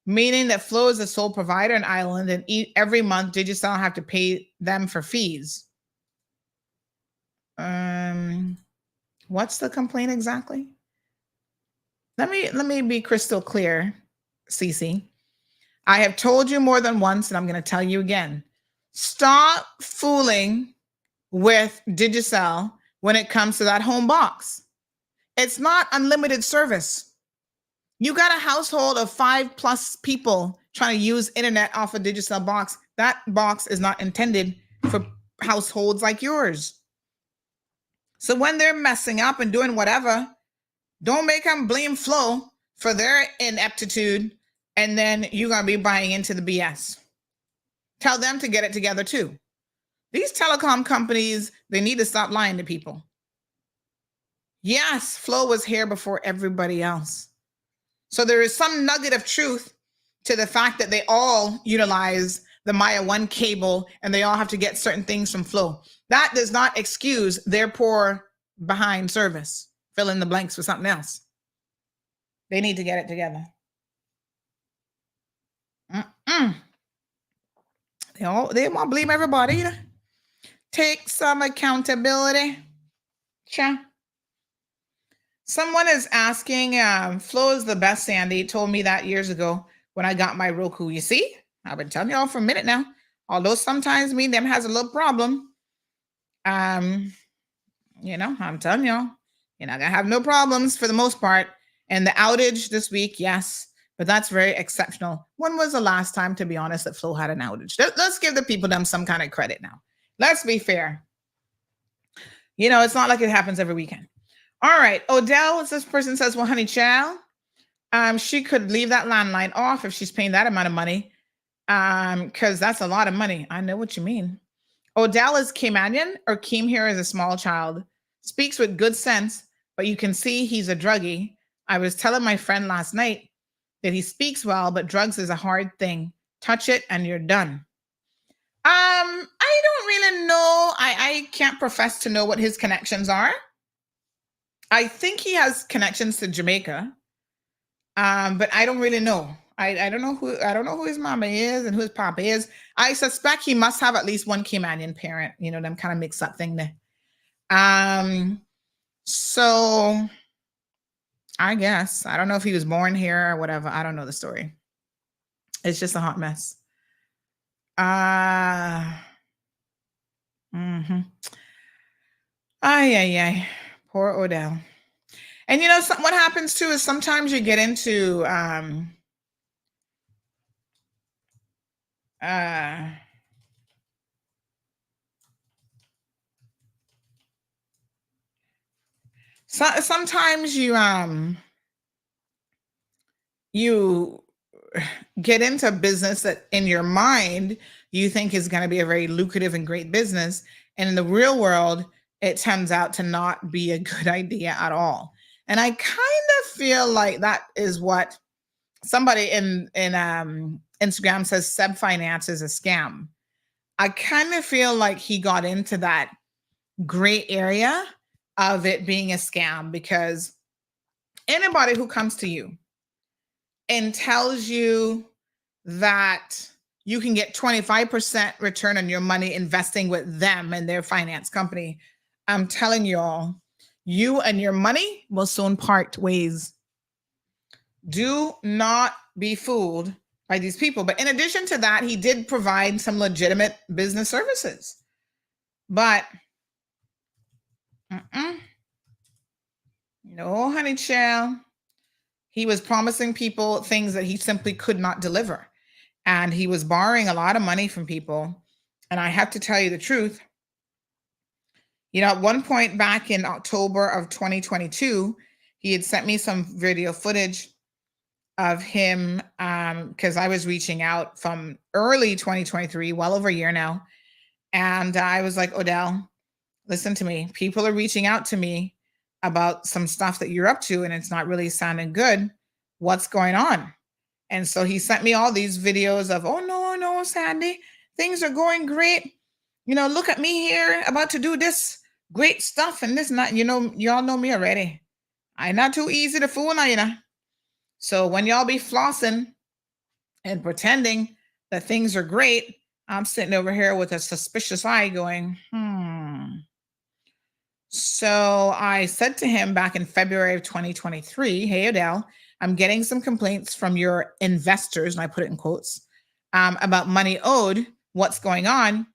A: meaning that Flow is the sole provider in Ireland and every month Digicel have to pay them for fees. What's the complaint exactly? Let me be crystal clear, Cece. I have told you more than once, and I'm going to tell you again. Stop fooling with Digicel when it comes to that home box. It's not unlimited service. You got a household of 5+ people trying to use internet off a Digicel box. That box is not intended for households like yours. So when they're messing up and doing whatever, don't make them blame Flow for their ineptitude, and then you're going to be buying into the BS. Tell them to get it together too. These telecom companies, they need to stop lying to people. Yes, Flow was here before everybody else. So there is some nugget of truth to the fact that they all utilize the Maya 1 cable and they all have to get certain things from Flow. That does not excuse their poor behind service. Fill in the blanks with something else. They need to get it together. They won't blame everybody. Take some accountability. Sure. Someone is asking, Flo is the best, Sandy. Told me that years ago when I got my Roku. You see, I've been telling y'all for a minute now. Although sometimes me and them has a little problem. I'm telling y'all, you're not gonna have no problems for the most part. And the outage this week, yes, but that's very exceptional. When was the last time, to be honest, that Flo had an outage? Let's give the people them some kind of credit now. Let's be fair. You know, it's not like it happens every weekend. All right. Odell, this person says, well, honey, child, she could leave that landline off if she's paying that amount of money. Because that's a lot of money. I know what you mean. Odell is Caymanian or came here as a small child, speaks with good sense, but you can see he's a druggie. I was telling my friend last night that he speaks well, but drugs is a hard thing. Touch it and you're done. I don't really know. I can't profess to know what his connections are. I think he has connections to Jamaica. But I don't really know. I don't know who his mama is and who his papa is. I suspect he must have at least one Caymanian parent, you know, them kind of mix up thing there. So I guess I don't know if he was born here or whatever. I don't know the story. It's just a hot mess. Ay. Poor Odell. And you know, what happens too is sometimes you get into sometimes you get into business that in your mind you think is going to be a very lucrative and great business, and in the real world it turns out to not be a good idea at all. And I kind of feel like that is what somebody in Instagram says. Seb Finance is a scam. I kind of feel like he got into that gray area of it being a scam, because anybody who comes to you and tells you that you can get 25% return on your money investing with them and their finance company, I'm telling y'all, you and your money will soon part ways. Do not be fooled by these people. But in addition to that, he did provide some legitimate business services. But no, honey child. He was promising people things that he simply could not deliver. And he was borrowing a lot of money from people. And I have to tell you the truth. You know, at one point back in October of 2022, he had sent me some video footage of him, because I was reaching out from early 2023, well over a year now. And I was like, Odell, listen to me. People are reaching out to me about some stuff that you're up to, and it's not really sounding good. What's going on? And so he sent me all these videos of, oh, no, Sandy, things are going great. You know, look at me here about to do this great stuff and this and that. You know, y'all know me already. I'm not too easy to fool now, you know. So when y'all be flossing and pretending that things are great, I'm sitting over here with a suspicious eye going, So I said to him back in February of 2023, hey, Odell, I'm getting some complaints from your investors, and I put it in quotes, about money owed. What's going on?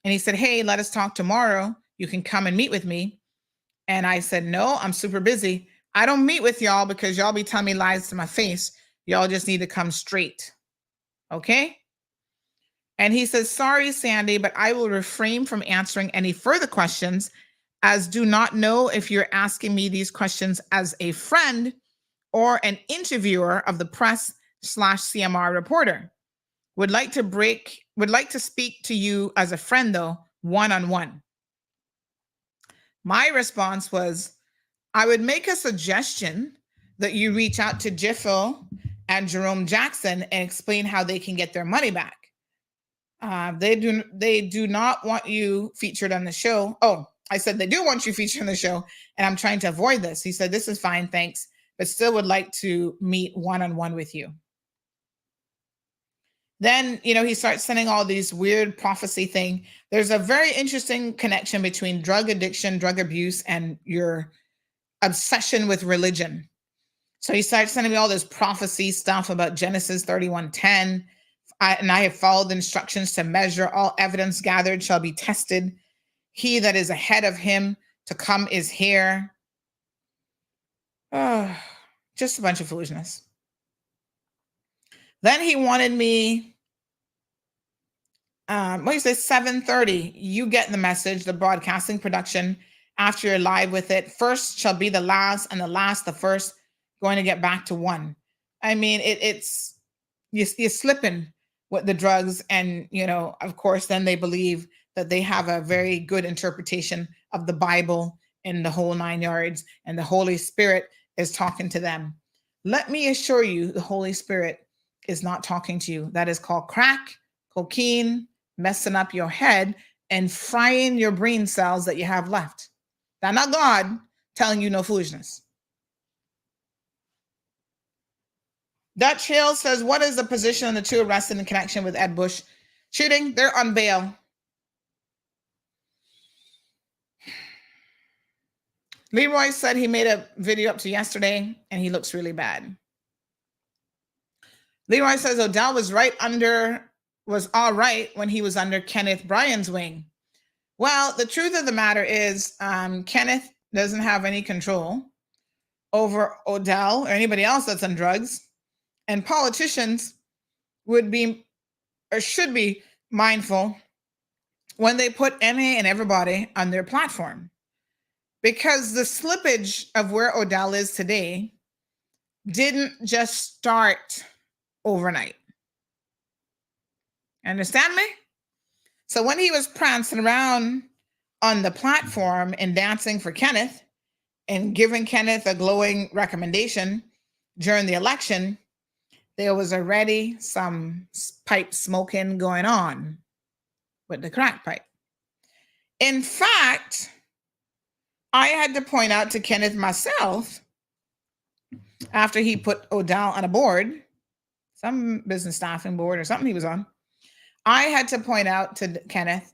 A: And he said, hey, let us talk tomorrow. You can come and meet with me. And I said, no, I'm super busy. I don't meet with y'all because y'all be telling me lies to my face. Y'all just need to come straight. Okay? And he says, sorry, Sandy, but I will refrain from answering any further questions, as do not know if you're asking me these questions as a friend or an interviewer of the press/CMR reporter. Would like to speak to you as a friend, though, one-on-one. My response was, I would make a suggestion that you reach out to Jiffel and Jerome Jackson and explain how they can get their money back. They do not want you featured on the show. Oh, I said they do want you featured on the show, and I'm trying to avoid this. He said, this is fine, thanks, but still would like to meet one-on-one with you. Then, you know, he starts sending all these weird prophecy thing. There's a very interesting connection between drug addiction, drug abuse, and your obsession with religion. So he starts sending me all this prophecy stuff about Genesis 31:10. And I have followed the instructions to measure all evidence gathered shall be tested. He that is ahead of him to come is here. Oh, just a bunch of foolishness. Then he wanted me, what do you say, 7:30. You get the message, the broadcasting production. after you're live with it. First shall be the last, and the last the first, going to get back to one. I mean, it's you're slipping with the drugs, and of course, then they believe that they have a very good interpretation of the Bible in the whole 9 yards, and the Holy Spirit is talking to them. Let me assure you, the Holy Spirit is not talking to you. That is called crack, cocaine, messing up your head and frying your brain cells that you have left. That's not God telling you no foolishness. Dutch Hill says, what is the position on the two arrested in connection with Ed Bush shooting? They're on bail. Leroy said he made a video up to yesterday and he looks really bad. Leroy says Odell was all right when he was under Kenneth Bryan's wing. Well, the truth of the matter is Kenneth doesn't have any control over Odell or anybody else that's on drugs. And politicians would be or should be mindful when they put any and everybody on their platform. Because the slippage of where Odell is today didn't just start overnight. Understand me? So when he was prancing around on the platform and dancing for Kenneth and giving Kenneth a glowing recommendation during the election, there was already some pipe smoking going on with the crack pipe. In fact, I had to point out to Kenneth myself, after he put Odell on a board, some business staffing board or something he was on, I had to point out to Kenneth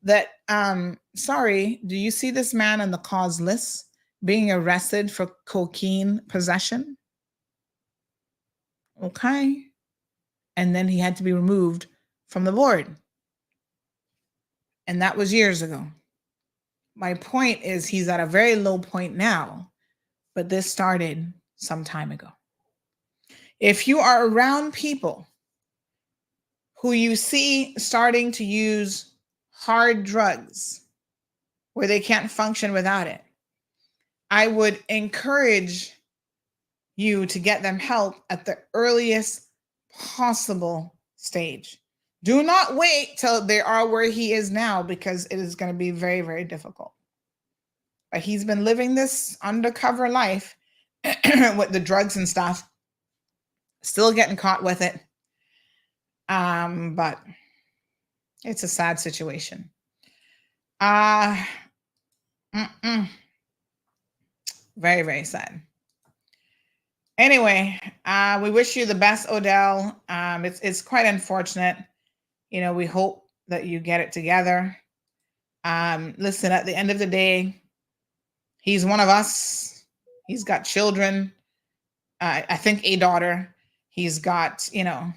A: that, sorry, do you see this man on the cause list being arrested for cocaine possession? Okay. And then he had to be removed from the board. And that was years ago. My point is he's at a very low point now, but this started some time ago. If you are around people who you see starting to use hard drugs where they can't function without it, I would encourage you to get them help at the earliest possible stage. Do not wait till they are where he is now, because it is going to be very, very difficult. But he's been living this undercover life with the drugs and stuff, still getting caught with it. But it's a sad situation. Very, very sad. Anyway, we wish you the best, Odell. It's quite unfortunate. We hope that you get it together. Listen, at the end of the day, he's one of us. He's got children. I think a daughter. He's got, I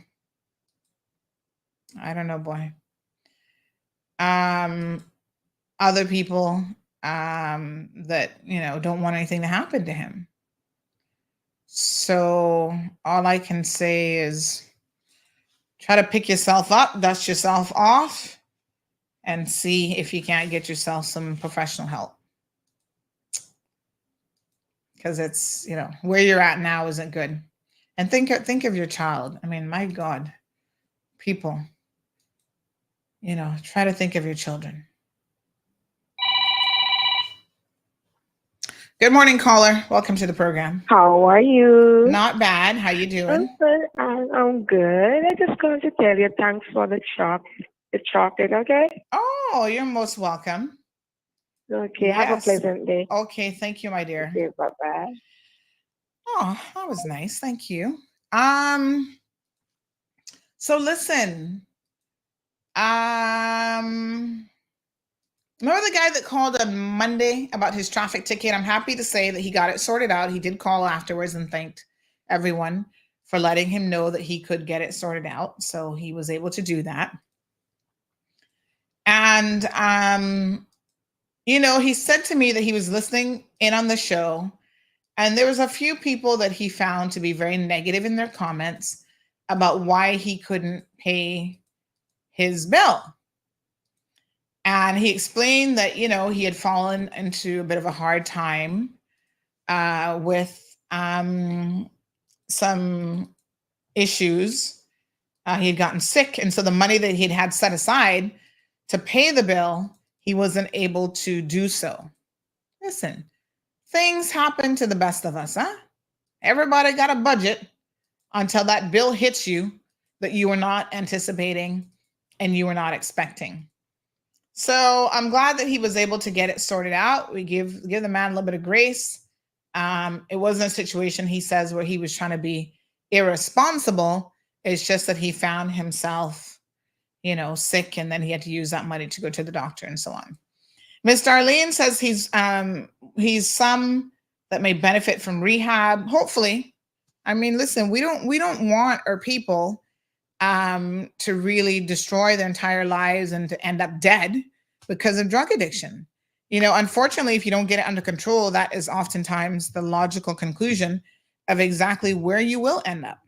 A: don't know, boy. Other people that, don't want anything to happen to him. So all I can say is try to pick yourself up, dust yourself off, and see if you can't get yourself some professional help. Because it's, where you're at now isn't good. And think of your child. I mean, my God, people, try to think of your children. Good morning, caller. Welcome to the program.
L: How are you?
A: Not bad. How you doing?
L: I'm good. I just wanted to tell you thanks for the chocolate, okay?
A: Oh, you're most welcome.
L: Okay, yes. Have a pleasant day.
A: Okay, thank you, my dear.
L: Okay, bye-bye.
A: Oh, that was nice. Thank you. So listen, remember the guy that called on Monday about his traffic ticket? I'm happy to say that he got it sorted out. He did call afterwards and thanked everyone for letting him know that he could get it sorted out. So he was able to do that. And, he said to me that he was listening in on the show, and there was a few people that he found to be very negative in their comments about why he couldn't pay his bill. And he explained that, he had fallen into a bit of a hard time with some issues. He had gotten sick. And so the money that he'd had set aside to pay the bill, he wasn't able to do so. Listen, things happen to the best of us, huh? Everybody got a budget until that bill hits you that you were not anticipating and you were not expecting. So I'm glad that he was able to get it sorted out. We give the man a little bit of grace. It wasn't a situation, he says, where he was trying to be irresponsible. It's just that he found himself, sick, and then he had to use that money to go to the doctor and so on. Miss Darlene says he's some that may benefit from rehab. Hopefully. I mean, listen, we don't want our people to really destroy their entire lives and to end up dead because of drug addiction. Unfortunately, if you don't get it under control, that is oftentimes the logical conclusion of exactly where you will end up.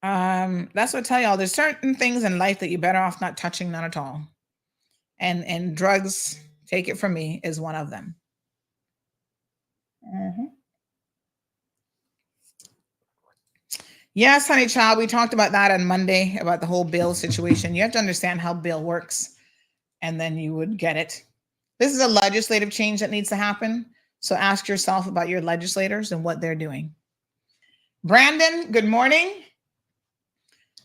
A: That's what I tell y'all. There's certain things in life that you're better off not touching, none at all. And drugs, take it from me, is one of them. Mm-hmm. Yes, honey child, we talked about that on Monday, about the whole bill situation. You have to understand how bill works, and then you would get it. This is a legislative change that needs to happen. So ask yourself about your legislators and what they're doing. Brandon, good morning.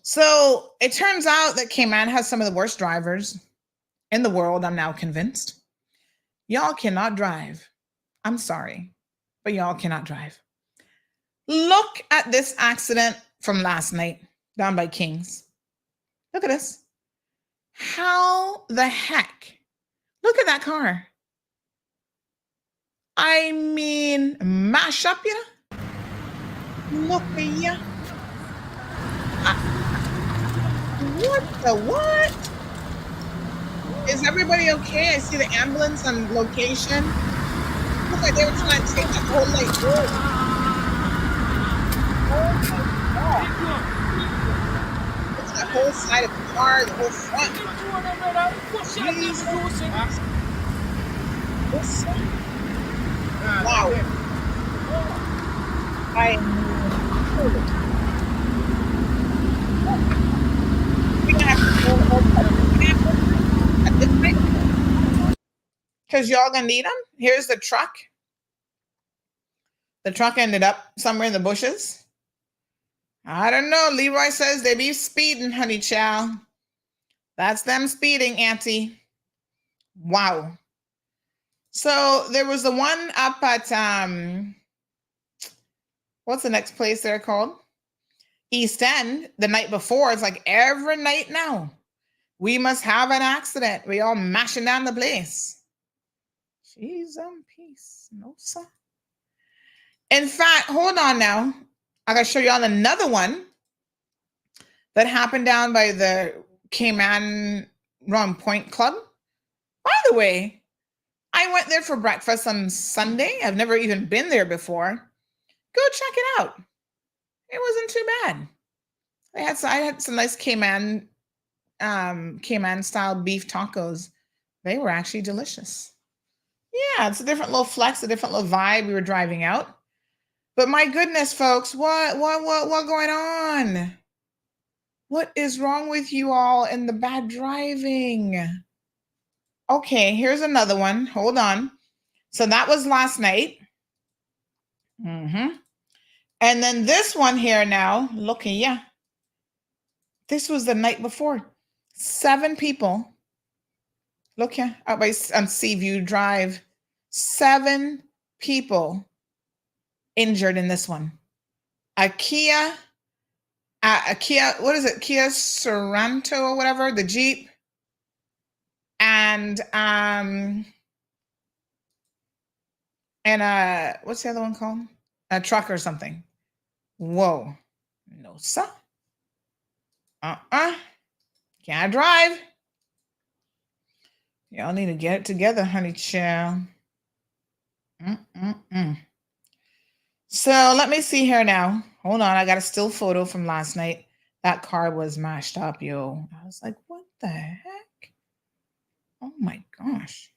A: So it turns out that Cayman has some of the worst drivers in the world, I'm now convinced. Y'all cannot drive. I'm sorry, but y'all cannot drive. Look at this accident from last night down by Kings. Look at this. How the heck? Look at that car. I mean, mash up, Look at ya. What the what? Is everybody okay? I see the ambulance on location. Looks like they were trying to take that whole lake. It's the whole side of the car, the whole front. Wow. Because y'all gonna need them. Here's the truck. The truck ended up somewhere in the bushes. I don't know. Leroy says they be speeding, honey child. That's them speeding, auntie. Wow. So there was the one up at what's the next place they're called? East End the night before. It's like every night now. We must have an accident. We all mashing down the place. She's on peace. No, sir. In fact, hold on now. I gotta show y'all another one that happened down by the Cayman Rum Point Club. By the way, I went there for breakfast on Sunday. I've never even been there before. Go check it out. It wasn't too bad. I had some nice Cayman style beef tacos. They were actually delicious. Yeah, it's a different little flex, a different little vibe. We were driving out. But my goodness, folks, what going on? What is wrong with you all in the bad driving? Okay, here's another one. Hold on. So that was last night. Mm-hmm. And then this one here now, look at ya. This was the night before. 7 people. Look here, out by on Seaview Drive. 7 people injured in this one. A Kia, what is it? Kia Sorento or whatever, the Jeep. And what's the other one called? A truck or something. Whoa. No, sir. Can't drive. Y'all need to get it together, honey child. So let me see here now. Hold on. I got a still photo from last night. That car was mashed up, yo. I was like, what the heck? Oh my gosh.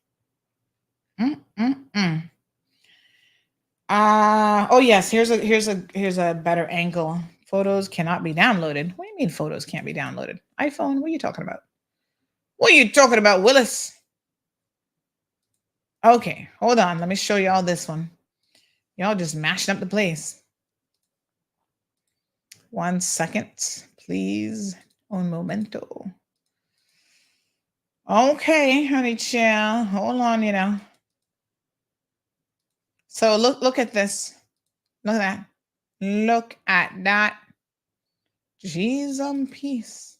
A: Oh yes, here's a better angle. Photos cannot be downloaded. What do you mean photos can't be downloaded? iPhone, what are you talking about? What are you talking about, Willis? Okay, hold on. Let me show y'all this one. Y'all just mashing up the place. 1 second, please. Un momento. Okay, honey chill. Hold on, So look at this. Look at that. Look at that. Jesus peace.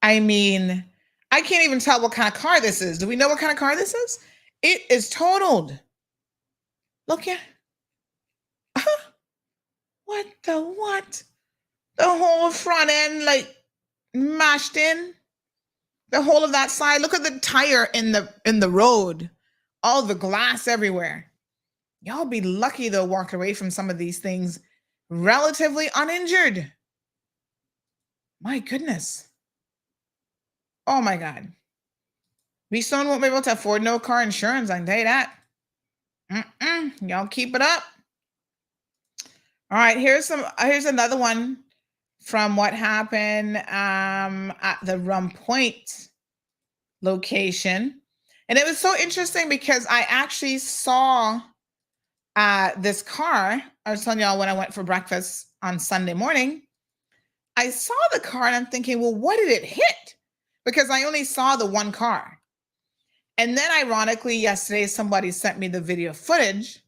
A: I mean, I can't even tell what kind of car this is. Do we know what kind of car this is? It is totaled. Look here. What the what? The whole front end like mashed in. The whole of that side. Look at the tire in the road. All the glass everywhere. Y'all be lucky to walk away from some of these things relatively uninjured. My goodness. Oh my God. We soon won't be able to afford no car insurance, I can tell you that. Y'all keep it up. All right, here's another one from what happened at the Rum Point location. And it was so interesting because I actually saw this car. I was telling y'all when I went for breakfast on Sunday morning. I saw the car and I'm thinking, well, what did it hit? Because I only saw the one car. And then ironically, yesterday, somebody sent me the video footage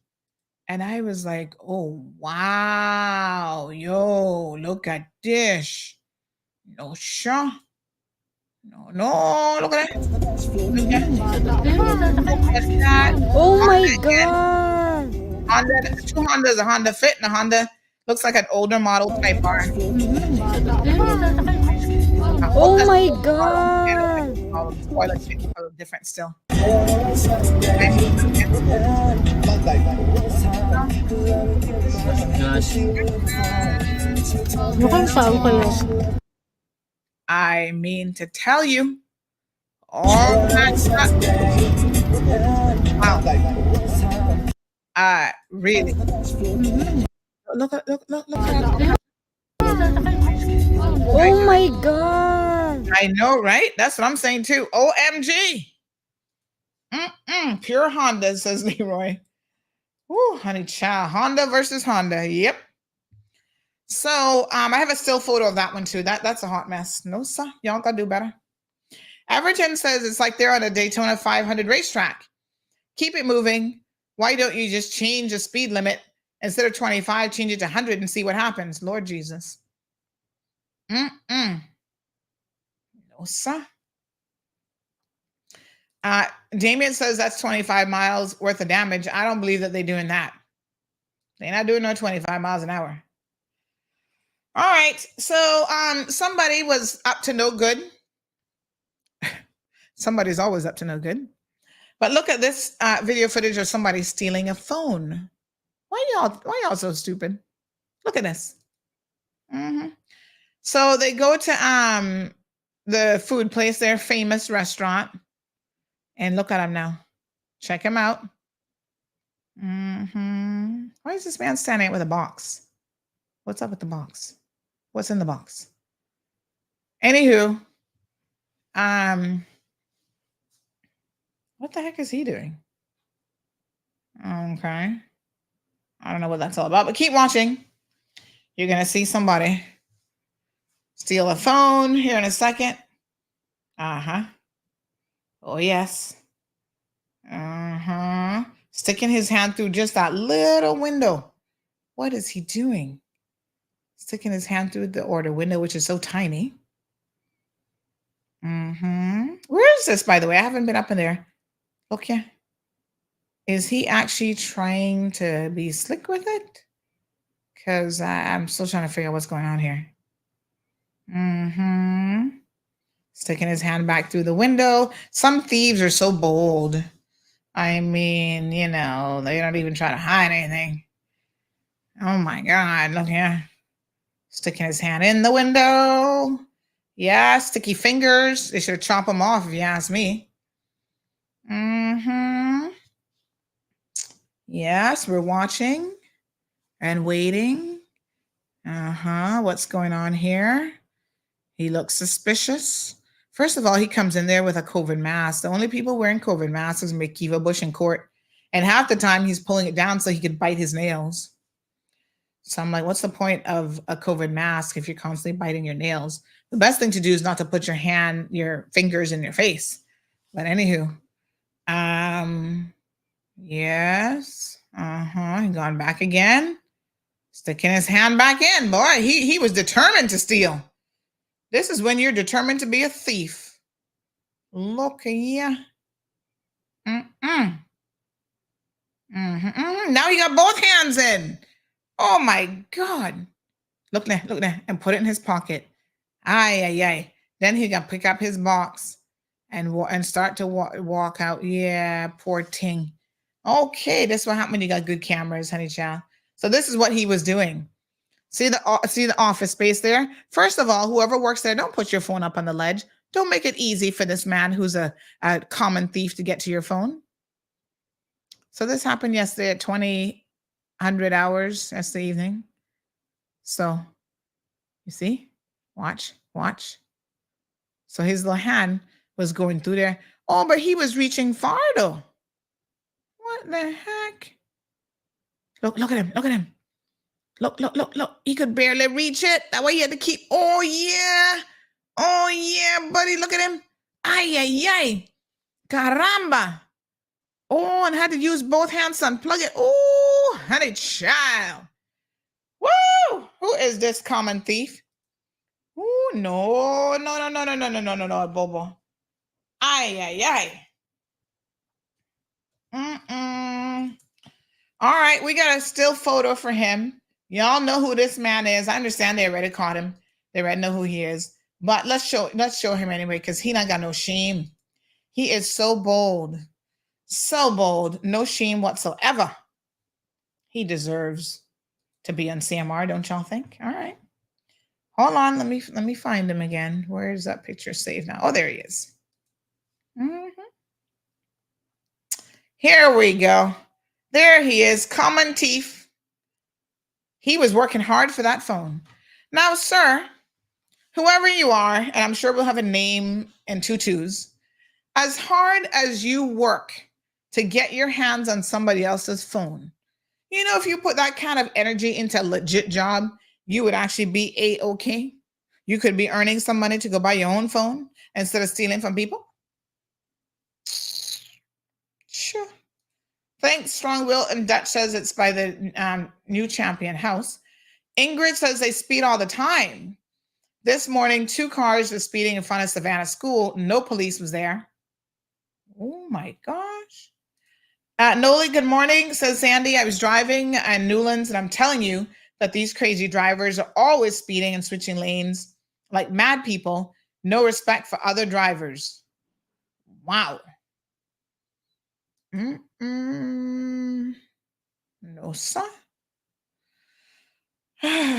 A: and I was like, oh, wow. Yo, look at this. No, sure. No, look at that. Look at that.
C: Oh my
A: Honda
C: God.
A: two Hondas, a Honda Fit and a Honda, looks like an older model type car.
C: Oh my God.
A: Spoiler different still. I mean to tell you, all that stuff. Wow. Really. Look at that.
C: Oh my God.
A: I know, right? That's what I'm saying too. OMG. Pure Honda, says Leroy. Ooh, honey child. Honda versus Honda. Yep. So I have a still photo of that one too. That's a hot mess. No, sir. Y'all gotta do better. Everton says it's like they're on a Daytona 500 racetrack. Keep it moving. Why don't you just change the speed limit? Instead of 25, change it to 100 and see what happens. Lord Jesus. No, sir. Damien says that's 25 miles worth of damage. I don't believe that they're doing that. They're not doing no 25 miles an hour. All right. So somebody was up to no good. Somebody's always up to no good. But look at this video footage of somebody stealing a phone. Why y'all so stupid? Look at this. So they go to the food place, their famous restaurant, and look at him now. Check him out. Why is this man standing with a box? What's up with the box? What's in the box? Anywho, what the heck is he doing? Okay. I don't know what that's all about, but keep watching. You're going to see somebody steal a phone here in a second. Oh, yes. Sticking his hand through just that little window. What is he doing? Sticking his hand through the order window, which is so tiny. Where is this, by the way? I haven't been up in there. Okay. Is he actually trying to be slick with it? Because I'm still trying to figure out what's going on here. Sticking his hand back through the window. Some thieves are so bold. I mean, they don't even try to hide anything. Oh my God, look here. Sticking his hand in the window. Yeah, sticky fingers. They should chop them off if you ask me. Yes, we're watching and waiting. What's going on here? He looks suspicious. First of all, he comes in there with a COVID mask. The only people wearing COVID masks is McKeeva Bush in court. And half the time he's pulling it down so he could bite his nails. So I'm like, what's the point of a COVID mask if you're constantly biting your nails? The best thing to do is not to put your fingers in your face. But anywho, yes. He gone back again. Sticking his hand back in. Boy, he was determined to steal. This is when you're determined to be a thief. Look here. Now he got both hands in. Oh my God. Look there, and put it in his pocket. Ay. Then he got pick up his box and start to walk out. Yeah, poor ting. Okay, this is what happened when you got good cameras, honey child. So this is what he was doing. See the office space there? First of all, whoever works there, don't put your phone up on the ledge. Don't make it easy for this man who's a common thief to get to your phone. So this happened yesterday at 2000 hours yesterday evening. So you see, watch. So his little hand was going through there. Oh, but he was reaching far though. What the heck? Look at him. Look. He could barely reach it. That way he had to keep. Oh yeah, buddy. Look at him. Ay. Caramba. Oh, and had to use both hands to unplug it. Oh, honey child. Woo! Who is this common thief? Oh, no, Bobo. Ay. All right, we got a still photo for him. Y'all know who this man is. I understand they already caught him. They already know who he is. But let's show him anyway, because he not got no shame. He is so bold. So bold. No shame whatsoever. He deserves to be on CMR, don't y'all think? All right. Hold on. Let me find him again. Where is that picture saved now? Oh, there he is. Here we go. There he is. Common thief. He was working hard for that phone. Now, sir, whoever you are, and I'm sure we'll have a name and 2 twos, as hard as you work to get your hands on somebody else's phone, you know, if you put that kind of energy into a legit job, you would actually be A-okay. You could be earning some money to go buy your own phone instead of stealing from people. Sure. Thanks, Strong Will. And Dutch says it's by the new champion house. Ingrid says they speed all the time. This morning, 2 cars were speeding in front of Savannah School. No police was there. Oh my gosh. Noli, good morning, says Sandy. I was driving in Newlands, and I'm telling you that these crazy drivers are always speeding and switching lanes like mad people. No respect for other drivers. Wow. No, sir.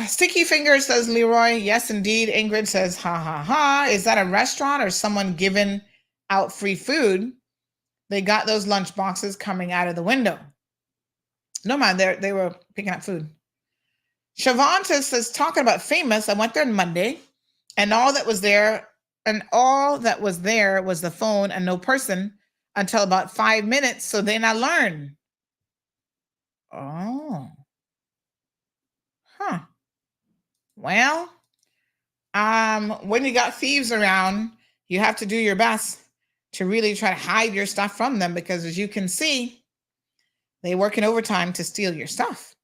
A: Sticky Fingers says Leroy. Yes, indeed. Ingrid says, ha. Is that a restaurant or someone giving out free food? They got those lunch boxes coming out of the window. No, man, they were picking up food. Shavanta says, talking about famous, I went there on Monday, and all that was there was the phone and no person until about 5 minutes. So then I learned. Oh. Huh. Well, when you got thieves around, you have to do your best to really try to hide your stuff from them, because as you can see, they work in overtime to steal your stuff.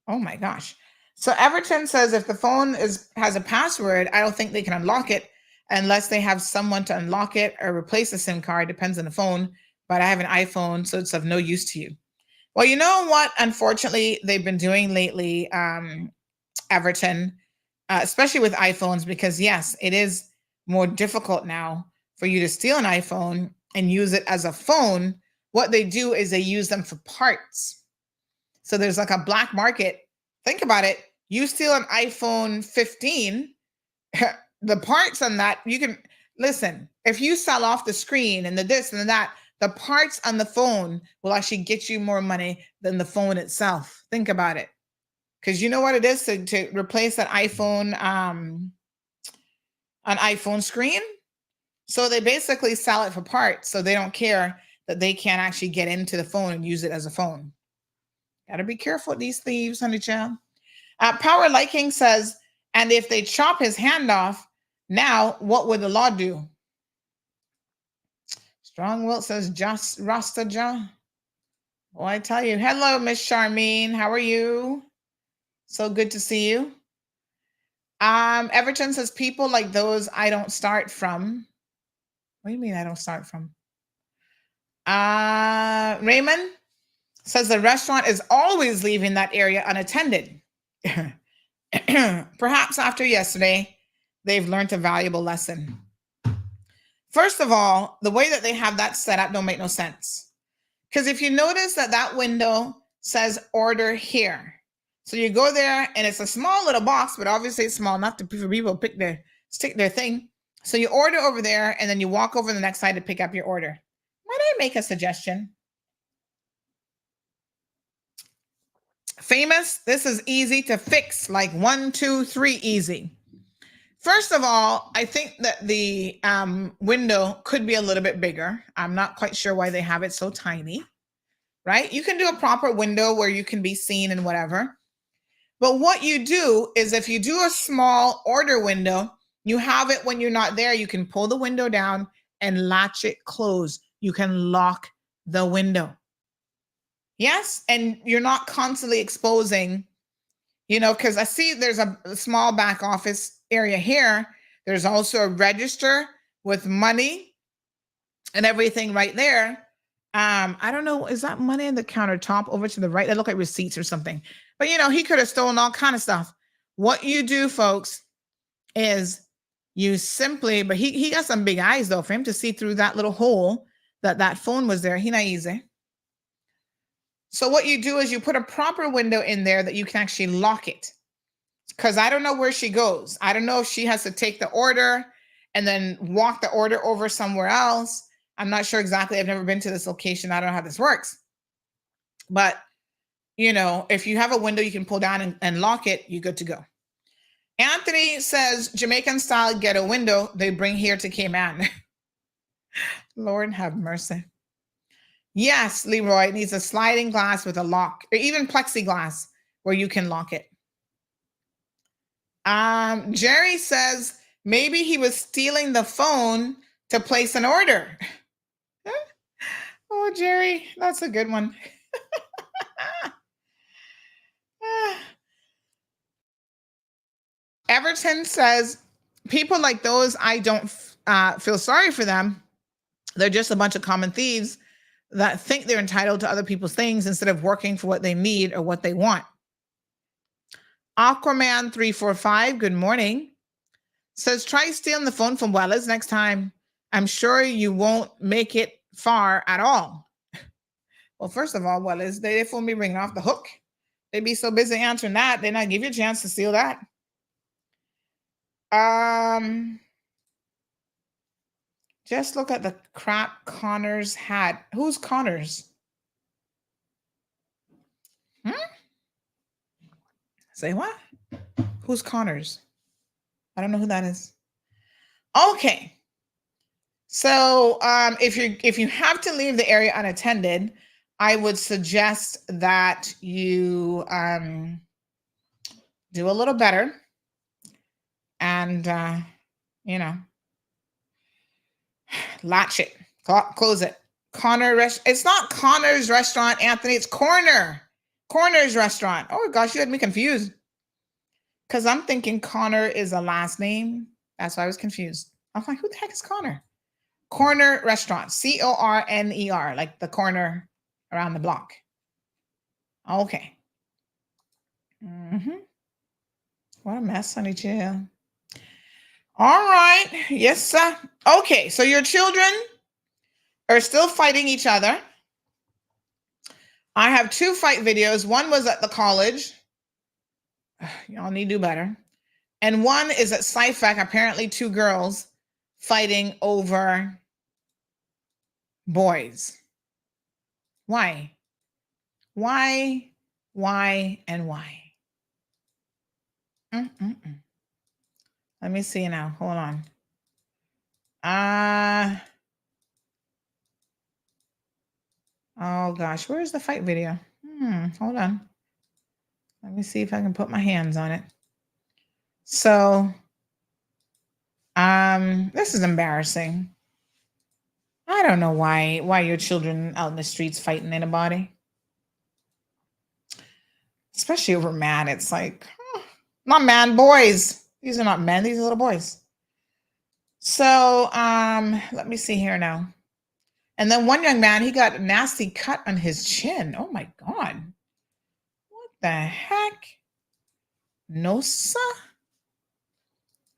A: Oh my gosh. So Everton says if the phone has a password, I don't think they can unlock it unless they have someone to unlock it or replace the SIM card. Depends on the phone, but I have an iPhone, so it's of no use to you. Well, you know what? Unfortunately, they've been doing lately, Everton, especially with iPhones, because yes, it is more difficult now for you to steal an iPhone and use it as a phone. What they do is they use them for parts. So there's like a black market. Think about it. You steal an iPhone 15, the parts on that, you can, listen, if you sell off the screen and the this and that, The parts on the phone will actually get you more money than the phone itself. Think about it. Because you know what it is to replace that iPhone, an iPhone screen? So they basically sell it for parts. So they don't care that they can't actually get into the phone and use it as a phone. Got to be careful with these thieves, honey child. Power Liking says, and if they chop his hand off, now what would the law do? Strong Will says, just Rasta Jah. Well, I tell you, hello, Miss Charmene. How are you? So good to see you. Everton says, people like those I don't start from. What do you mean I don't start from? Raymond says the restaurant is always leaving that area unattended. Perhaps after yesterday, they've learned a valuable lesson. First of all, the way that they have that set up don't make no sense. Because if you notice that window says order here. So you go there and it's a small little box, but obviously it's small enough for people to stick their thing. So you order over there and then you walk over the next side to pick up your order. Might I make a suggestion? Famous, this is easy to fix, like 1, 2, 3 easy. First of all, I think that the window could be a little bit bigger. I'm not quite sure why they have it so tiny, right? You can do a proper window where you can be seen and whatever. But what you do is if you do a small order window, you have it when you're not there, you can pull the window down and latch it closed. You can lock the window. Yes, and you're not constantly exposing, because I see there's a small back office area here. There's also a register with money and everything right there. I don't know, is that money in the countertop over to the right? They look like receipts or something. But he could have stolen all kind of stuff. What you do, folks, is you simply, but he got some big eyes though, for him to see through that little hole that phone was there. He not easy. So what you do is you put a proper window in there that you can actually lock it. Because I don't know where she goes. I don't know if she has to take the order and then walk the order over somewhere else. I'm not sure exactly. I've never been to this location. I don't know how this works. But, if you have a window you can pull down and lock it, you're good to go. Anthony says, Jamaican style ghetto window they bring here to Cayman. Lord have mercy. Yes, Leroy, it needs a sliding glass with a lock, or even plexiglass where you can lock it. Jerry says maybe he was stealing the phone to place an order. Oh, Jerry, that's a good one. Everton says people like those, I don't feel sorry for them. They're just a bunch of common thieves that think they're entitled to other people's things instead of working for what they need or what they want. Aquaman 345, good morning. Says, try stealing the phone from Wellers next time. I'm sure you won't make it far at all. Well, first of all, Wellers, they phone me ringing off the hook. They'd be so busy answering that, they not give you a chance to steal that. Just look at the crap Connors had. Who's Connors? Say what? Who's Connors? I don't know who that is. Okay. So if you have to leave the area unattended, I would suggest that you do a little better and latch it, close it. It's not Connor's restaurant, Anthony. It's Corner's restaurant. Oh gosh, you had me confused. Because I'm thinking Connor is a last name. That's why I was confused. I'm like, who the heck is Connor? Corner restaurant, Corner, like the corner around the block. Okay. What a mess, honey chill. All right. Yes, sir. Okay, so your children are still fighting each other. I have 2 fight videos. One was at the college. Y'all need to do better. And one is at SciFac, apparently 2 girls fighting over boys. Why? Why, and why? Let me see now. Hold on. Oh gosh, where's the fight video? Hold on. Let me see if I can put my hands on it. So, this is embarrassing. I don't know why your children out in the streets fighting anybody. Especially over man. It's like, not man, boys. These are not men, these are little boys. So, let me see here now. And then one young man, he got a nasty cut on his chin. Oh my God. What the heck? No, sir.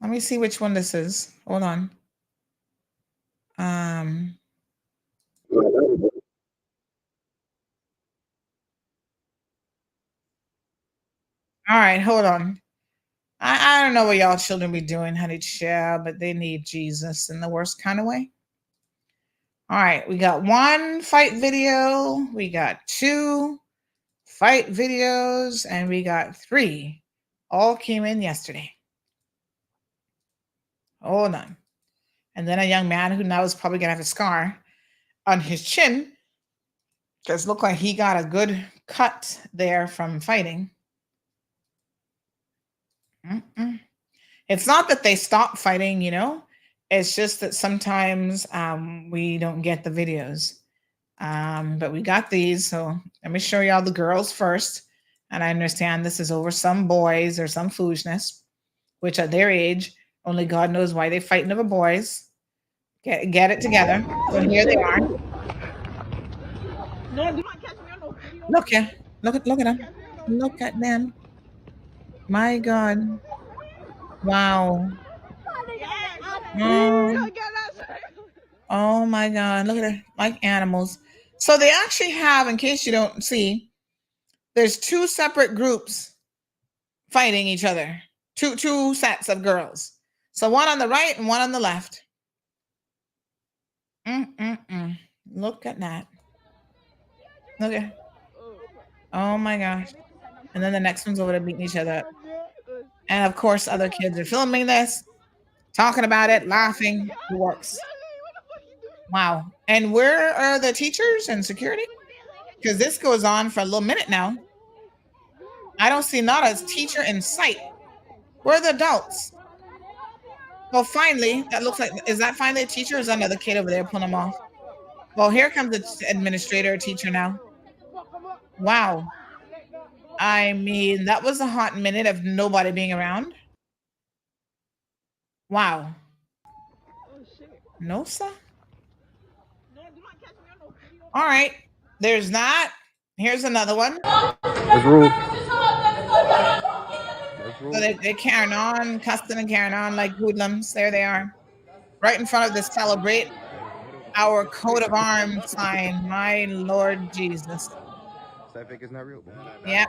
A: Let me see which one this is. Hold on. All right, hold on. I don't know what y'all children be doing, honey child, but they need Jesus in the worst kind of way. All right, we got one fight video, we got two fight videos, and we got three. All came in yesterday. Hold on. And then a young man who now is probably gonna have a scar on his chin because look like he got a good cut there from fighting. It's not that they stop fighting, you know. It's just that sometimes we don't get the videos. But we got these, so let me show y'all the girls first. And I understand this is over some boys or some foolishness, which at their age, only God knows why they fighting over boys. Get it together. So here they are. Look here. Look at them. Look at them. My God. Wow. Oh my God. Look at it. Like animals. So they actually have, in case you don't see, there's two separate groups fighting each other. Two sets of girls. So one on the right and one on the left. Look at that. Look at. Oh my gosh. And then the next one's over there beating each other up. And of course, other kids are filming this, talking about it, laughing. It works. Wow. And where are the teachers and security? Because this goes on for a little minute now. I don't see not a teacher in sight. Where are the adults? Well, finally, that looks like, is that finally a teacher or is that another kid over there pulling them off? Well, here comes the administrator or teacher now. Wow. I mean, that was a hot minute of nobody being around. Wow. No, sir. All right. There's that. Here's another one.
B: That's rude.
A: So they're carrying on, cussing and carrying on like hoodlums. There they are. Right in front of the Celebrate Our Coat of Arms sign. My Lord Jesus. Yeah,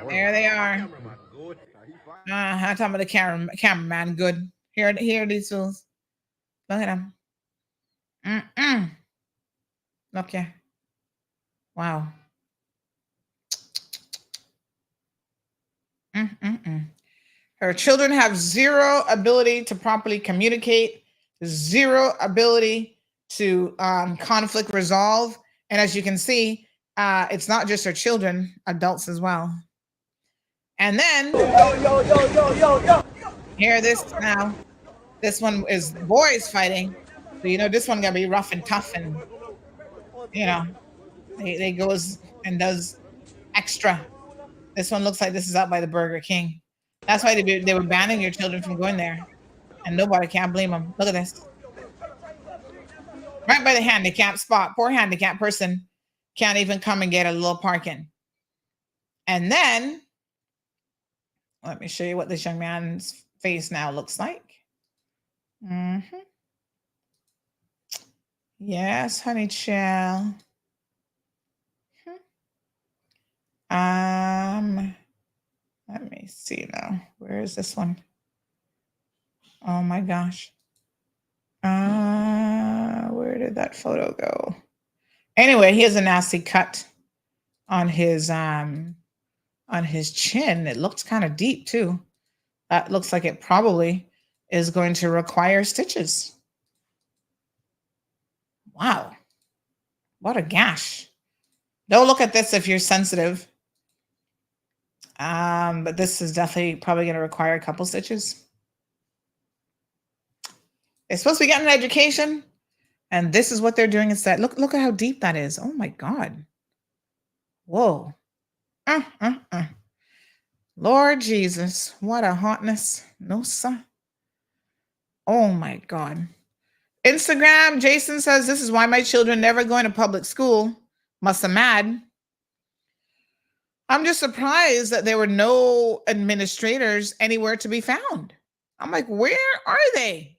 A: there they are. I'm talking about the cameraman. Good. Here are these fools. Look at them. Look here. Wow. Her children have zero ability to properly communicate, zero ability to conflict resolve. And as you can see, it's not just her children, adults as well. And then, hear this now. This one is boys fighting. So, you know, this one gonna be rough and tough and, you know, they goes and does extra. This one looks like this is out by the Burger King. That's why they were banning your children from going there. And nobody can't blame them. Look at this. Right by the handicap spot. Poor handicapped person can't even come and get a little parking. And then, let me show you what this young man's face now looks like. Yes, honey child. Let me see now. Where is this one? Oh my gosh. Where did that photo go? Anyway, he has a nasty cut on his chin. It looks kind of deep too. That looks like it probably is going to require stitches. Wow. What a gash. Don't look at this if you're sensitive. But this is definitely probably going to require a couple stitches. They're supposed to be getting an education, and this is what they're doing instead. Look at how deep that is. Oh my God. Whoa. Lord Jesus, what a hotness. No, sir. Oh my God. Instagram, Jason says, this is why my children never going to public school. Must have mad. I'm just surprised that there were no administrators anywhere to be found. I'm like, where are they?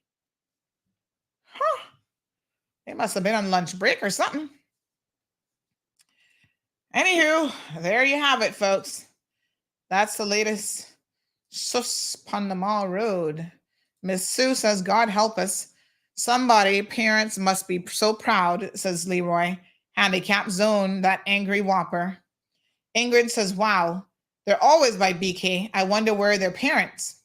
A: Huh. They must have been on lunch break or something. Anywho, there you have it, folks. That's the latest sus upon the mall road. Miss Sue says, God help us. Somebody, parents must be so proud, says Leroy. Handicap zone, that angry whopper. Ingrid says, wow, they're always by BK. I wonder where their parents.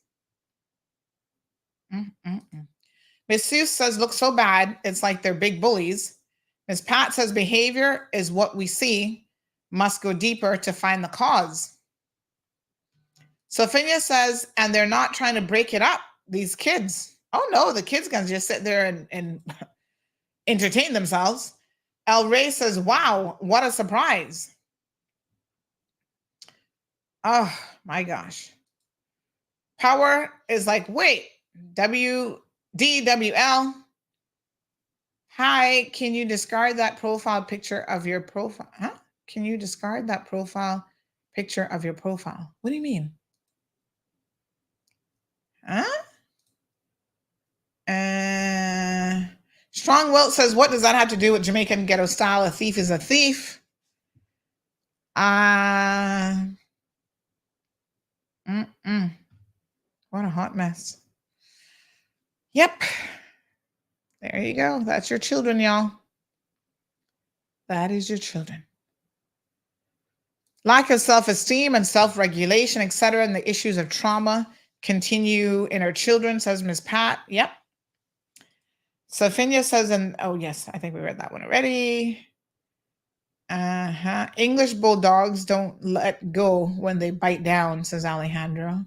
A: Miss Sue says, look so bad. It's like they're big bullies. Miss Pat says, behavior is what we see. Must go deeper to find the cause. Sophia says, and they're not trying to break it up. These kids. Oh no, the kids can just sit there and entertain themselves. El Rey says, wow, what a surprise. Oh my gosh. Power is like, wait, WDWL. Hi, can you discard that profile picture of your profile? Huh? Can you discard that profile picture of your profile? What do you mean? Huh? Strong Wilt says, what does that have to do with Jamaican ghetto style? A thief is a thief. What a hot mess. Yep. There you go. That's your children, y'all. That is your children. Lack of self-esteem and self-regulation, etc., and the issues of trauma continue in our children, says Ms. Pat. Yep. Sophia says, and oh yes, I think we read that one already. English bulldogs don't let go when they bite down, says Alejandro.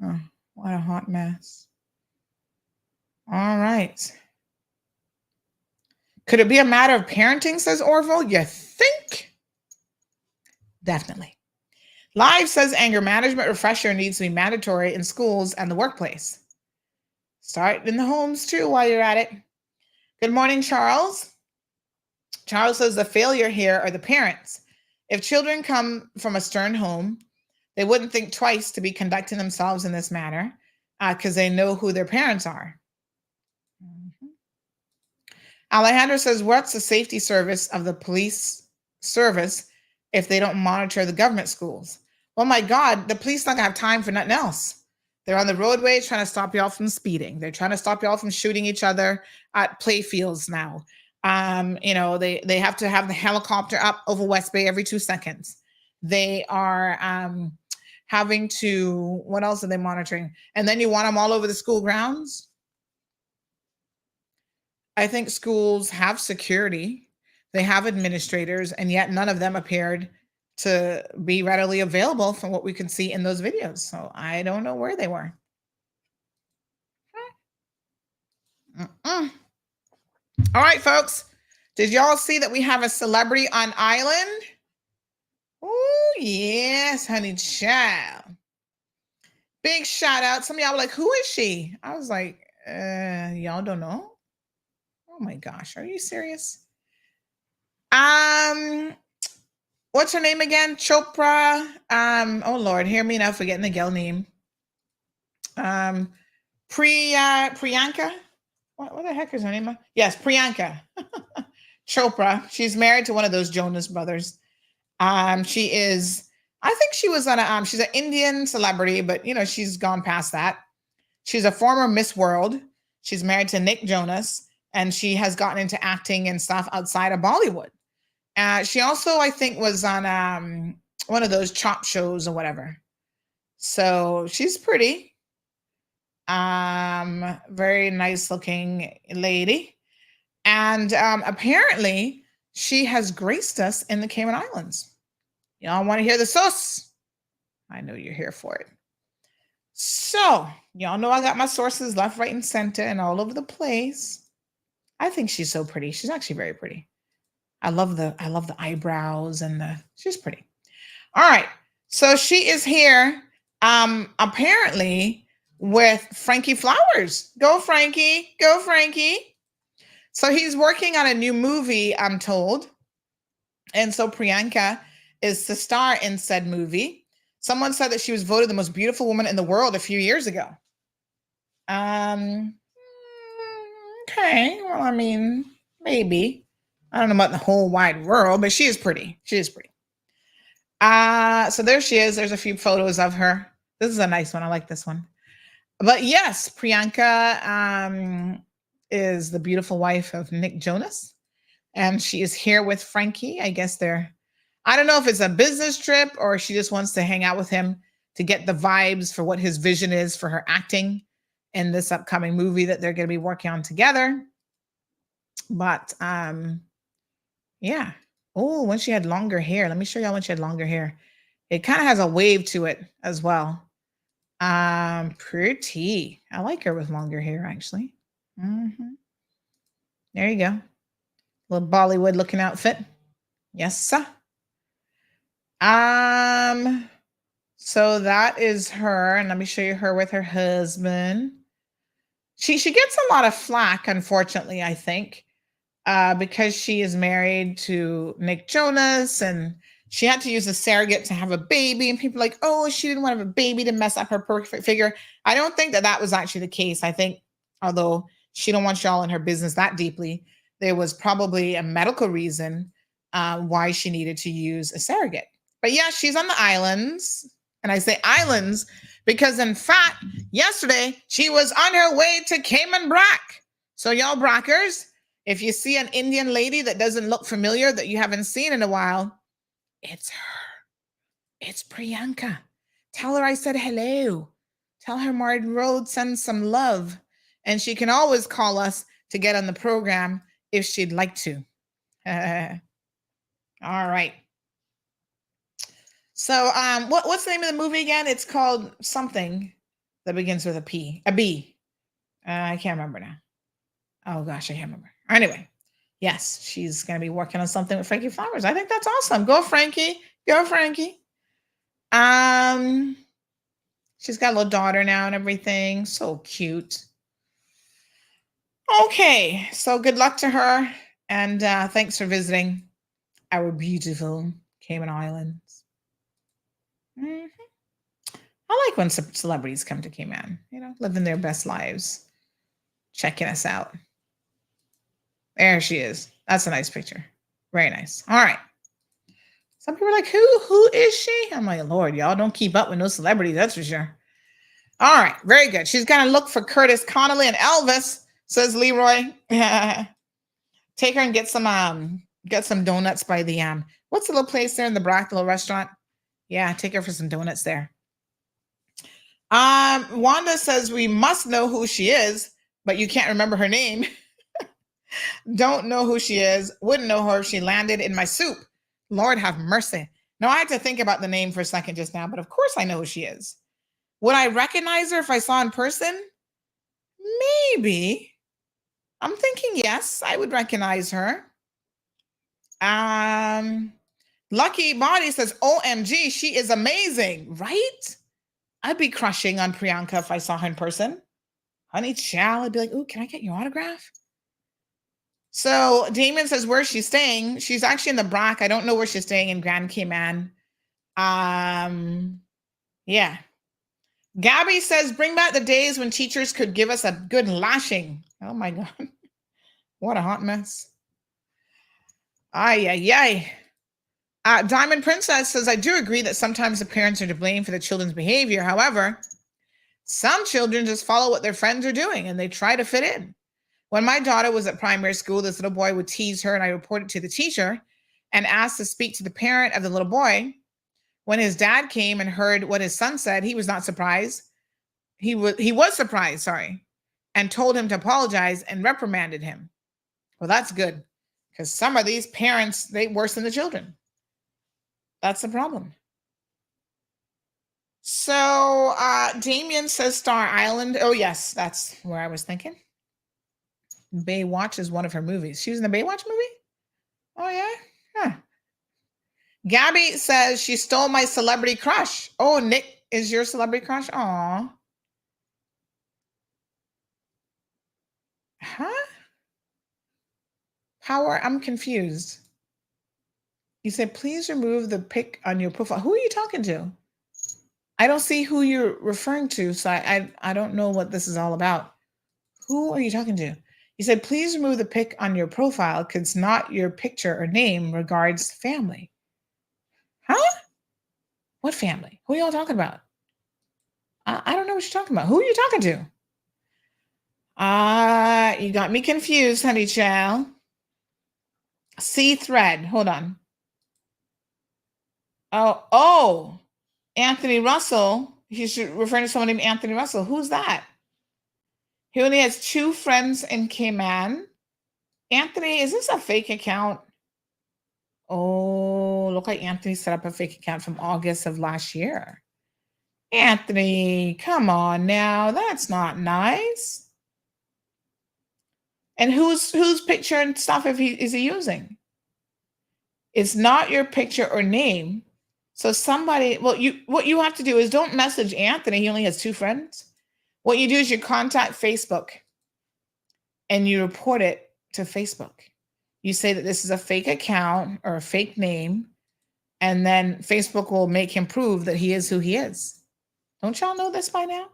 A: Oh, what a hot mess. All right. Could it be a matter of parenting, says Orville? You think? Definitely. Live says anger management refresher needs to be mandatory in schools and the workplace. Start in the homes too while you're at it. Good morning, Charles. Charles says the failure here are the parents. If children come from a stern home, they wouldn't think twice to be conducting themselves in this manner because they know who their parents are. Alejandro says, what's the safety service of the police service if they don't monitor the government schools? Oh my God, the police don't have time for nothing else. They're on the roadways trying to stop y'all from speeding. They're trying to stop y'all from shooting each other at play fields now. They have to have the helicopter up over West Bay every 2 seconds. They are having to, what else are they monitoring? And then you want them all over the school grounds? I think schools have security. They have administrators, and yet none of them appeared to be readily available from what we can see in those videos. So I don't know where they were. All right, folks. Did y'all see that we have a celebrity on island? Oh, yes, honey child. Big shout out. Some of y'all were like, who is she? I was like, y'all don't know? Oh my gosh, are you serious? What's her name again? Chopra. Oh Lord, hear me now forgetting the girl name. Priyanka. What the heck is her name? Yes, Priyanka Chopra. She's married to one of those Jonas brothers. She is, I think she was on a, she's an Indian celebrity, but she's gone past that. She's a former Miss World. She's married to Nick Jonas. and she has gotten into acting and stuff outside of Bollywood. She also, I think, was on one of those chop shows or whatever. So she's pretty. Very nice looking lady. And apparently she has graced us in the Cayman Islands. Y'all want to hear the sauce? I know you're here for it. So y'all know I got my sources left, right, and center and all over the place. I think she's so pretty. She's actually very pretty. I love the eyebrows and she's pretty. All right. So she is here apparently with Frankie Flowers. Go Frankie. Go Frankie. So he's working on a new movie, I'm told. And so Priyanka is the star in said movie. Someone said that she was voted the most beautiful woman in the world a few years ago. Okay. Well, I mean, maybe. I don't know about the whole wide world, but she is pretty. She is pretty. So there she is. There's a few photos of her. This is a nice one. I like this one. But yes, Priyanka is the beautiful wife of Nick Jonas. And she is here with Frankie. I guess I don't know if it's a business trip or she just wants to hang out with him to get the vibes for what his vision is for her acting in this upcoming movie that they're going to be working on together. But yeah. Oh, when she had longer hair. Let me show y'all when she had longer hair. It kind of has a wave to it as well. Pretty. I like her with longer hair, actually. Mm-hmm. There you go. Little Bollywood looking outfit. Yes, sir. So that is her, and let me show you her with her husband. She gets a lot of flack, unfortunately, I think, because she is married to Nick Jonas, and she had to use a surrogate to have a baby, and people are like, oh, she didn't want to have a baby to mess up her perfect figure. I don't think that was actually the case. I think, although she don't want y'all in her business that deeply, there was probably a medical reason why she needed to use a surrogate. But yeah, she's on the islands. And I say islands because, in fact, yesterday she was on her way to Cayman Brac. So y'all Brackers, if you see an Indian lady that doesn't look familiar, that you haven't seen in a while, it's her. It's Priyanka. Tell her I said hello. Tell her Martin Rhodes sends some love. And she can always call us to get on the program if she'd like to. All right. So what's the name of the movie again? It's called something that begins with a P. A B. I can't remember now. Oh gosh, I can't remember. Anyway, yes, she's going to be working on something with Frankie Flowers. I think that's awesome. Go Frankie. Go Frankie. She's got a little daughter now and everything. So cute. Okay, so good luck to her. And thanks for visiting our beautiful Cayman Islands. Mm-hmm. I like when celebrities come to Cayman, living their best lives, checking us out. There she is. That's a nice picture. Very nice. All right. Some people are like, who is she? I'm like, Lord, y'all don't keep up with no celebrities, that's for sure. All right, very good. She's going to look for Curtis Connolly and Elvis, says Leroy. Take her and get some donuts by the what's the little place there in the Brac, little restaurant? Yeah, take her for some donuts there. Wanda says we must know who she is, but you can't remember her name. Don't know who she is. Wouldn't know her if she landed in my soup. Lord have mercy. No, I had to think about the name for a second just now, but of course I know who she is. Would I recognize her if I saw her in person? Maybe. I'm thinking yes, I would recognize her. Lucky Body says, OMG, she is amazing, right? I'd be crushing on Priyanka if I saw her in person. Honey child, I'd be like, ooh, can I get your autograph? So Damon says, where's she staying? She's actually in the Brac. I don't know where she's staying in Grand Cayman. Yeah. Gabby says, bring back the days when teachers could give us a good lashing. Oh my God. What a hot mess. Ay, ay, ay. Diamond Princess says, I do agree that sometimes the parents are to blame for the children's behavior. However, some children just follow what their friends are doing and they try to fit in. When my daughter was at primary school, this little boy would tease her, and I reported to the teacher and asked to speak to the parent of the little boy. When his dad came and heard what his son said, he was not surprised. He was surprised, sorry, and told him to apologize and reprimanded him. Well, that's good, because some of these parents, they worse than the children. That's the problem. So Damien says Star Island. Oh, yes, that's where I was thinking. Baywatch is one of her movies. She was in the Baywatch movie? Oh, yeah? Huh. Gabby says she stole my celebrity crush. Oh, Nick is your celebrity crush? Aw. Huh? Power, I'm confused. You said, please remove the pic on your profile. Who are you talking to? I don't see who you're referring to, so I don't know what this is all about. Who are you talking to? You said, please remove the pic on your profile because it's not your picture or name. Regards, family. Huh? What family? Who are y'all talking about? I don't know what you're talking about. Who are you talking to? You got me confused, honey child. C thread. Hold on. Oh, Anthony Russell. He's referring to someone named Anthony Russell. Who's that? He only has 2 friends in Cayman. Anthony, is this a fake account? Oh, look like Anthony set up a fake account from August of last year. Anthony, come on now. That's not nice. And whose picture and stuff is he using? It's not your picture or name. So somebody, what you have to do is don't message Anthony. He only has 2 friends. What you do is you contact Facebook and you report it to Facebook. You say that this is a fake account or a fake name, and then Facebook will make him prove that he is who he is. Don't y'all know this by now?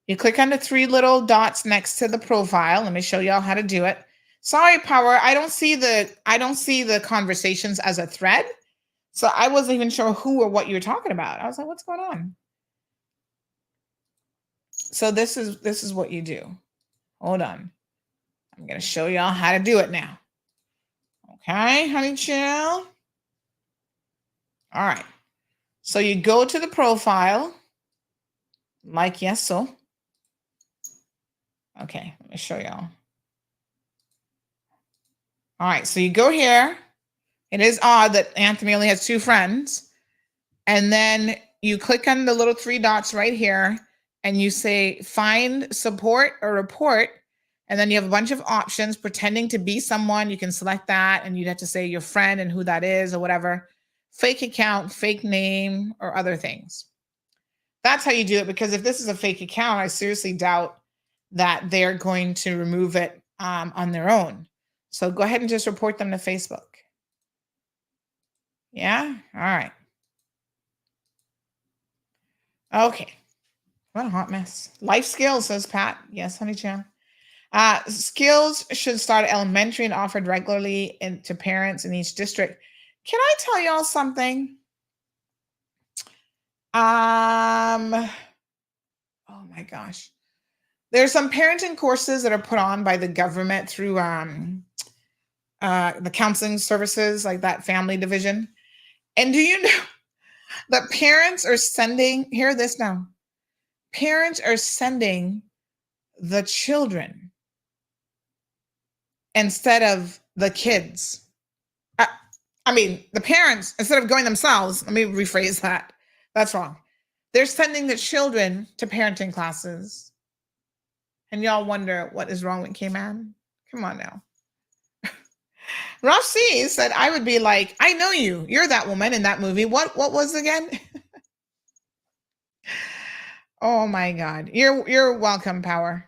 A: You click on the 3 little dots next to the profile. Let me show y'all how to do it. Sorry, Power, I don't see the conversations as a thread. So I wasn't even sure who or what you were talking about. I was like, what's going on? So this is what you do. Hold on. I'm going to show y'all how to do it now. Okay, honey chill. All right. So you go to the profile, like yes, so. Okay, let me show y'all. All right, so you go here. It is odd that Anthony only has 2 friends. And then you click on the little 3 dots right here and you say find support or report. And then you have a bunch of options pretending to be someone. You can select that and you'd have to say your friend and who that is or whatever. Fake account, fake name, or other things. That's how you do it, because if this is a fake account, I seriously doubt that they're going to remove it on their own. So go ahead and just report them to Facebook. Yeah? All right. Okay. What a hot mess. Life skills, says Pat. Yes, honey Chan. Skills should start at elementary and offered regularly to parents in each district. Can I tell y'all something? Oh my gosh. There's some parenting courses that are put on by the government through the counseling services, like that family division. And do you know that parents are sending, hear this now, parents are sending the children instead of the kids. I mean, the parents, instead of going themselves, let me rephrase that. That's wrong. They're sending the children to parenting classes. And y'all wonder what is wrong with Cayman? Come on now. Ralph C said, I would be like, I know you. You're that woman in that movie. What was it again? Oh my God. You're welcome, Power.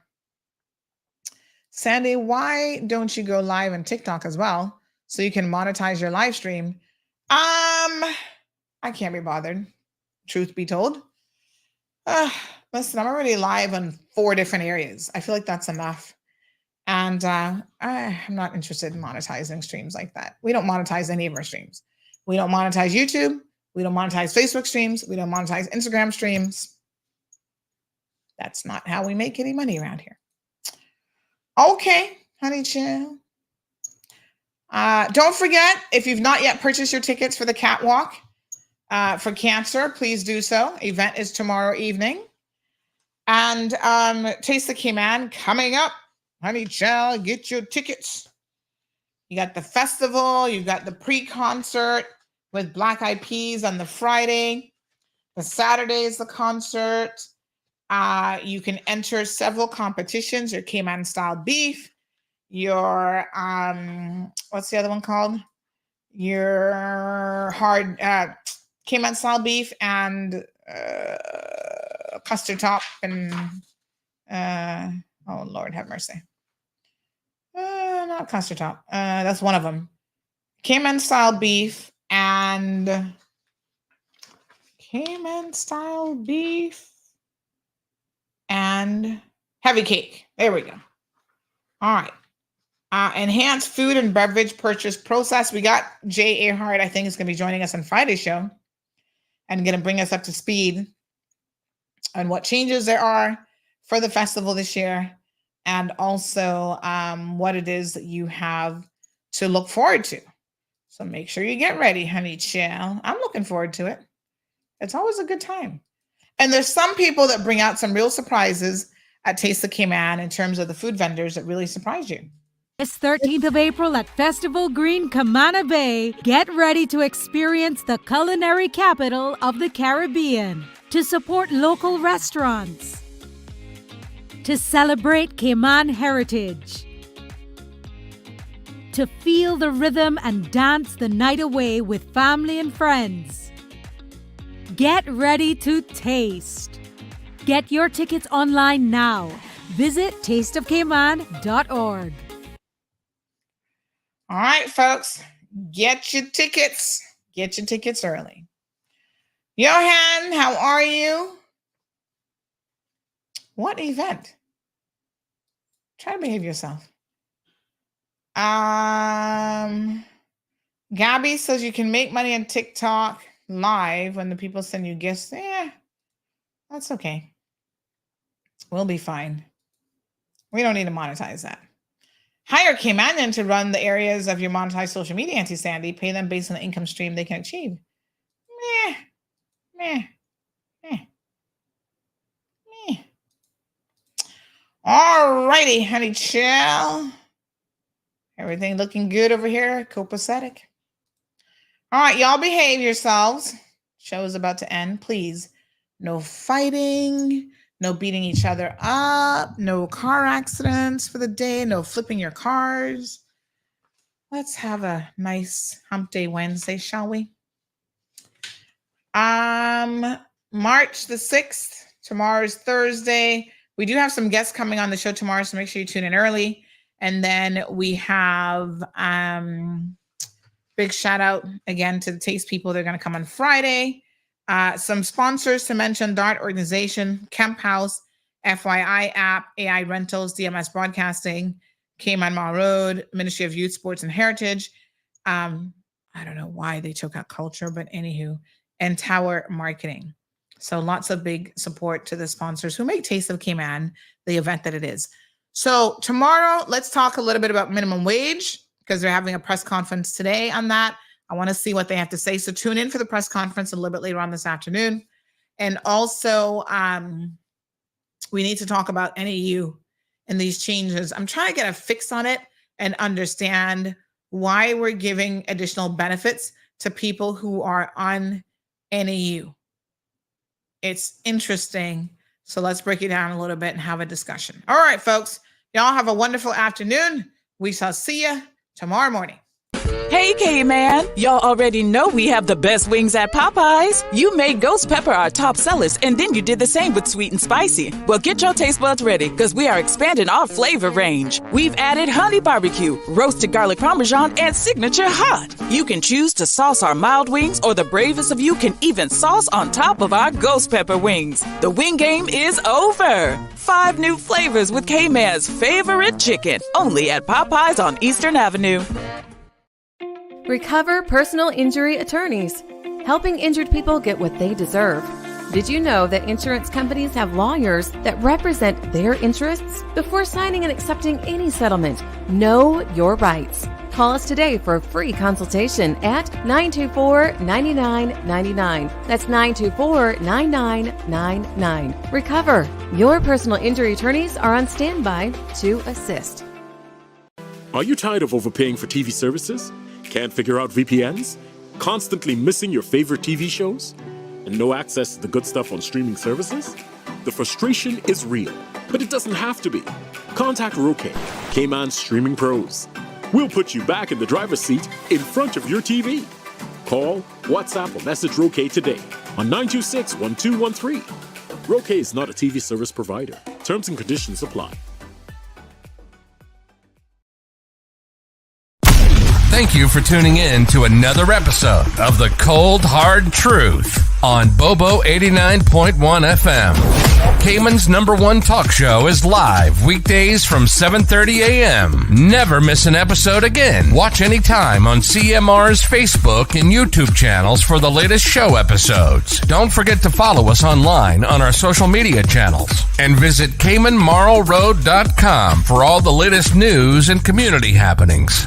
A: Sandy, why don't you go live on TikTok as well so you can monetize your live stream? I can't be bothered, truth be told. Listen, I'm already live on 4 different areas. I feel like that's enough. And I'm not interested in monetizing streams like that. We don't monetize any of our streams. We don't monetize YouTube. We don't monetize Facebook streams. We don't monetize Instagram streams. That's not how we make any money around here. Okay, honey chill. Don't forget, if you've not yet purchased your tickets for the catwalk for cancer, please do so. Event is tomorrow evening. And Taste the Cayman coming up. Honey chill, get your tickets. You got the festival, you got the pre-concert with Black Eyed Peas on the Friday. The Saturday is the concert. You can enter several competitions, your Cayman style beef, your what's the other one called? Your hard Cayman style beef and custard top and oh Lord have mercy. Not custard top. That's one of them. Cayman style beef and Cayman style beef and heavy cake. There we go. All right. Enhanced food and beverage purchase process. We got Jay Ahart, I think, is going to be joining us on Friday's show and going to bring us up to speed on what changes there are for the festival this year and also what it is that you have to look forward to. So make sure you get ready, honey chill. I'm looking forward to it. It's always a good time. And there's some people that bring out some real surprises at Taste the Cayman in terms of the food vendors that really surprise you.
M: This 13th of April at Festival Green, Camana Bay, get ready to experience the culinary capital of the Caribbean. To support local restaurants. To celebrate Cayman heritage. To feel the rhythm and dance the night away with family and friends. Get ready to taste. Get your tickets online now. Visit tasteofcayman.org.
A: All right, folks, get your tickets. Get your tickets early. Johan, how are you? What event? Try to behave yourself. Gabby says you can make money on TikTok live when the people send you gifts. Yeah, that's okay. We'll be fine. We don't need to monetize that. Hire Caymanian to run the areas of your monetized social media, Auntie Sandy. Pay them based on the income stream they can achieve. Meh. All righty, honey chill. Everything looking good over here. Copacetic. All right, y'all behave yourselves. Show is about to end. Please, no fighting, no beating each other up, no car accidents for the day, no flipping your cars. Let's have a nice hump day Wednesday, shall we? March the 6th. Tomorrow is Thursday. We do have some guests coming on the show tomorrow, so make sure you tune in early. And then we have big shout out again to the Taste people. They're going to come on Friday. Some sponsors to mention: Dart Organization, Kemp House, FYI app, AI Rentals, DMS Broadcasting, Cayman Mall Road, Ministry of Youth, Sports and Heritage. I don't know why they took out culture, but anywho, and Tower Marketing. So lots of big support to the sponsors who make Taste of Cayman the event that it is. So tomorrow, let's talk a little bit about minimum wage because they're having a press conference today on that. I want to see what they have to say. So tune in for the press conference a little bit later on this afternoon. And also, we need to talk about NAU and these changes. I'm trying to get a fix on it and understand why we're giving additional benefits to people who are on NAU. It's interesting. So let's break it down a little bit and have a discussion. All right, folks. Y'all have a wonderful afternoon. We shall see you tomorrow morning.
N: Hey, K-Man. Y'all already know we have the best wings at Popeyes. You made ghost pepper our top sellers, and then you did the same with sweet and spicy. Well, get your taste buds ready, because we are expanding our flavor range. We've added honey barbecue, roasted garlic parmesan, and signature hot. You can choose to sauce our mild wings, or the bravest of you can even sauce on top of our ghost pepper wings. The wing game is over. 5 new flavors with K-Man's favorite chicken, only at Popeyes on Eastern Avenue.
O: Recover Personal Injury Attorneys, helping injured people get what they deserve. Did you know that insurance companies have lawyers that represent their interests? Before signing and accepting any settlement, know your rights. Call us today for a free consultation at 924-9999. That's 924-9999. Recover. Your personal injury attorneys are on standby to assist.
P: Are you tired of overpaying for TV services? Can't figure out VPNs? Constantly missing your favorite TV shows? And no access to the good stuff on streaming services? The frustration is real, but it doesn't have to be. Contact Roque, Cayman Streaming Pros. We'll put you back in the driver's seat in front of your TV. Call, WhatsApp, or message Roque today on 926-1213. Roque is not a TV service provider. Terms and conditions apply.
Q: Thank you for tuning in to another episode of The Cold Hard Truth on Bobo 89.1 FM. Cayman's #1 talk show is live weekdays from 7:30 a.m. Never miss an episode again. Watch anytime on CMR's Facebook and YouTube channels for the latest show episodes. Don't forget to follow us online on our social media channels. And visit CaymanMarlRoad.com for all the latest news and community happenings.